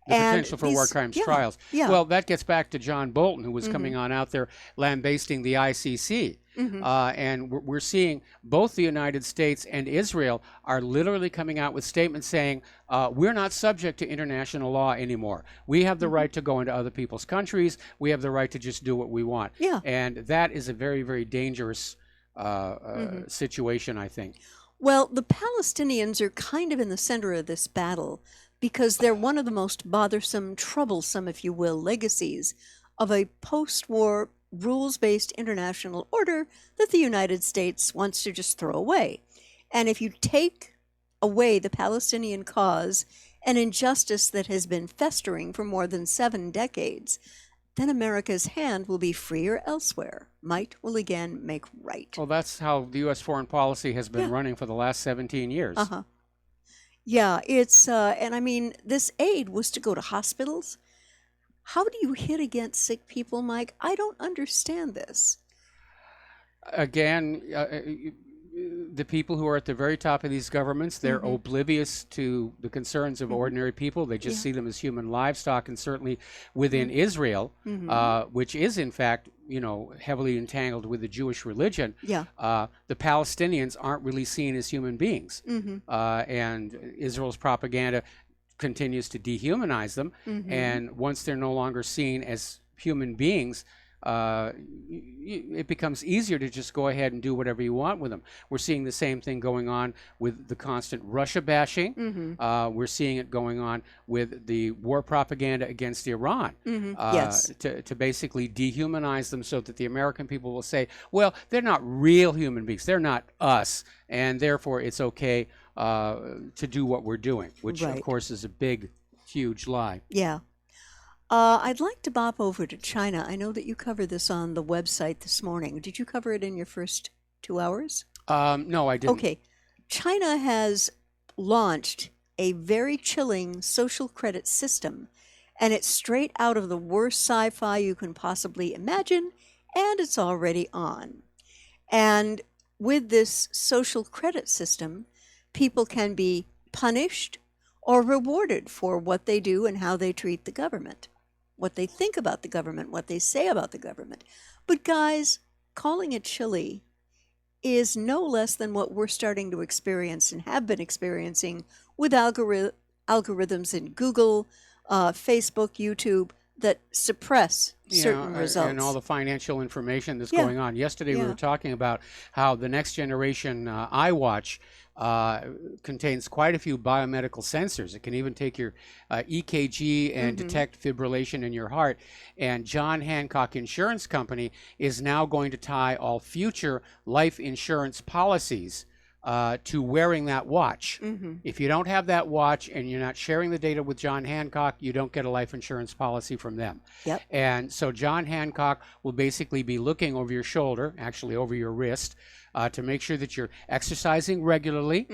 F: The potential for war crimes trials.
T: Yeah.
F: Well, that gets back to John Bolton, who was coming on out there lambasting the ICC. And we're seeing both the United States and Israel are literally coming out with statements saying, we're not subject to international law anymore. We have the right to go into other people's countries. We have the right to just do what we want.
T: Yeah.
F: And that is a very, very dangerous situation, I think.
T: Well, the Palestinians are kind of in the center of this battle because they're one of the most bothersome, troublesome, if you will, legacies of a post-war rules-based international order that the United States wants to just throw away. And if you take away the Palestinian cause, an injustice that has been festering for more than 7 decades, then America's hand will be freer elsewhere. Might will again make right.
F: Well, that's how the U.S. foreign policy has been running for the last 17 years.
T: Yeah, it's, and I mean, this aid was to go to hospitals. How do you hit against sick people, Mike? I don't understand this.
F: Again, the people who are at the very top of these governments, they're oblivious to the concerns of ordinary people. They just see them as human livestock, and certainly within Israel, which is in fact, heavily entangled with the Jewish religion.
T: Yeah.
F: The Palestinians aren't really seen as human beings, and Israel's propaganda continues to dehumanize them. And once they're no longer seen as human beings, it becomes easier to just go ahead and do whatever you want with them. We're seeing the same thing going on with the constant Russia bashing. We're seeing it going on with the war propaganda against Iran.
T: Yes.
F: To basically dehumanize them so that the American people will say, well, they're not real human beings. They're not us. And therefore, it's okay to do what we're doing, which, of
T: Right.
F: course, is a big, huge lie.
T: Yeah. I'd like to bop over to China. I know that you covered this on the website this morning. Did you cover it in your first 2 hours?
F: No, I didn't.
T: Okay. China has launched a very chilling social credit system, and it's straight out of the worst sci-fi you can possibly imagine, and it's already on. And with this social credit system, people can be punished or rewarded for what they do and how they treat the government, what they think about the government, what they say about the government. But guys, calling it chilly is no less than what we're starting to experience and have been experiencing with algorithms in Google, Facebook, YouTube that suppress certain results.
F: And all the financial information that's
T: Yeah.
F: going on. Yesterday we
T: Yeah.
F: were talking about how the next generation iWatch contains quite a few biomedical sensors. It can even take your EKG and detect fibrillation in your heart. And John Hancock Insurance Company is now going to tie all future life insurance policies to wearing that watch. If you don't have that watch and you're not sharing the data with John Hancock, you don't get a life insurance policy from them.
T: Yep.
F: And so John Hancock will basically be looking over your shoulder, actually over your wrist, to make sure that you're exercising regularly.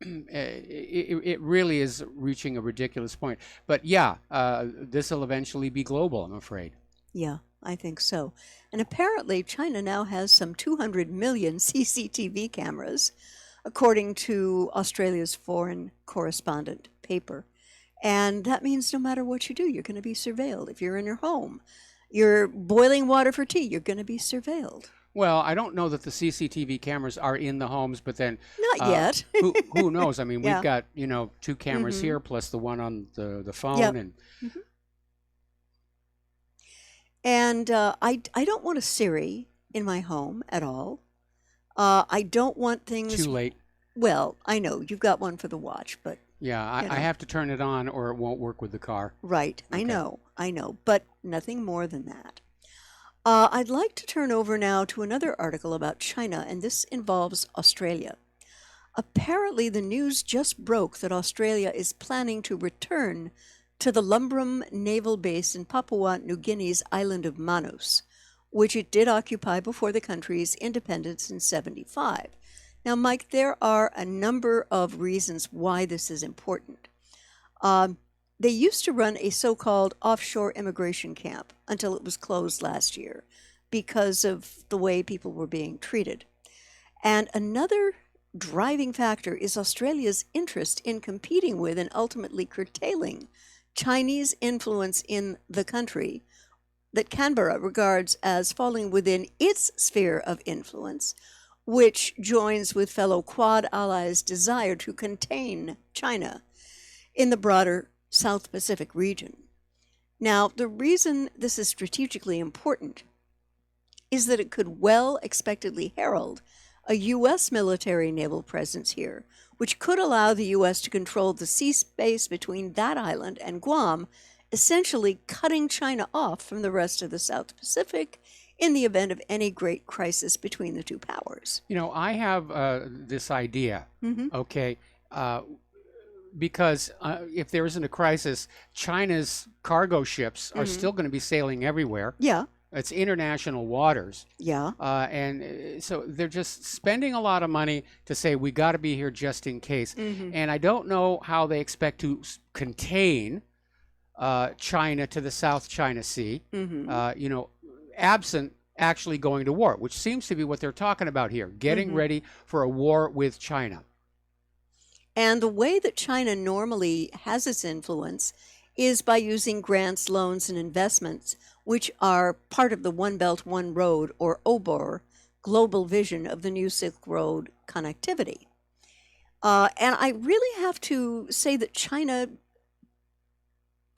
F: It really is reaching a ridiculous point. But yeah, this will eventually be global, I'm afraid.
T: Yeah, I think so. And apparently, China now has some 200 million CCTV cameras, according to Australia's foreign correspondent paper. And that means no matter what you do, you're going to be surveilled. If you're in your home, you're boiling water for tea, you're going to be surveilled.
F: Well, I don't know that the CCTV cameras are in the homes, but then
T: Not yet.
F: who knows? I mean,
T: Yeah.
F: we've got 2 cameras
T: Mhm.
F: here plus the one on the phone,
T: Yep.
F: and
T: And I don't want a Siri in my home at all. I don't want things.
F: too late.
T: Well, I know you've got one for the watch, but
F: Yeah,
T: you know.
F: I have to turn it on or it won't work with the car.
T: right,
F: Okay.
T: I know, but nothing more than that. I'd like to turn over now to another article about China, and this involves Australia. Apparently, the news just broke that Australia is planning to return to the Lumbrum Naval Base in Papua New Guinea's island of Manus, which it did occupy before the country's independence in 1975. Now, Mike, there are a number of reasons why this is important. They used to run a so-called offshore immigration camp until it was closed last year because of the way people were being treated. And another driving factor is Australia's interest in competing with and ultimately curtailing Chinese influence in the country that Canberra regards as falling within its sphere of influence, which joins with fellow Quad allies' desire to contain China in the broader South Pacific region. Now, the reason this is strategically important is that it could well expectedly herald a U.S. military naval presence here, which could allow the U.S. to control the sea space between that island and Guam, essentially cutting China off from the rest of the South Pacific in the event of any great crisis between the two powers.
F: I have this idea, okay, because if there isn't a crisis, China's cargo ships are still going to be sailing everywhere.
T: Yeah.
F: It's international waters.
T: Yeah.
F: And so they're just spending a lot of money to say, we got to be here just in case. And I don't know how they expect to contain China to the South China Sea, absent actually going to war, which seems to be what they're talking about here, getting ready for a war with China.
T: And the way that China normally has its influence is by using grants, loans, and investments, which are part of the One Belt, One Road, or OBOR, global vision of the New Silk Road connectivity. And I really have to say that China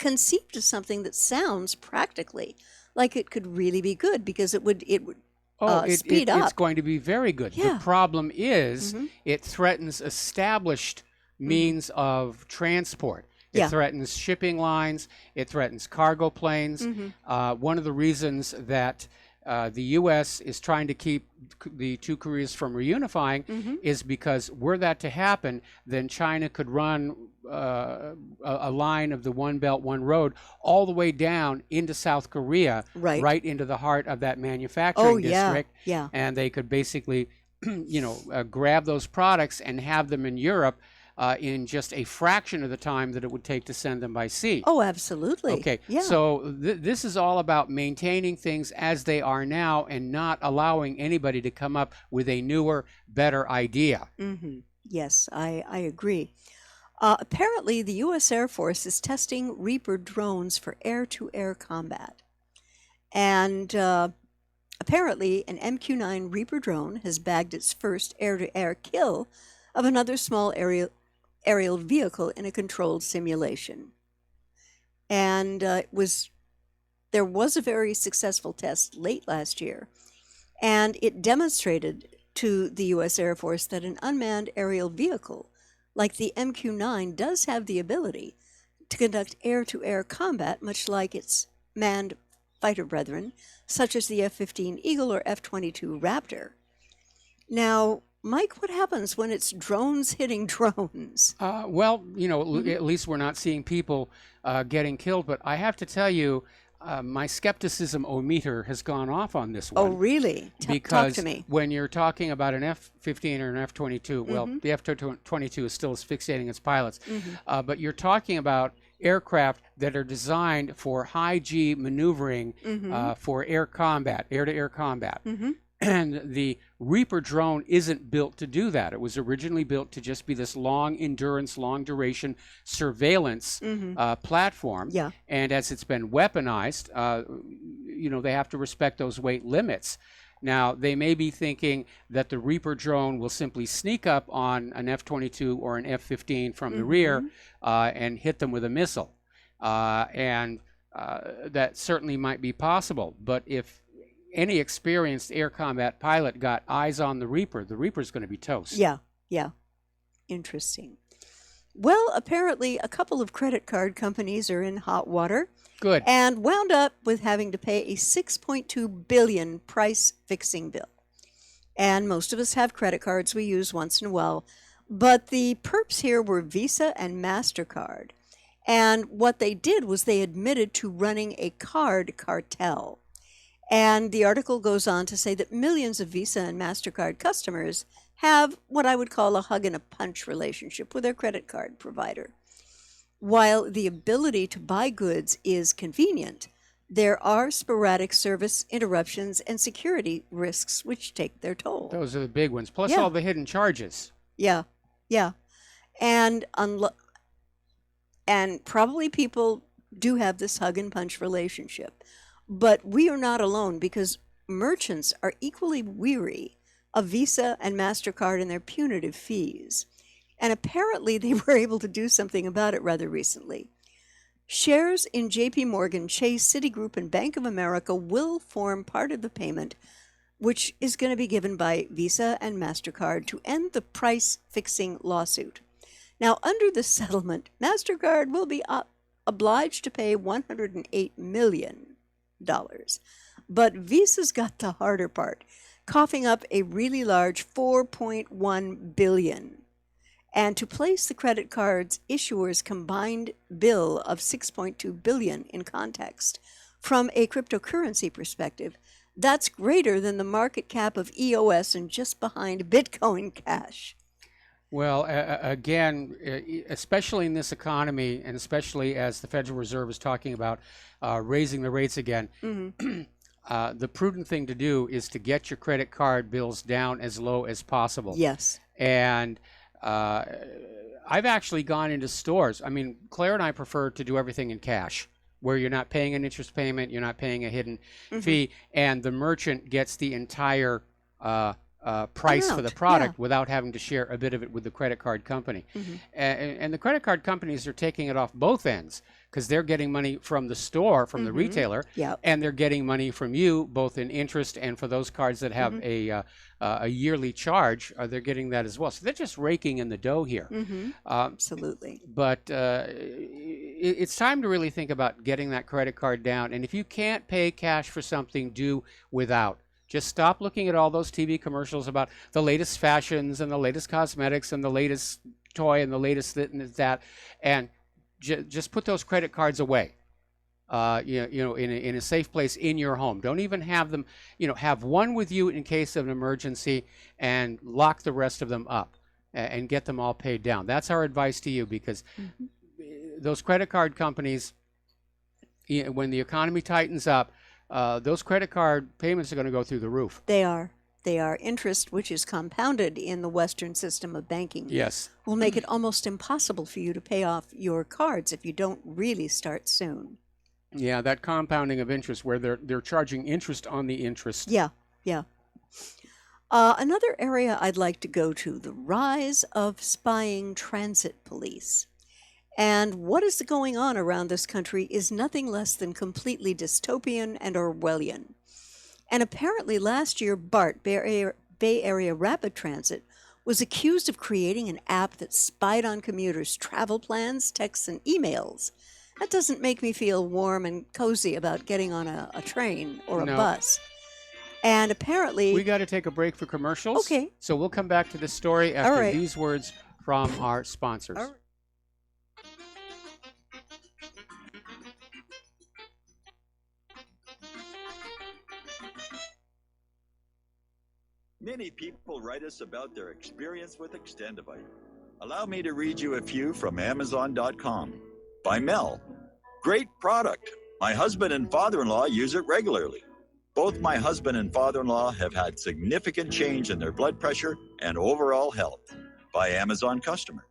T: conceived of something that sounds practically like it could really be good, because it would speed up.
F: It's going to be very good.
T: Yeah.
F: The problem is it threatens established means of transport. It
T: Yeah.
F: threatens shipping lines. It threatens cargo planes. One of the reasons that the U.S. is trying to keep the two Koreas from reunifying is because were that to happen, then China could run a line of the One Belt, One Road all the way down into South Korea,
T: Right.
F: into the heart of that manufacturing
T: yeah,
F: district.
T: yeah.
F: And they could basically, grab those products and have them in Europe in just a fraction of the time that it would take to send them by sea.
T: Oh, absolutely.
F: Okay,
T: Yeah.
F: so this is all about maintaining things as they are now and not allowing anybody to come up with a newer, better idea.
T: Yes, I agree. Apparently, the U.S. Air Force is testing Reaper drones for air-to-air combat. And apparently, an MQ-9 Reaper drone has bagged its first air-to-air kill of another small aerial vehicle in a controlled simulation. And there was a very successful test late last year, and it demonstrated to the U.S. Air Force that an unmanned aerial vehicle like the MQ-9 does have the ability to conduct air-to-air combat, much like its manned fighter brethren, such as the F-15 Eagle or F-22 Raptor. Now, Mike, what happens when it's drones hitting drones?
F: Well, at least we're not seeing people getting killed. But I have to tell you, my skepticism-o-meter has gone off on this one.
T: Oh, really?
F: Because
T: talk to me.
F: when you're talking about an F-15 or an F-22, well, the F-22 is still asphyxiating its pilots, but you're talking about aircraft that are designed for high-G maneuvering for air combat, air-to-air combat. And the Reaper drone isn't built to do that. It was originally built to just be this long endurance, long duration surveillance platform.
T: Yeah.
F: And as it's been weaponized, they have to respect those weight limits. Now, they may be thinking that the Reaper drone will simply sneak up on an F-22 or an F-15 from the rear and hit them with a missile. And that certainly might be possible. But if any experienced air combat pilot got eyes on the Reaper's going to be toast.
T: Yeah. Interesting. Well, apparently a couple of credit card companies are in hot water.
F: Good.
T: And wound up with having to pay a $6.2 billion price fixing bill. And most of us have credit cards we use once in a while. But the perps here were Visa and MasterCard. And what they did was they admitted to running a card cartel. And the article goes on to say that millions of Visa and MasterCard customers have what I would call a hug and a punch relationship with their credit card provider. While the ability to buy goods is convenient, there are sporadic service interruptions and security risks which take their toll.
F: Those are the big ones, plus all the hidden charges.
T: Yeah. And probably people do have this hug and punch relationship. But we are not alone, because merchants are equally weary of Visa and MasterCard and their punitive fees. And apparently they were able to do something about it rather recently. Shares in JP Morgan, Chase, Citigroup, and Bank of America will form part of the payment, which is going to be given by Visa and MasterCard to end the price-fixing lawsuit. Now, under the settlement, MasterCard will be obliged to pay $108 million. But Visa's got the harder part, coughing up a really large $4.1 billion. And to place the credit card's issuer's combined bill of $6.2 billion in context, from a cryptocurrency perspective, that's greater than the market cap of EOS and just behind Bitcoin Cash.
F: Well, again, especially in this economy, and especially as the Federal Reserve is talking about raising the rates again, the prudent thing to do is to get your credit card bills down as low as possible.
T: Yes.
F: And I've actually gone into stores. I mean, Claire and I prefer to do everything in cash, where you're not paying an interest payment, you're not paying a hidden fee, and the merchant gets the entire price for the product without having to share a bit of it with the credit card company. And the credit card companies are taking it off both ends. because they're getting money from the store, from the retailer,
T: Yeah.
F: and they're getting money from you, both in interest and for those cards that have a yearly charge, they're getting that as well. So they're just raking in the dough here.
T: Absolutely.
F: But it's time to really think about getting that credit card down. And if you can't pay cash for something, do without. Just stop looking at all those TV commercials about the latest fashions and the latest cosmetics and the latest toy and the latest that, and just put those credit cards away. In a safe place in your home. Don't even have them, have one with you in case of an emergency, and lock the rest of them up and get them all paid down. That's our advice to you, because those credit card companies, when the economy tightens up, those credit card payments are going to go through the roof.
T: They are. Interest, which is compounded in the Western system of banking,
F: yes,
T: will make it almost impossible for you to pay off your cards if you don't really start soon.
F: Yeah, that compounding of interest, where they're charging interest on the interest.
T: Yeah. Another area I'd like to go to, the rise of spying transit police. And what is going on around this country is nothing less than completely dystopian and Orwellian. And apparently last year, BART, Bay Area Rapid Transit, was accused of creating an app that spied on commuters' travel plans, texts, and emails. That doesn't make me feel warm and cozy about getting on a train or a bus. And apparently...
F: We got to take a break for commercials.
T: Okay.
F: So we'll come back to this story after these words from our sponsors.
T: All right.
B: Many people write us about their experience with Extendivite. Allow me to read you a few from Amazon.com. By Mel. Great product. My husband and father-in-law use it regularly. Both my husband and father-in-law have had significant change in their blood pressure and overall health. By Amazon customers.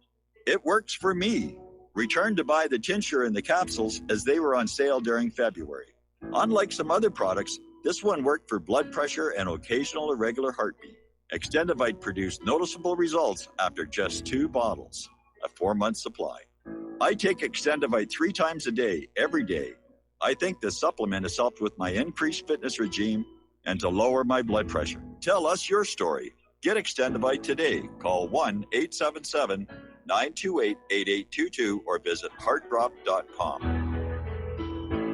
B: It works for me. Returned to buy the tincture and the capsules as they were on sale during February. Unlike some other products, this one worked for blood pressure and occasional irregular heartbeat. Extendivite produced noticeable results after just 2 bottles, a 4-month supply. I take Extendivite 3 times a day, every day. I think the supplement has helped with my increased fitness regime and to lower my blood pressure. Tell us your story. Get Extendivite today. Call 1-877-928-8822 or visit heartdrop.com.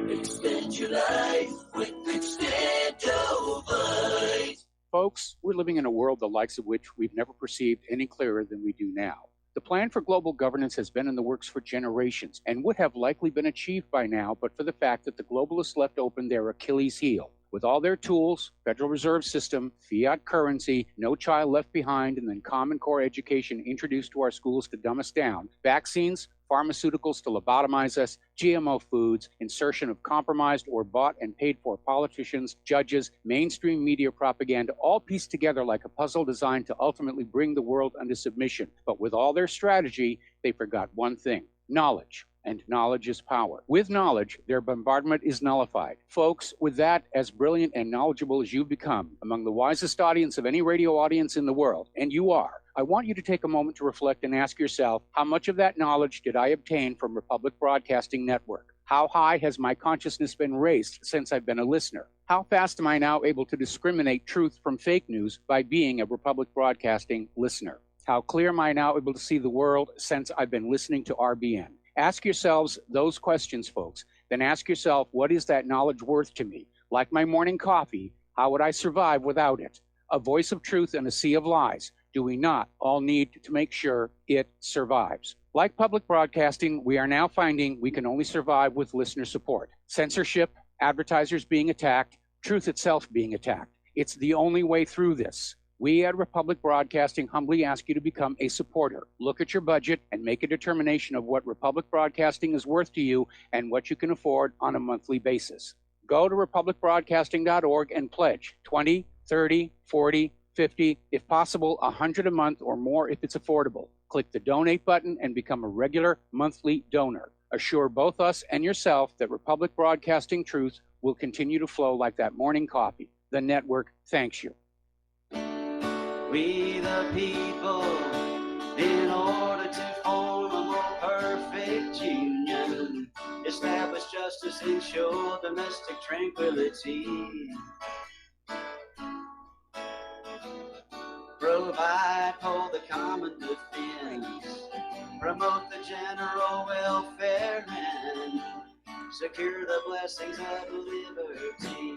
C: Extend your life with Extendivite.
A: Folks, we're living in a world the likes of which we've never perceived any clearer than we do now. The plan for global governance has been in the works for generations and would have likely been achieved by now, but for the fact that the globalists left open their Achilles heel. With all their tools, Federal Reserve System, fiat currency, no child left behind, and then Common Core education introduced to our schools to dumb us down, vaccines, pharmaceuticals to lobotomize us, GMO foods, insertion of compromised or bought and paid for politicians, judges, mainstream media propaganda, all pieced together like a puzzle designed to ultimately bring the world under submission. But with all their strategy, they forgot one thing: knowledge. And knowledge is power. With knowledge, their bombardment is nullified. Folks, with that, as brilliant and knowledgeable as you've become, among the wisest audience of any radio audience in the world, and you are, I want you to take a moment to reflect and ask yourself, how much of that knowledge did I obtain from Republic Broadcasting Network? How high has my consciousness been raised since I've been a listener? How fast am I now able to discriminate truth from fake news by being a Republic Broadcasting listener? How clear am I now able to see the world since I've been listening to RBN? Ask yourselves those questions, folks. Then ask yourself, what is that knowledge worth to me? Like my morning coffee, how would I survive without it? A voice of truth in a sea of lies. Do we not all need to make sure it survives? Like public broadcasting, we are now finding we can only survive with listener support. Censorship, advertisers being attacked, truth itself being attacked. It's the only way through this. We at Republic Broadcasting humbly ask you to become a supporter. Look at your budget and make a determination of what Republic Broadcasting is worth to you and what you can afford on a monthly basis. Go to republicbroadcasting.org and pledge $20, $30, $40, $50, if possible, $100 a month or more if it's affordable. Click the donate button and become a regular monthly donor. Assure both us and yourself that Republic Broadcasting truth will continue to flow like that morning coffee. The network thanks you.
C: We the people, in order to form a more perfect union, establish justice, ensure domestic tranquility, provide for the common defense, promote the general welfare, and secure the blessings of liberty.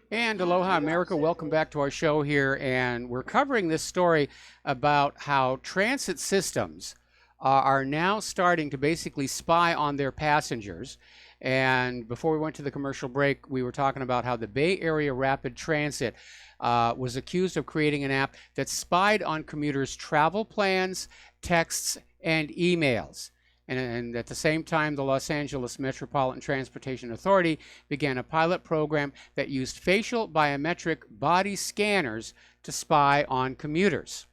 F: And aloha, America. Welcome back to our show here. And we're covering this story about how transit systems are now starting to basically spy on their passengers. And before we went to the commercial break, we were talking about how the Bay Area Rapid Transit was accused of creating an app that spied on commuters' travel plans, texts, and emails. And at the same time, the Los Angeles Metropolitan Transportation Authority began a pilot program that used facial biometric body scanners to spy on commuters.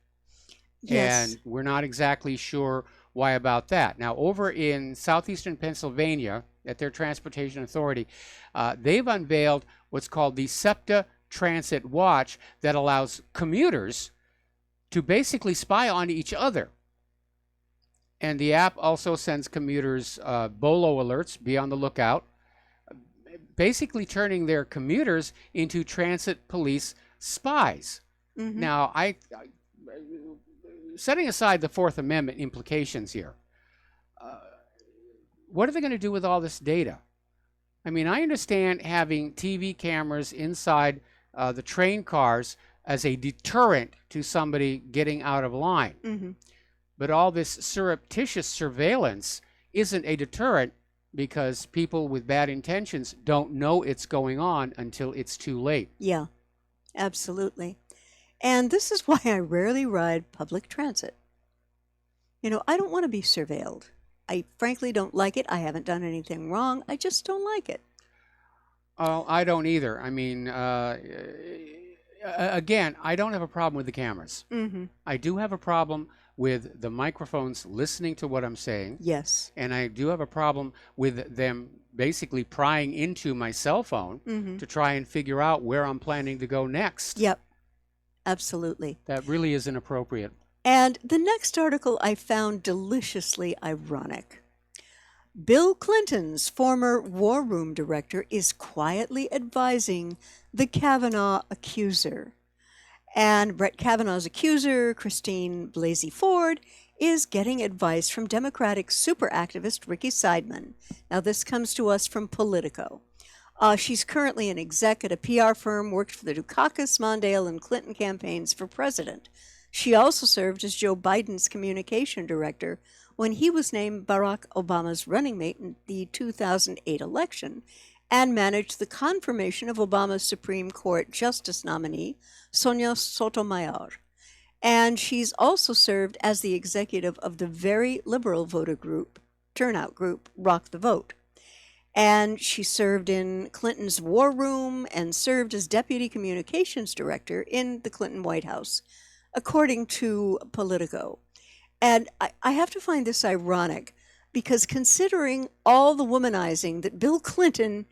T: Yes.
F: And we're not exactly sure why about that. Now, over in southeastern Pennsylvania, at their Transportation Authority, they've unveiled what's called the SEPTA Transit Watch that allows commuters to basically spy on each other. And the app also sends commuters BOLO alerts, be on the lookout, basically turning their commuters into transit police spies.
T: Mm-hmm.
F: Now, setting aside the Fourth Amendment implications here, what are they going to do with all this data? I mean, I understand having TV cameras inside the train cars as a deterrent to somebody getting out of line.
T: Mm-hmm.
F: But all this surreptitious surveillance isn't a deterrent because people with bad intentions don't know it's going on until it's too late.
T: Yeah, absolutely. And this is why I rarely ride public transit. You know, I don't want to be surveilled. I frankly don't like it. I haven't done anything wrong. I just don't like it.
F: Oh, I don't either. I mean, again, I don't have a problem with the cameras.
T: Mm-hmm.
F: I do have a problem with the microphones listening to what I'm saying.
T: Yes.
F: And I do have a problem with them basically prying into my cell phone
T: Mm-hmm.
F: to try and figure out where I'm planning to go next.
T: Yep, absolutely.
F: That really is inappropriate.
T: And the next article I found deliciously ironic. Bill Clinton's former War Room director is quietly advising the Kavanaugh accuser. And Brett Kavanaugh's accuser, Christine Blasey Ford, is getting advice from Democratic super activist Ricky Seidman. Now, this comes to us from Politico. She's currently an exec at a PR firm, worked for the Dukakis, Mondale, and Clinton campaigns for president. She also served as Joe Biden's communication director when he was named Barack Obama's running mate in the 2008 election, and managed the confirmation of Obama's Supreme Court Justice nominee, Sonia Sotomayor. And she's also served as the executive of the very liberal voter group, turnout group, Rock the Vote. And she served in Clinton's War Room and served as deputy communications director in the Clinton White House, according to Politico. And I have to find this ironic because considering all the womanizing that Bill Clinton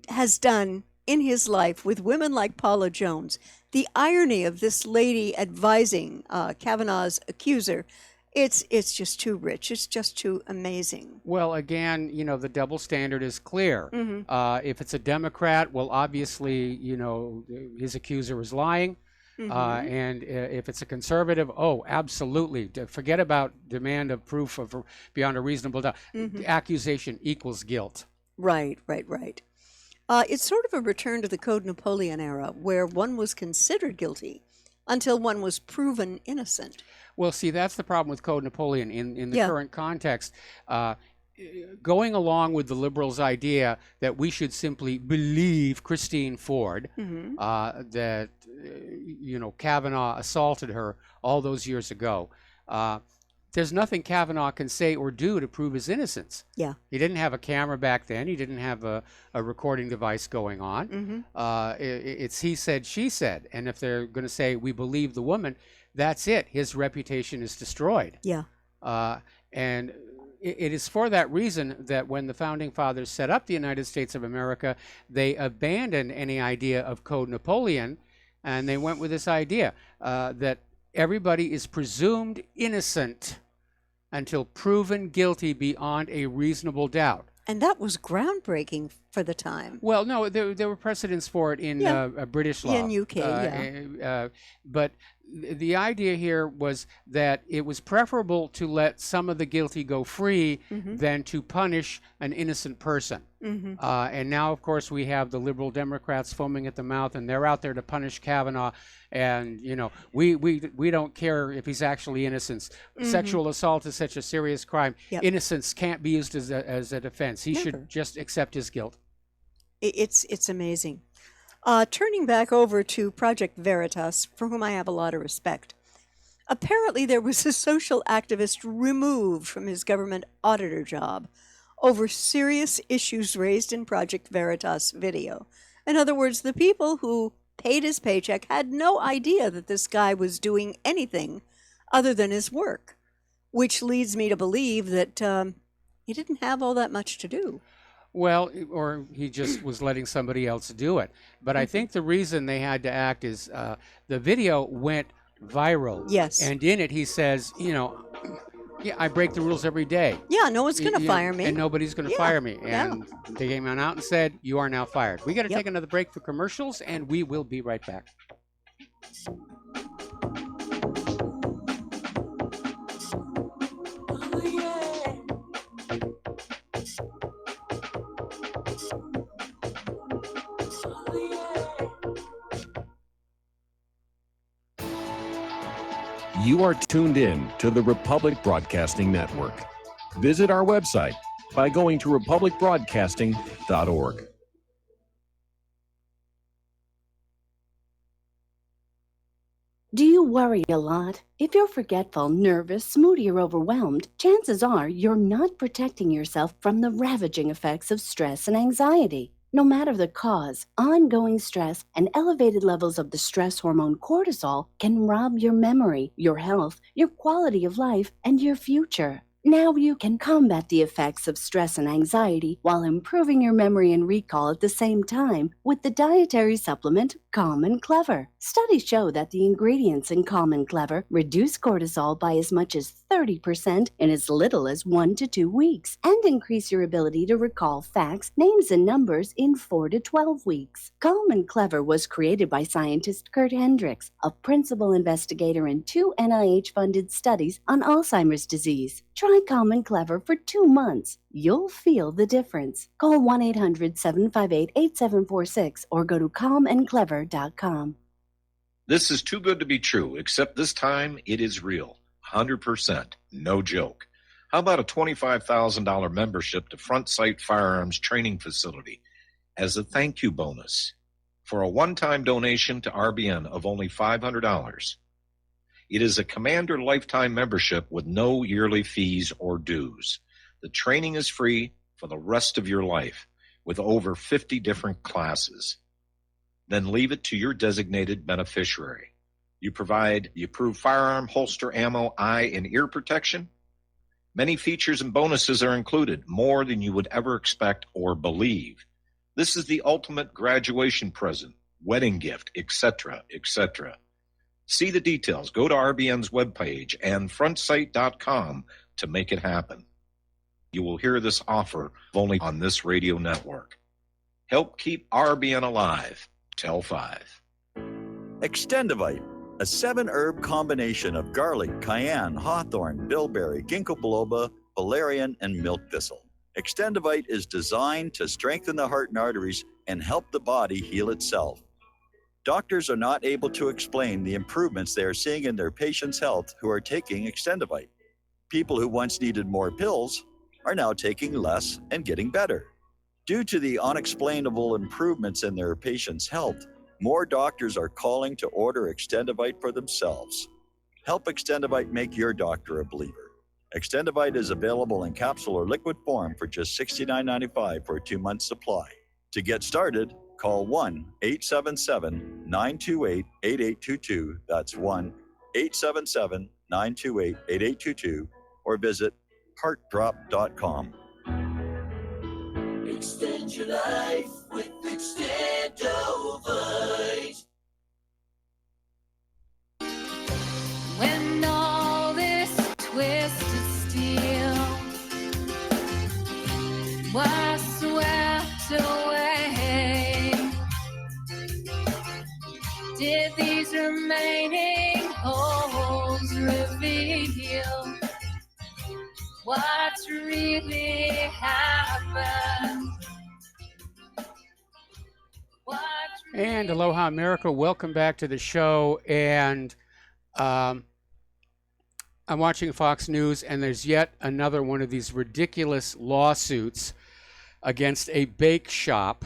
T: has done in his life with women like Paula Jones, the irony of this lady advising Kavanaugh's accuser, it's just too rich. It's just too amazing.
F: Well, again, you know, the double standard is clear.
T: Mm-hmm.
F: If it's a Democrat, well, obviously, you know, his accuser is lying.
T: Mm-hmm.
F: And if it's a conservative, oh, absolutely. Forget about demand of proof of beyond a reasonable doubt.
T: Mm-hmm.
F: Accusation equals guilt.
T: Right. It's sort of a return to the Code Napoleon era, where one was considered guilty until one was proven innocent.
F: Well, see, that's the problem with Code Napoleon in the
T: Yeah.
F: current context. Going along with the liberals' idea that we should simply believe Christine Ford,
T: Mm-hmm.
F: that, you know, Kavanaugh assaulted her all those years ago. There's nothing Kavanaugh can say or do to prove his innocence.
T: Yeah.
F: He didn't have a camera back then. He didn't have a recording device going on.
T: Mm-hmm.
F: It's he said, she said. And if they're going to say, we believe the woman, that's it. His reputation is destroyed.
T: Yeah.
F: And it is for that reason that when the Founding Fathers set up the United States of America, they abandoned any idea of Code Napoleon, and they went with this idea that everybody is presumed innocent until proven guilty beyond a reasonable doubt.
T: And that was groundbreaking for the time.
F: Well, no, there were precedents for it in British law.
T: Yeah, in UK,
F: but the idea here was that it was preferable to let some of the guilty go free than to punish an innocent person. And now, of course, we have the liberal Democrats foaming at the mouth, and they're out there to punish Kavanaugh. And, you know, we don't care if he's actually innocent. Sexual assault is such a serious crime. Innocence can't be used as a defense. He should just accept his guilt.
T: It's amazing. Turning back over to Project Veritas, for whom I have a lot of respect. Apparently, there was a social activist removed from his government auditor job over serious issues raised in Project Veritas video. In other words, the people who paid his paycheck had no idea that this guy was doing anything other than his work, which leads me to believe that he didn't have all that much to do.
F: Well, or he just was letting somebody else do it. But I think the reason they had to act is the video went viral.
T: Yes.
F: And in it, he says, you know, yeah, I break the rules every day.
T: Yeah, no one's going to fire me.
F: And nobody's going to fire me. And they came on out and said, you are now fired. We got to take another break for commercials, and we will be right back.
M: You are tuned in to the Republic Broadcasting Network. Visit our website by going to republicbroadcasting.org.
D: Do you worry a lot? If you're forgetful, nervous, moody, or overwhelmed, chances are you're not protecting yourself from the ravaging effects of stress and anxiety. No matter the cause, ongoing stress and elevated levels of the stress hormone cortisol can rob your memory, your health, your quality of life, and your future. Now you can combat the effects of stress and anxiety while improving your memory and recall at the same time with the dietary supplement Calm and Clever. Studies show that the ingredients in Calm and Clever reduce cortisol by as much as 30% in as little as 1 to 2 weeks and increase your ability to recall facts, names, and numbers in 4 to 12 weeks. Calm and Clever was created by scientist Kurt Hendricks, a principal investigator in 2 NIH-funded studies on Alzheimer's disease. Try Calm and Clever for 2 months. You'll feel the difference. Call 1-800-758-8746 or go to calmandclever.com.
I: This is too good to be true, except this time it is real. 100%. No joke. How about a $25,000 membership to Front Sight Firearms Training Facility as a thank you bonus for a one-time donation to RBN of only $500? It is a Commander lifetime membership with no yearly fees or dues. The training is free for the rest of your life with over 50 different classes. Then leave it to your designated beneficiary. You provide the approved firearm, holster, ammo, eye, and ear protection. Many features and bonuses are included, more than you would ever expect or believe. This is the ultimate graduation present, wedding gift, etc., etc. See the details. Go to RBN's webpage and frontsight.com to make it happen. You will hear this offer only on this radio network. Help keep RBN alive. Tell 5.
B: Extendivite, a 7-herb combination of garlic, cayenne, hawthorn, bilberry, ginkgo biloba, valerian, and milk thistle. Extendivite is designed to strengthen the heart and arteries and help the body heal itself. Doctors are not able to explain the improvements they are seeing in their patients' health who are taking Extendivite. People who once needed more pills are now taking less and getting better. Due to the unexplainable improvements in their patients' health, more doctors are calling to order Extendivite for themselves. Help Extendivite make your doctor a believer. Extendivite is available in capsule or liquid form for just $69.95 for a 2-month supply. To get started, call 1-877-928-8822. That's 1-877-928-8822 or visit heartdrop.com.
C: Extend your life with Extendovite.
W: When all this twisted steel, why what's really happened.
F: And Aloha America, welcome back to the show. And I'm watching Fox News, and there's yet another one of these ridiculous lawsuits against a bake shop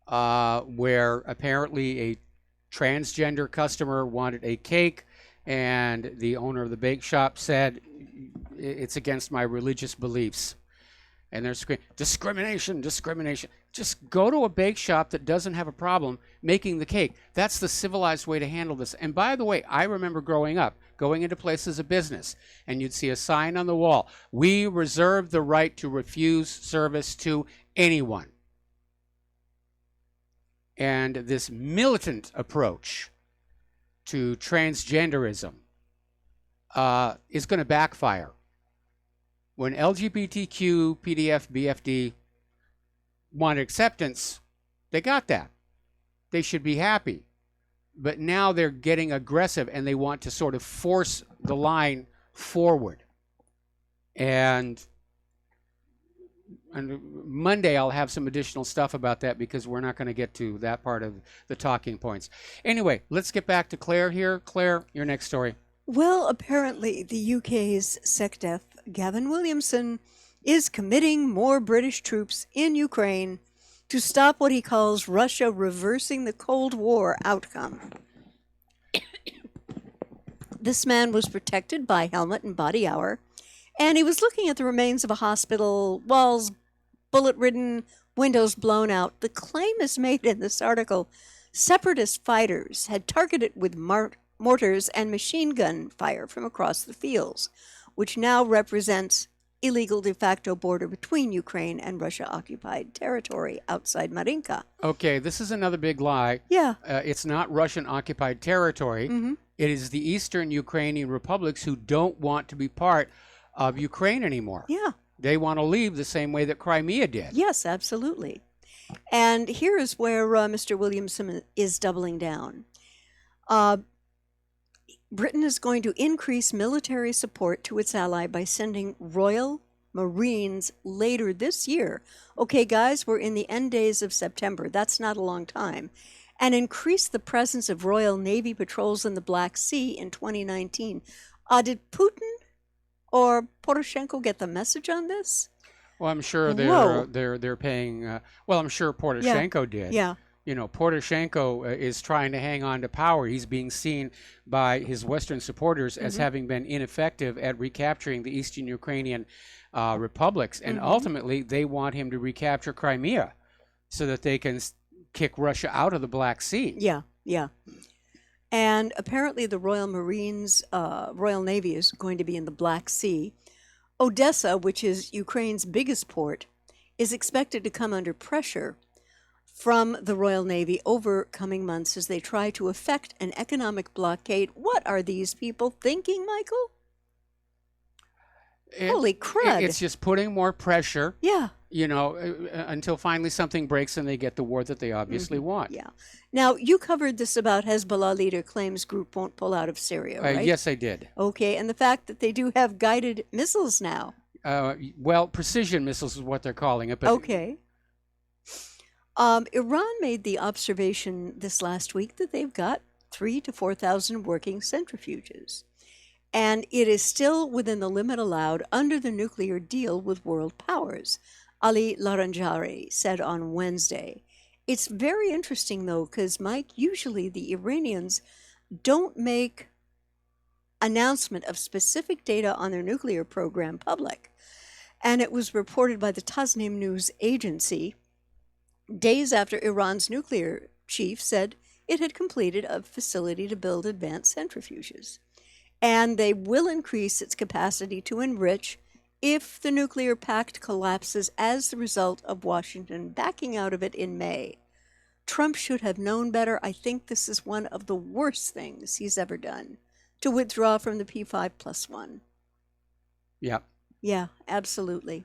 F: where apparently a transgender customer wanted a cake, and the owner of the bake shop said, it's against my religious beliefs. And they're screaming, discrimination, discrimination. Just go to a bake shop that doesn't have a problem making the cake. That's the civilized way to handle this. And by the way, I remember growing up, going into places of business, and you'd see a sign on the wall, we reserve the right to refuse service to anyone. And this militant approach to transgenderism is going to backfire. When LGBTQ, PDF, BFD wanted acceptance, they got that. They should be happy. But now they're getting aggressive, and they want to sort of force the line forward. And Monday I'll have some additional stuff about that, because we're not going to get to that part of the talking points. Anyway, let's get back to Claire here. Claire, your next story.
T: Well, apparently the UK's SecDef, Gavin Williamson, is committing more British troops in Ukraine to stop what he calls Russia reversing the Cold War outcome. This man was protected by helmet and body armor, and he was looking at the remains of a hospital, walls bullet-ridden, windows blown out. The claim is made in this article, separatist fighters had targeted with mortars and machine gun fire from across the fields, which now represents illegal de facto border between Ukraine and Russia-occupied territory outside Marinka.
F: Okay, this is another big lie.
T: Yeah.
F: It's not Russian-occupied territory.
T: Mm-hmm.
F: It is the eastern Ukrainian republics who don't want to be part of Ukraine anymore.
T: Yeah.
F: They want to leave the same way that Crimea did.
T: Yes, absolutely. And here is where Mr. Williamson is doubling down. Britain is going to increase military support to its ally by sending Royal Marines later this year. Okay, guys, we're in the end days of September. That's not a long time. And increase the presence of Royal Navy patrols in the Black Sea in 2019. Did Putin or Poroshenko get the message on this?
F: Well, I'm sure
T: Whoa.
F: they're paying. Well, I'm sure Poroshenko did.
T: Yeah.
F: You know, Poroshenko is trying to hang on to power. He's being seen by his Western supporters as having been ineffective at recapturing the Eastern Ukrainian republics. And ultimately, they want him to recapture Crimea so that they can kick Russia out of the Black Sea.
T: Yeah, yeah. And apparently the Royal Marines, Royal Navy is going to be in the Black Sea. Odessa, which is Ukraine's biggest port, is expected to come under pressure from the Royal Navy over coming months as they try to effect an economic blockade. What are these people thinking, Michael? Holy crud.
F: It's just putting more pressure.
T: Yeah.
F: You know, until finally something breaks and they get the war that they obviously want.
T: Yeah. Now, you covered this about Hezbollah leader claims group won't pull out of Syria, right?
F: Yes, I did.
T: Okay, and the fact that they do have guided missiles now.
F: Well, precision missiles is what they're calling it. But
T: Okay. Iran made the observation this last week that they've got 3,000 to 4,000 working centrifuges. And it is still within the limit allowed under the nuclear deal with world powers, Ali Laranjari said on Wednesday. It's very interesting, though, because, Mike, usually the Iranians don't make announcement of specific data on their nuclear program public. And it was reported by the Tasnim news agency days after Iran's nuclear chief said it had completed a facility to build advanced centrifuges. And they will increase its capacity to enrich if the nuclear pact collapses as the result of Washington backing out of it in May. Trump should have known better. I think this is one of the worst things he's ever done, to withdraw from the P5+1.
F: Yeah.
T: Yeah, absolutely.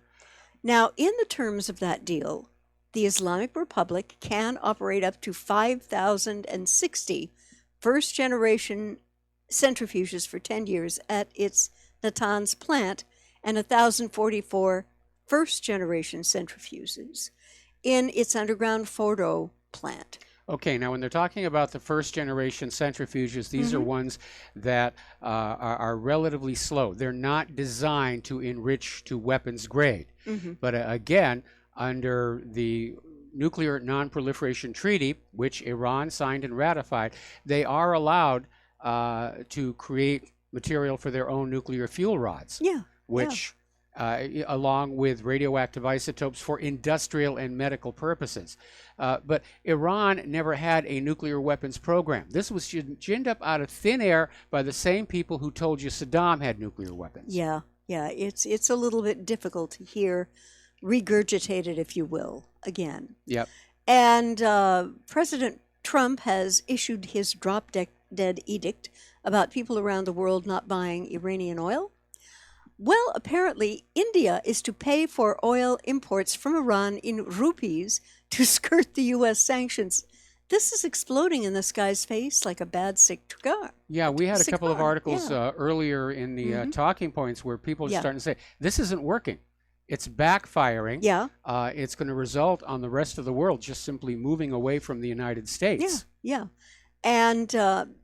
T: Now, in the terms of that deal, the Islamic Republic can operate up to 5,060 first-generation centrifuges for 10 years at its Natanz plant, and 1,044 first-generation centrifuges in its underground Fordo plant.
F: Okay, now when they're talking about the first generation centrifuges, these are ones that are relatively slow. They're not designed to enrich to weapons grade. But again, under the Nuclear Non-Proliferation Treaty, which Iran signed and ratified, they are allowed to create material for their own nuclear fuel rods. Which along with radioactive isotopes for industrial and medical purposes. But Iran never had a nuclear weapons program. This was ginned up out of thin air by the same people who told you Saddam had nuclear weapons.
T: Yeah, it's a little bit difficult to hear regurgitated, if you will, again.
F: Yep.
T: And President Trump has issued his drop-dead edict about people around the world not buying Iranian oil. Well, apparently, India is to pay for oil imports from Iran in rupees to skirt the U.S. sanctions. This is exploding in this guy's face like a bad sick cigar.
F: Yeah, we had a couple of articles
T: yeah.
F: Earlier in the talking points where people are
T: Yeah.
F: starting to say, this isn't working. It's backfiring.
T: Yeah.
F: It's going to result on the rest of the world just simply moving away from the United States.
T: Yeah. And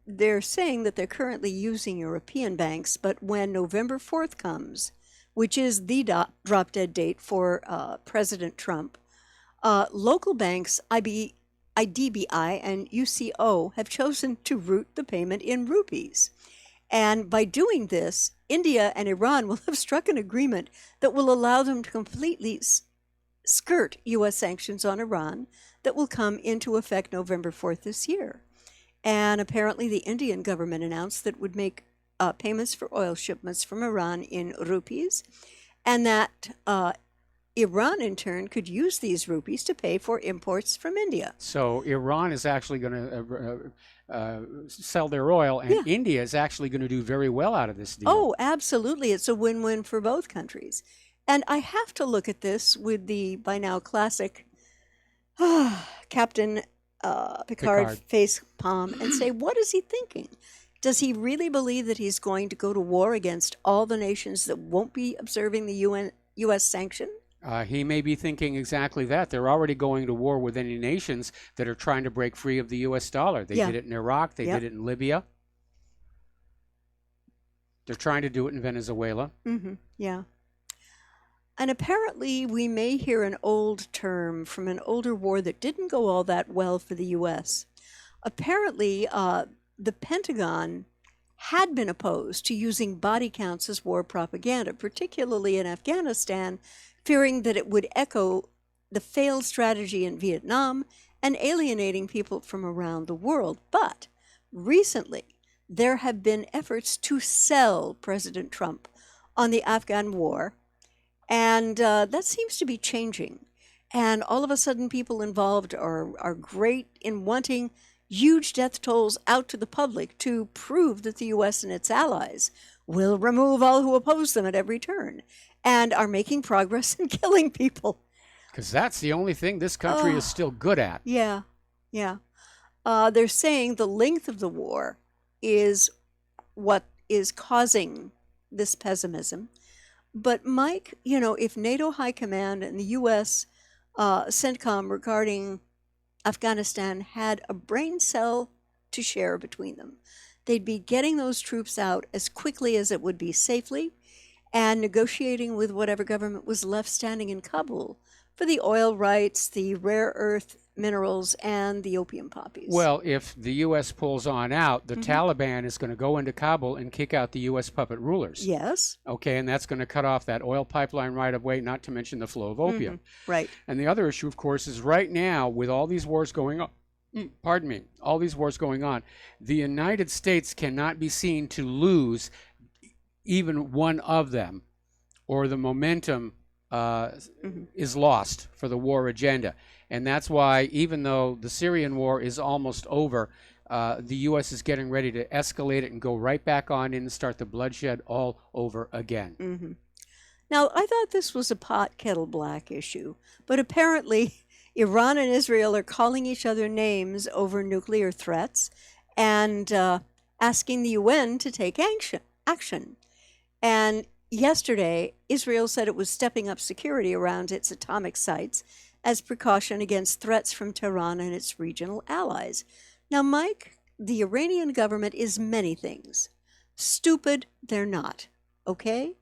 T: they're saying that they're currently using European banks, but when November 4th comes, which is the drop-dead date for President Trump, local banks, IDBI and UCO, have chosen to route the payment in rupees. And by doing this, India and Iran will have struck an agreement that will allow them to completely skirt U.S. sanctions on Iran that will come into effect November 4th this year. And apparently the Indian government announced that it would make payments for oil shipments from Iran in rupees, and that Iran in turn could use these rupees to pay for imports from India.
F: So Iran is actually going to sell their oil, and India is actually going to do very well out of this deal.
T: Oh, absolutely. It's a win-win for both countries. And I have to look at this with the by now classic Captain Picard face palm and say, what is he thinking? Does he really believe that he's going to go to war against all the nations that won't be observing the U.S. sanction?
F: He may be thinking exactly that. They're already going to war with any nations that are trying to break free of the U.S. dollar. They did it in Iraq. They did it in Libya. They're trying to do it in Venezuela.
T: Yeah. And apparently we may hear an old term from an older war that didn't go all that well for the U.S. Apparently, the Pentagon had been opposed to using body counts as war propaganda, particularly in Afghanistan, fearing that it would echo the failed strategy in Vietnam and alienating people from around the world. But recently, there have been efforts to sell President Trump on the Afghan war, and that seems to be changing. And all of a sudden, people involved are great in wanting huge death tolls out to the public to prove that the U.S. and its allies will remove all who oppose them at every turn, and are making progress in killing people.
F: Because that's the only thing this country is still good at.
T: Yeah. They're saying the length of the war is what is causing this pessimism. But Mike, if NATO High Command and the U.S. CENTCOM regarding Afghanistan had a brain cell to share between them, they'd be getting those troops out as quickly as it would be safely and negotiating with whatever government was left standing in Kabul for the oil rights, the rare earth minerals, and the opium poppies.
F: Well, if the U.S. pulls on out, the Taliban is going to go into Kabul and kick out the U.S. puppet rulers.
T: Yes.
F: Okay, and that's going to cut off that oil pipeline right away, not to mention the flow of opium.
T: Right.
F: And the other issue, of course, is right now, with all these wars going on, all these wars going on, the United States cannot be seen to lose even one of them, or the momentum is lost for the war agenda. And that's why, even though the Syrian war is almost over, the U.S. is getting ready to escalate it and go right back on in and start the bloodshed all over again.
T: Now, I thought this was a pot kettle black issue, but apparently Iran and Israel are calling each other names over nuclear threats and asking the UN to take action. And yesterday, Israel said it was stepping up security around its atomic sites as precaution against threats from Tehran and its regional allies. Now, Mike, the Iranian government is many things. Stupid, they're not, okay?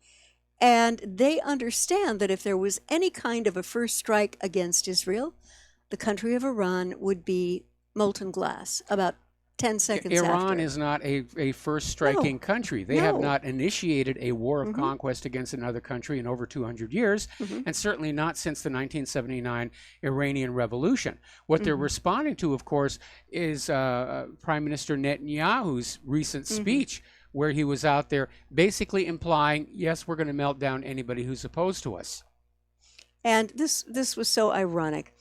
T: And they understand that if there was any kind of a first strike against Israel, the country of Iran would be molten glass about 10 seconds
F: Iran
T: after.
F: is not a first striking country. They have
T: No.
F: not initiated a war of
T: Mhm.
F: conquest against another country in over 200 years, and certainly not since the 1979 Iranian Revolution. What they're
T: Mhm.
F: responding to, of course, is Prime Minister Netanyahu's recent speech, where he was out there basically implying, yes, we're going to melt down anybody who's opposed to us.
T: And this was so ironic.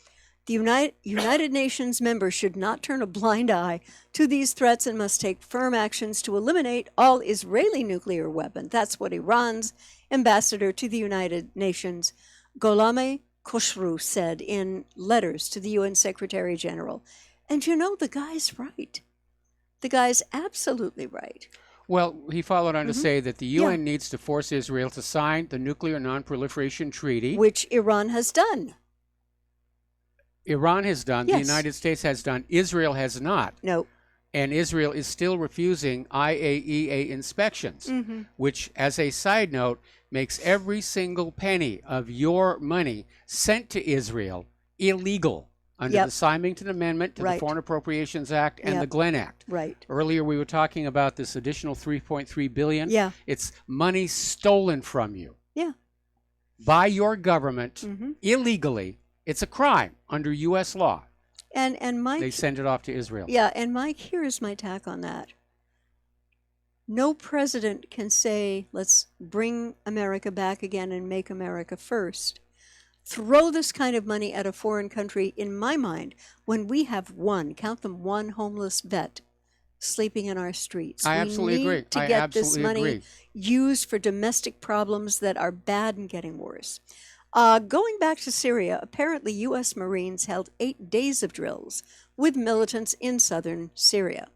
T: The United Nations members should not turn a blind eye to these threats and must take firm actions to eliminate all Israeli nuclear weapons. That's what Iran's ambassador to the United Nations, Golame Khoshru, said in letters to the UN Secretary General. And you know, the guy's right. The guy's absolutely right.
F: Well, he followed on to say that the
T: Yeah.
F: UN needs to force Israel to sign the Nuclear Non-Proliferation Treaty,
T: Which Iran has done.
F: Iran has done, the
T: Yes.
F: United States has done, Israel has not.
T: No.
F: And Israel is still refusing IAEA inspections,
T: Mhm.
F: which, as a side note, makes every single penny of your money sent to Israel illegal under
T: Yep.
F: the Symington Amendment to the
T: Right.
F: Foreign Appropriations Act and the
T: Yep.
F: Glenn Act.
T: Right.
F: Earlier we were talking about this additional $3.3 billion.
T: Yeah.
F: It's money stolen from you
T: Yeah.
F: by your government
T: Mhm.
F: illegally. It's a crime under U.S. law.
T: And Mike,
F: They send it off to Israel.
T: yeah, and Mike, here's my tack on that. No president can say, let's bring America back again and make America first. Throw this kind of money at a foreign country, in my mind, when we have count them, one homeless vet sleeping in our streets.
F: I absolutely
T: we
F: agree.
T: need to
F: I
T: get this
F: absolutely
T: money
F: agree.
T: used for domestic problems that are bad and getting worse. Going back to Syria, apparently U.S. Marines held 8 days of drills with militants in southern Syria.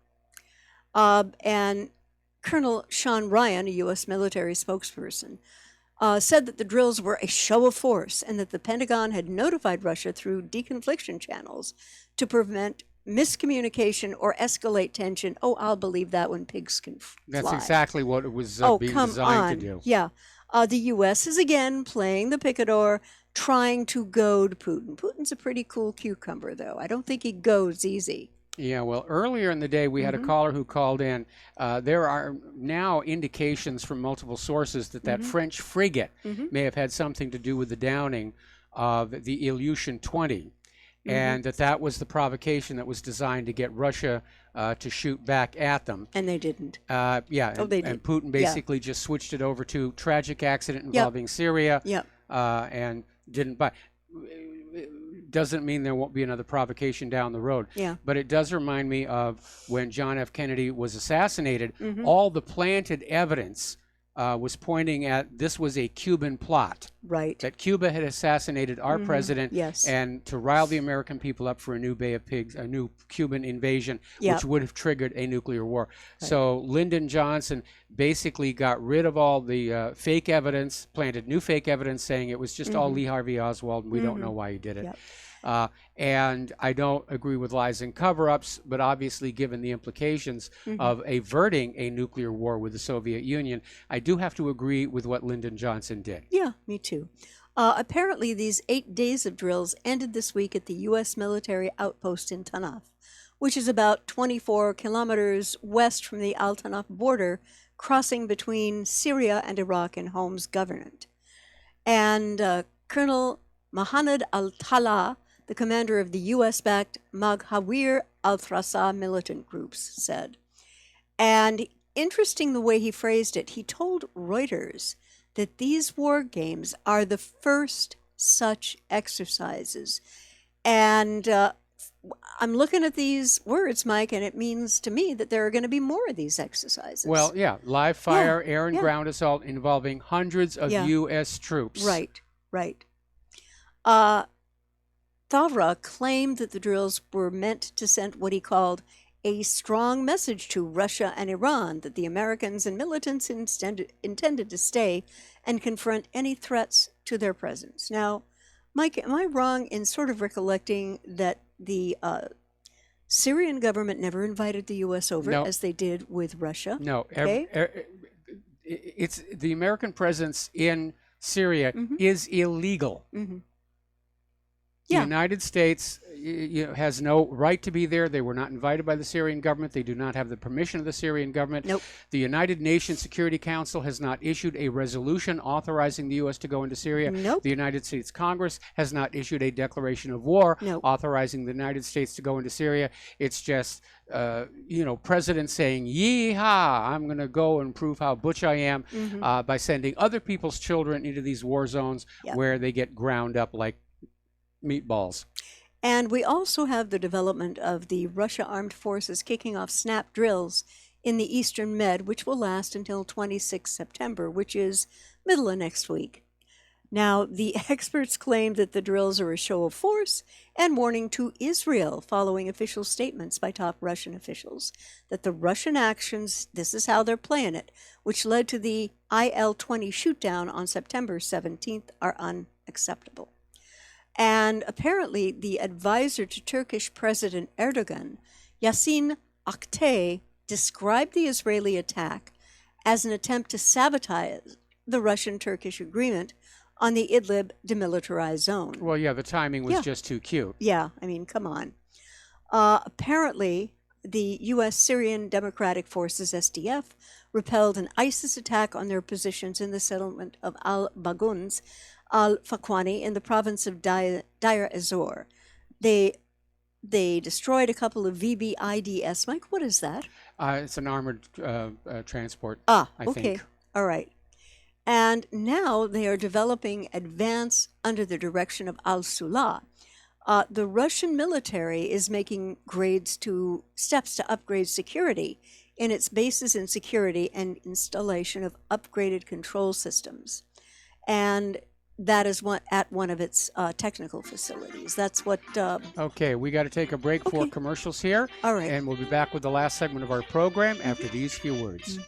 T: And Colonel Sean Ryan, a U.S. military spokesperson, said that the drills were a show of force and that the Pentagon had notified Russia through deconfliction channels to prevent miscommunication or escalate tension. Oh, I'll believe that when pigs can fly.
F: That's exactly what it was being
T: come
F: designed
T: on.
F: to do.
T: Yeah. The U.S. is again playing the picador, trying to goad Putin. Putin's a pretty cool cucumber, though. I don't think he goes easy.
F: Yeah, well, earlier in the day, we had a caller who called in. There are now indications from multiple sources that that French frigate may have had something to do with the downing of the Ilyushin 20, and that was the provocation that was designed to get Russia to shoot back at them.
T: And they didn't.
F: Yeah,
T: Oh,
F: and,
T: they did.
F: and Putin
T: Yeah.
F: basically just switched it over to tragic accident involving Syria.
T: Yep.
F: And didn't buy. Doesn't mean there won't be another provocation down the road.
T: Yeah.
F: But it does remind me of when John F. Kennedy was assassinated.
T: Mhm.
F: All the planted evidence was pointing at this was a Cuban plot.
T: Right.
F: That Cuba had assassinated our president.
T: Yes.
F: And to rile the American people up for a new Bay of Pigs, a new Cuban invasion,
T: Yep.
F: which would have triggered a nuclear war. So Lyndon Johnson basically got rid of all the fake evidence, planted new fake evidence saying it was just all Lee Harvey Oswald and we don't know why he did it.
T: Yep.
F: And I don't agree with lies and cover-ups, but obviously given the implications of averting a nuclear war with the Soviet Union, I do have to agree with what Lyndon Johnson did.
T: Yeah, me too. Apparently, these 8 days of drills ended this week at the U.S. military outpost in Tanaf, which is about 24 kilometers west from the Al-Tanaf border, crossing between Syria and Iraq in Holmes' government. And Colonel Mohanad al-Tala, the commander of the U.S.-backed Maghawir al-Thrasa militant groups, said. And interesting the way he phrased it, he told Reuters that these war games are the first such exercises. And I'm looking at these words, Mike, and it means to me that there are going to be more of these exercises.
F: Well, yeah, live fire,
T: Yeah,
F: air and
T: yeah.
F: ground assault involving hundreds of
T: Yeah.
F: U.S. troops.
T: Right, right. Thavra claimed that the drills were meant to send what he called a strong message to Russia and Iran that the Americans and militants intended to stay and confront any threats to their presence. Now, Mike, am I wrong in sort of recollecting that the Syrian government never invited the U.S. over
F: No.
T: as they did with Russia?
F: No,
T: Okay.
F: it's the American presence in Syria is illegal.
T: Mm-hmm.
F: The United States has no right to be there. They were not invited by the Syrian government. They do not have the permission of the Syrian government.
T: Nope.
F: The United Nations Security Council has not issued a resolution authorizing the U.S. to go into Syria.
T: Nope.
F: The United States Congress has not issued a declaration of war
T: Nope.
F: authorizing the United States to go into Syria. It's just, president saying, "Yeehaw! I'm going to go and prove how butch I am by sending other people's children into these war zones
T: Yep.
F: where they get ground up like meatballs."
T: And we also have the development of the Russia Armed Forces kicking off snap drills in the Eastern Med, which will last until 26 September, which is middle of next week. Now, the experts claim that the drills are a show of force and warning to Israel following official statements by top Russian officials that the Russian actions, this is how they're playing it, which led to the IL-20 shootdown on September 17th, are unacceptable. And apparently, the advisor to Turkish President Erdogan, Yasin Aktay, described the Israeli attack as an attempt to sabotage the Russian-Turkish agreement on the Idlib demilitarized zone.
F: Well, yeah, the timing was
T: Yeah.
F: just too cute.
T: Yeah, I mean, come on. Apparently, the U.S. Syrian Democratic Forces, SDF, repelled an ISIS attack on their positions in the settlement of al-Baguns, al-Fakwani, in the province of Deir ez-Zor. They destroyed a couple of VBIDS. Mike, what is that?
F: It's an armored transport,
T: I
F: think.
T: okay. All right. And now they are developing advance under the direction of al-Sulah. The Russian military is making steps to upgrade security in its bases in security and installation of upgraded control systems. And that is at one of its technical facilities. That's what...
F: Okay, we got to take a break for commercials here.
T: All right.
F: And we'll be back with the last segment of our program after these few words.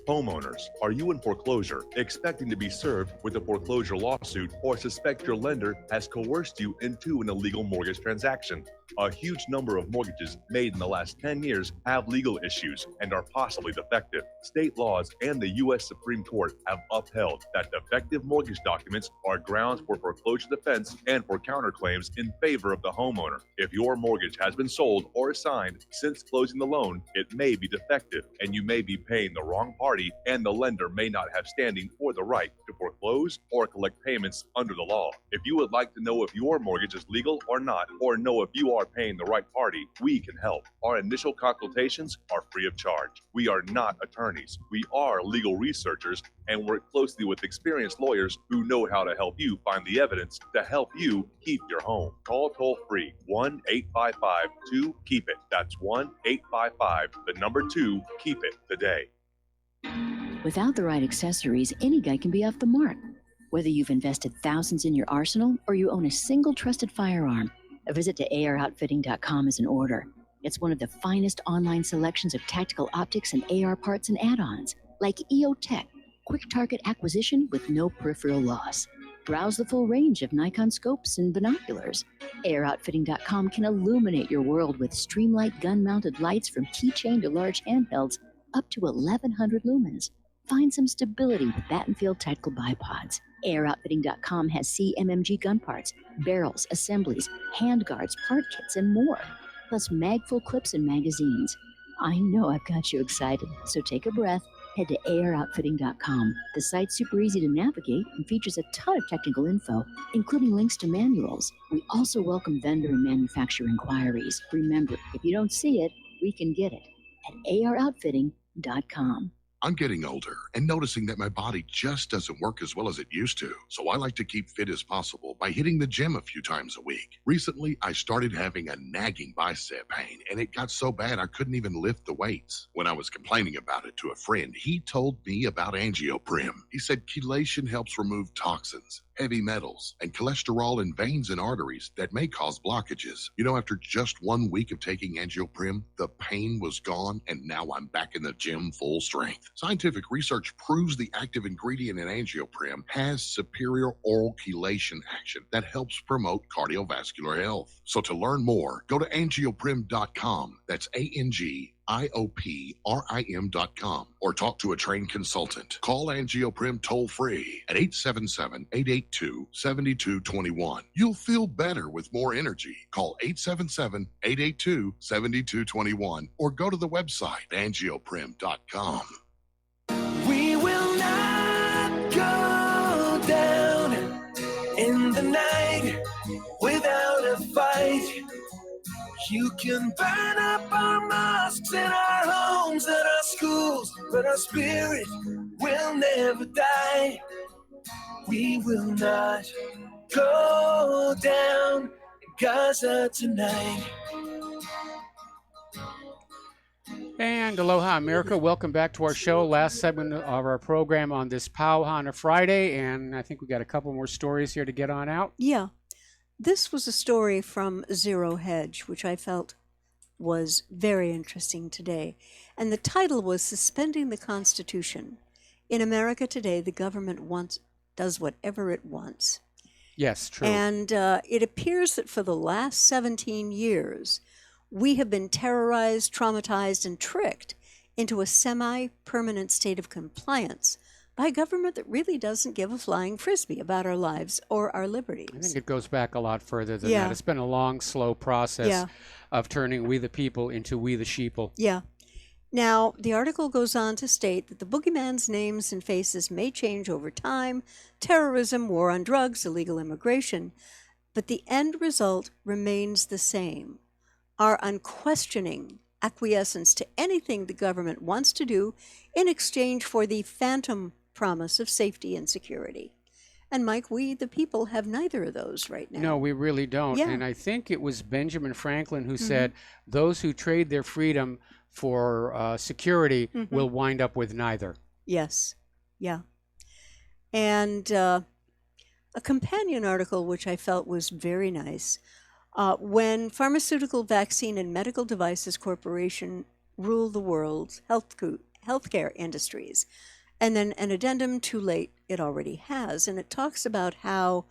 G: Homeowners, are you in foreclosure, expecting to be served with a foreclosure lawsuit, or suspect your lender has coerced you into an illegal mortgage transaction? A huge number of mortgages made in the last 10 years have legal issues and are possibly defective. State laws and the U.S. Supreme Court have upheld that defective mortgage documents are grounds for foreclosure defense and for counterclaims in favor of the homeowner. If your mortgage has been sold or assigned since closing the loan, it may be defective and you may be paying the wrong party, and the lender may not have standing or the right to foreclose or collect payments under the law. If you would like to know if your mortgage is legal or not, or know if you are paying the right party, we can help. Our initial consultations are free of charge. We are not attorneys. We are legal researchers and work closely with experienced lawyers who know how to help you find the evidence to help you keep your home. Call toll free 1-855-2-KEEP-IT. That's 1-855-2-KEEP-IT today.
P: Without the right accessories, any guy can be off the mark. Whether you've invested thousands in your arsenal or you own a single trusted firearm, a visit to AROutfitting.com is in order. It's one of the finest online selections of tactical optics and AR parts and add-ons, like EOTech, quick target acquisition with no peripheral loss. Browse the full range of Nikon scopes and binoculars. AROutfitting.com can illuminate your world with Streamlight gun-mounted lights from keychain to large handhelds up to 1,100 lumens. Find some stability with Battenfield tactical bipods. AirOutfitting.com has CMMG gun parts, barrels, assemblies, handguards, part kits, and more, plus mag-full clips and magazines. I know I've got you excited, so take a breath. Head to AirOutfitting.com. The site's super easy to navigate and features a ton of technical info, including links to manuals. We also welcome vendor and manufacturer inquiries. Remember, if you don't see it, we can get it at AROutfitting.com.
S: I'm getting older and noticing that my body just doesn't work as well as it used to. So I like to keep fit as possible by hitting the gym a few times a week. Recently, I started having a nagging bicep pain, and it got so bad I couldn't even lift the weights. When I was complaining about it to a friend, he told me about Angioprim. He said chelation helps remove toxins, heavy metals, and cholesterol in veins and arteries that may cause blockages. You know, after just 1 week of taking Angioprim, the pain was gone, and now I'm back in the gym full strength. Scientific research proves the active ingredient in Angioprim has superior oral chelation action that helps promote cardiovascular health. So to learn more, go to angioprim.com. That's ANGIOPRIM.com, or talk to a trained consultant. Call Angioprim toll free at 877-882-7221. You'll feel better with more energy. Call 877-882-7221 or go to the website angioprim.com.
C: We will not go down in the night without a fight. You can burn up our mosques and our homes and our schools, but our spirit will never die. We will not go down in Gaza tonight.
F: And aloha, America. Welcome back to our show. Last segment of our program on this Pauhana Friday, and I think we got a couple more stories here to get on out.
T: Yeah. This was a story from Zero Hedge, which I felt was very interesting today. And the title was Suspending the Constitution. In America today, the government does whatever it wants.
F: Yes, true.
T: And it appears that for the last 17 years, we have been terrorized, traumatized, and tricked into a semi-permanent state of compliance by a government that really doesn't give a flying frisbee about our lives or our liberties.
F: I think it goes back a lot further than that. It's been a long, slow process of turning we the people into we the sheeple.
T: Yeah. Now, the article goes on to state that the boogeyman's names and faces may change over time: terrorism, war on drugs, illegal immigration, but the end result remains the same: our unquestioning acquiescence to anything the government wants to do in exchange for the phantom promise of safety and security. And Mike, we the people have neither of those right now.
F: No, we really don't.
T: Yeah.
F: And I think it was Benjamin Franklin who said, those who trade their freedom for security will wind up with neither.
T: Yes. Yeah. And a companion article, which I felt was very nice, when Pharmaceutical, Vaccine, and Medical Devices Corporation rule the world's healthcare industries. And then an addendum, too late, it already has. And it talks about how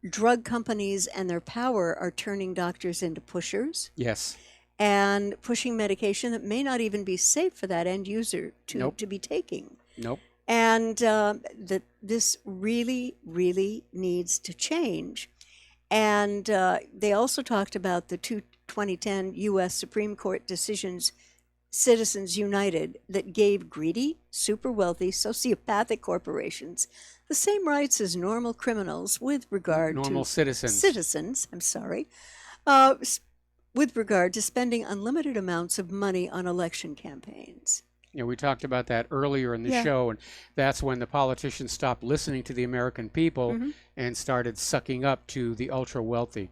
T: drug companies and their power are turning doctors into pushers.
F: Yes.
T: And pushing medication that may not even be safe for that end user to be taking.
F: Nope.
T: And that this really, really needs to change. And they also talked about the 2010 U.S. Supreme Court decisions, Citizens United, that gave greedy, super wealthy, sociopathic corporations the same rights as normal criminals with regard
F: normal
T: to
F: citizens,
T: with regard to spending unlimited amounts of money on election campaigns.
F: Yeah, we talked about that earlier in the show, and that's when the politicians stopped listening to the American people and started sucking up to the ultra wealthy.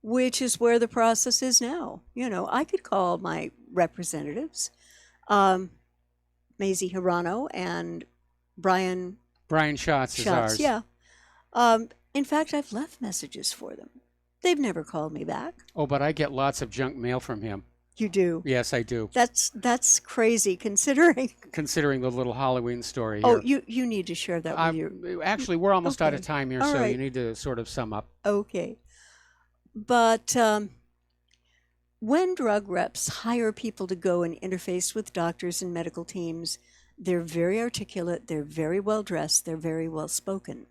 T: Which is where the process is now. You know, I could call my representatives, Mazie Hirano and Brian
F: Schatz is ours.
T: Yeah. In fact, I've left messages for them. They've never called me back.
F: Oh, but I get lots of junk mail from him.
T: You do?
F: Yes, I do.
T: That's crazy, considering
F: the little Halloween story here.
T: Oh, you need to share that with your...
F: Actually, we're almost out of time here,
T: All
F: so
T: right.
F: you need to sort of sum up.
T: Okay. But when drug reps hire people to go and interface with doctors and medical teams, they're very articulate, they're very well dressed, they're very well spoken.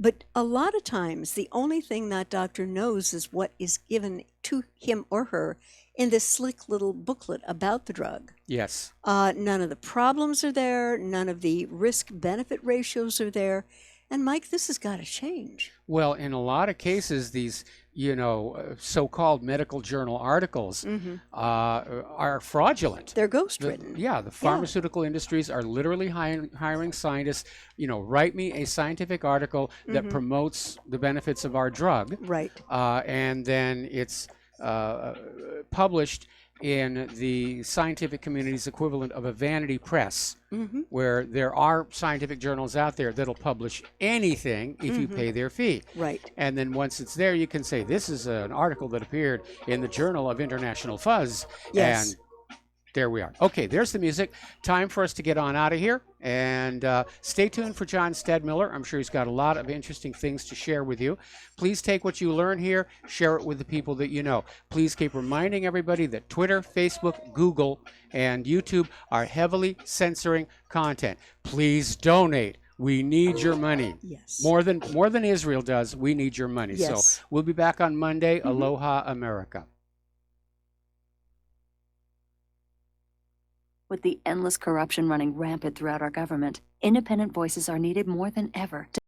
T: But a lot of times, the only thing that doctor knows is what is given to him or her in this slick little booklet about the drug.
F: Yes.
T: None of the problems are there. None of the risk-benefit ratios are there. And Mike, this has got to change.
F: Well, in a lot of cases, these so-called medical journal articles are fraudulent.
T: They're ghostwritten.
F: The pharmaceutical industries are literally hiring scientists. Write me a scientific article that promotes the benefits of our drug.
T: Right.
F: And then it's published in the scientific community's equivalent of a vanity press, where there are scientific journals out there that'll publish anything if you pay their fee.
T: Right.
F: And then once it's there, you can say, this is an article that appeared in the Journal of International Fuzz.
T: Yes.
F: And there we are. Okay, there's the music. Time for us to get on out of here. And stay tuned for John Stedmiller. I'm sure he's got a lot of interesting things to share with you. Please take what you learn here, share it with the people that you know. Please keep reminding everybody that Twitter, Facebook, Google, and YouTube are heavily censoring content. Please donate. We need your money.
T: Yes.
F: More than Israel does, we need your money.
T: Yes.
F: So we'll be back on Monday. Aloha, America.
D: With the endless corruption running rampant throughout our government, independent voices are needed more than ever to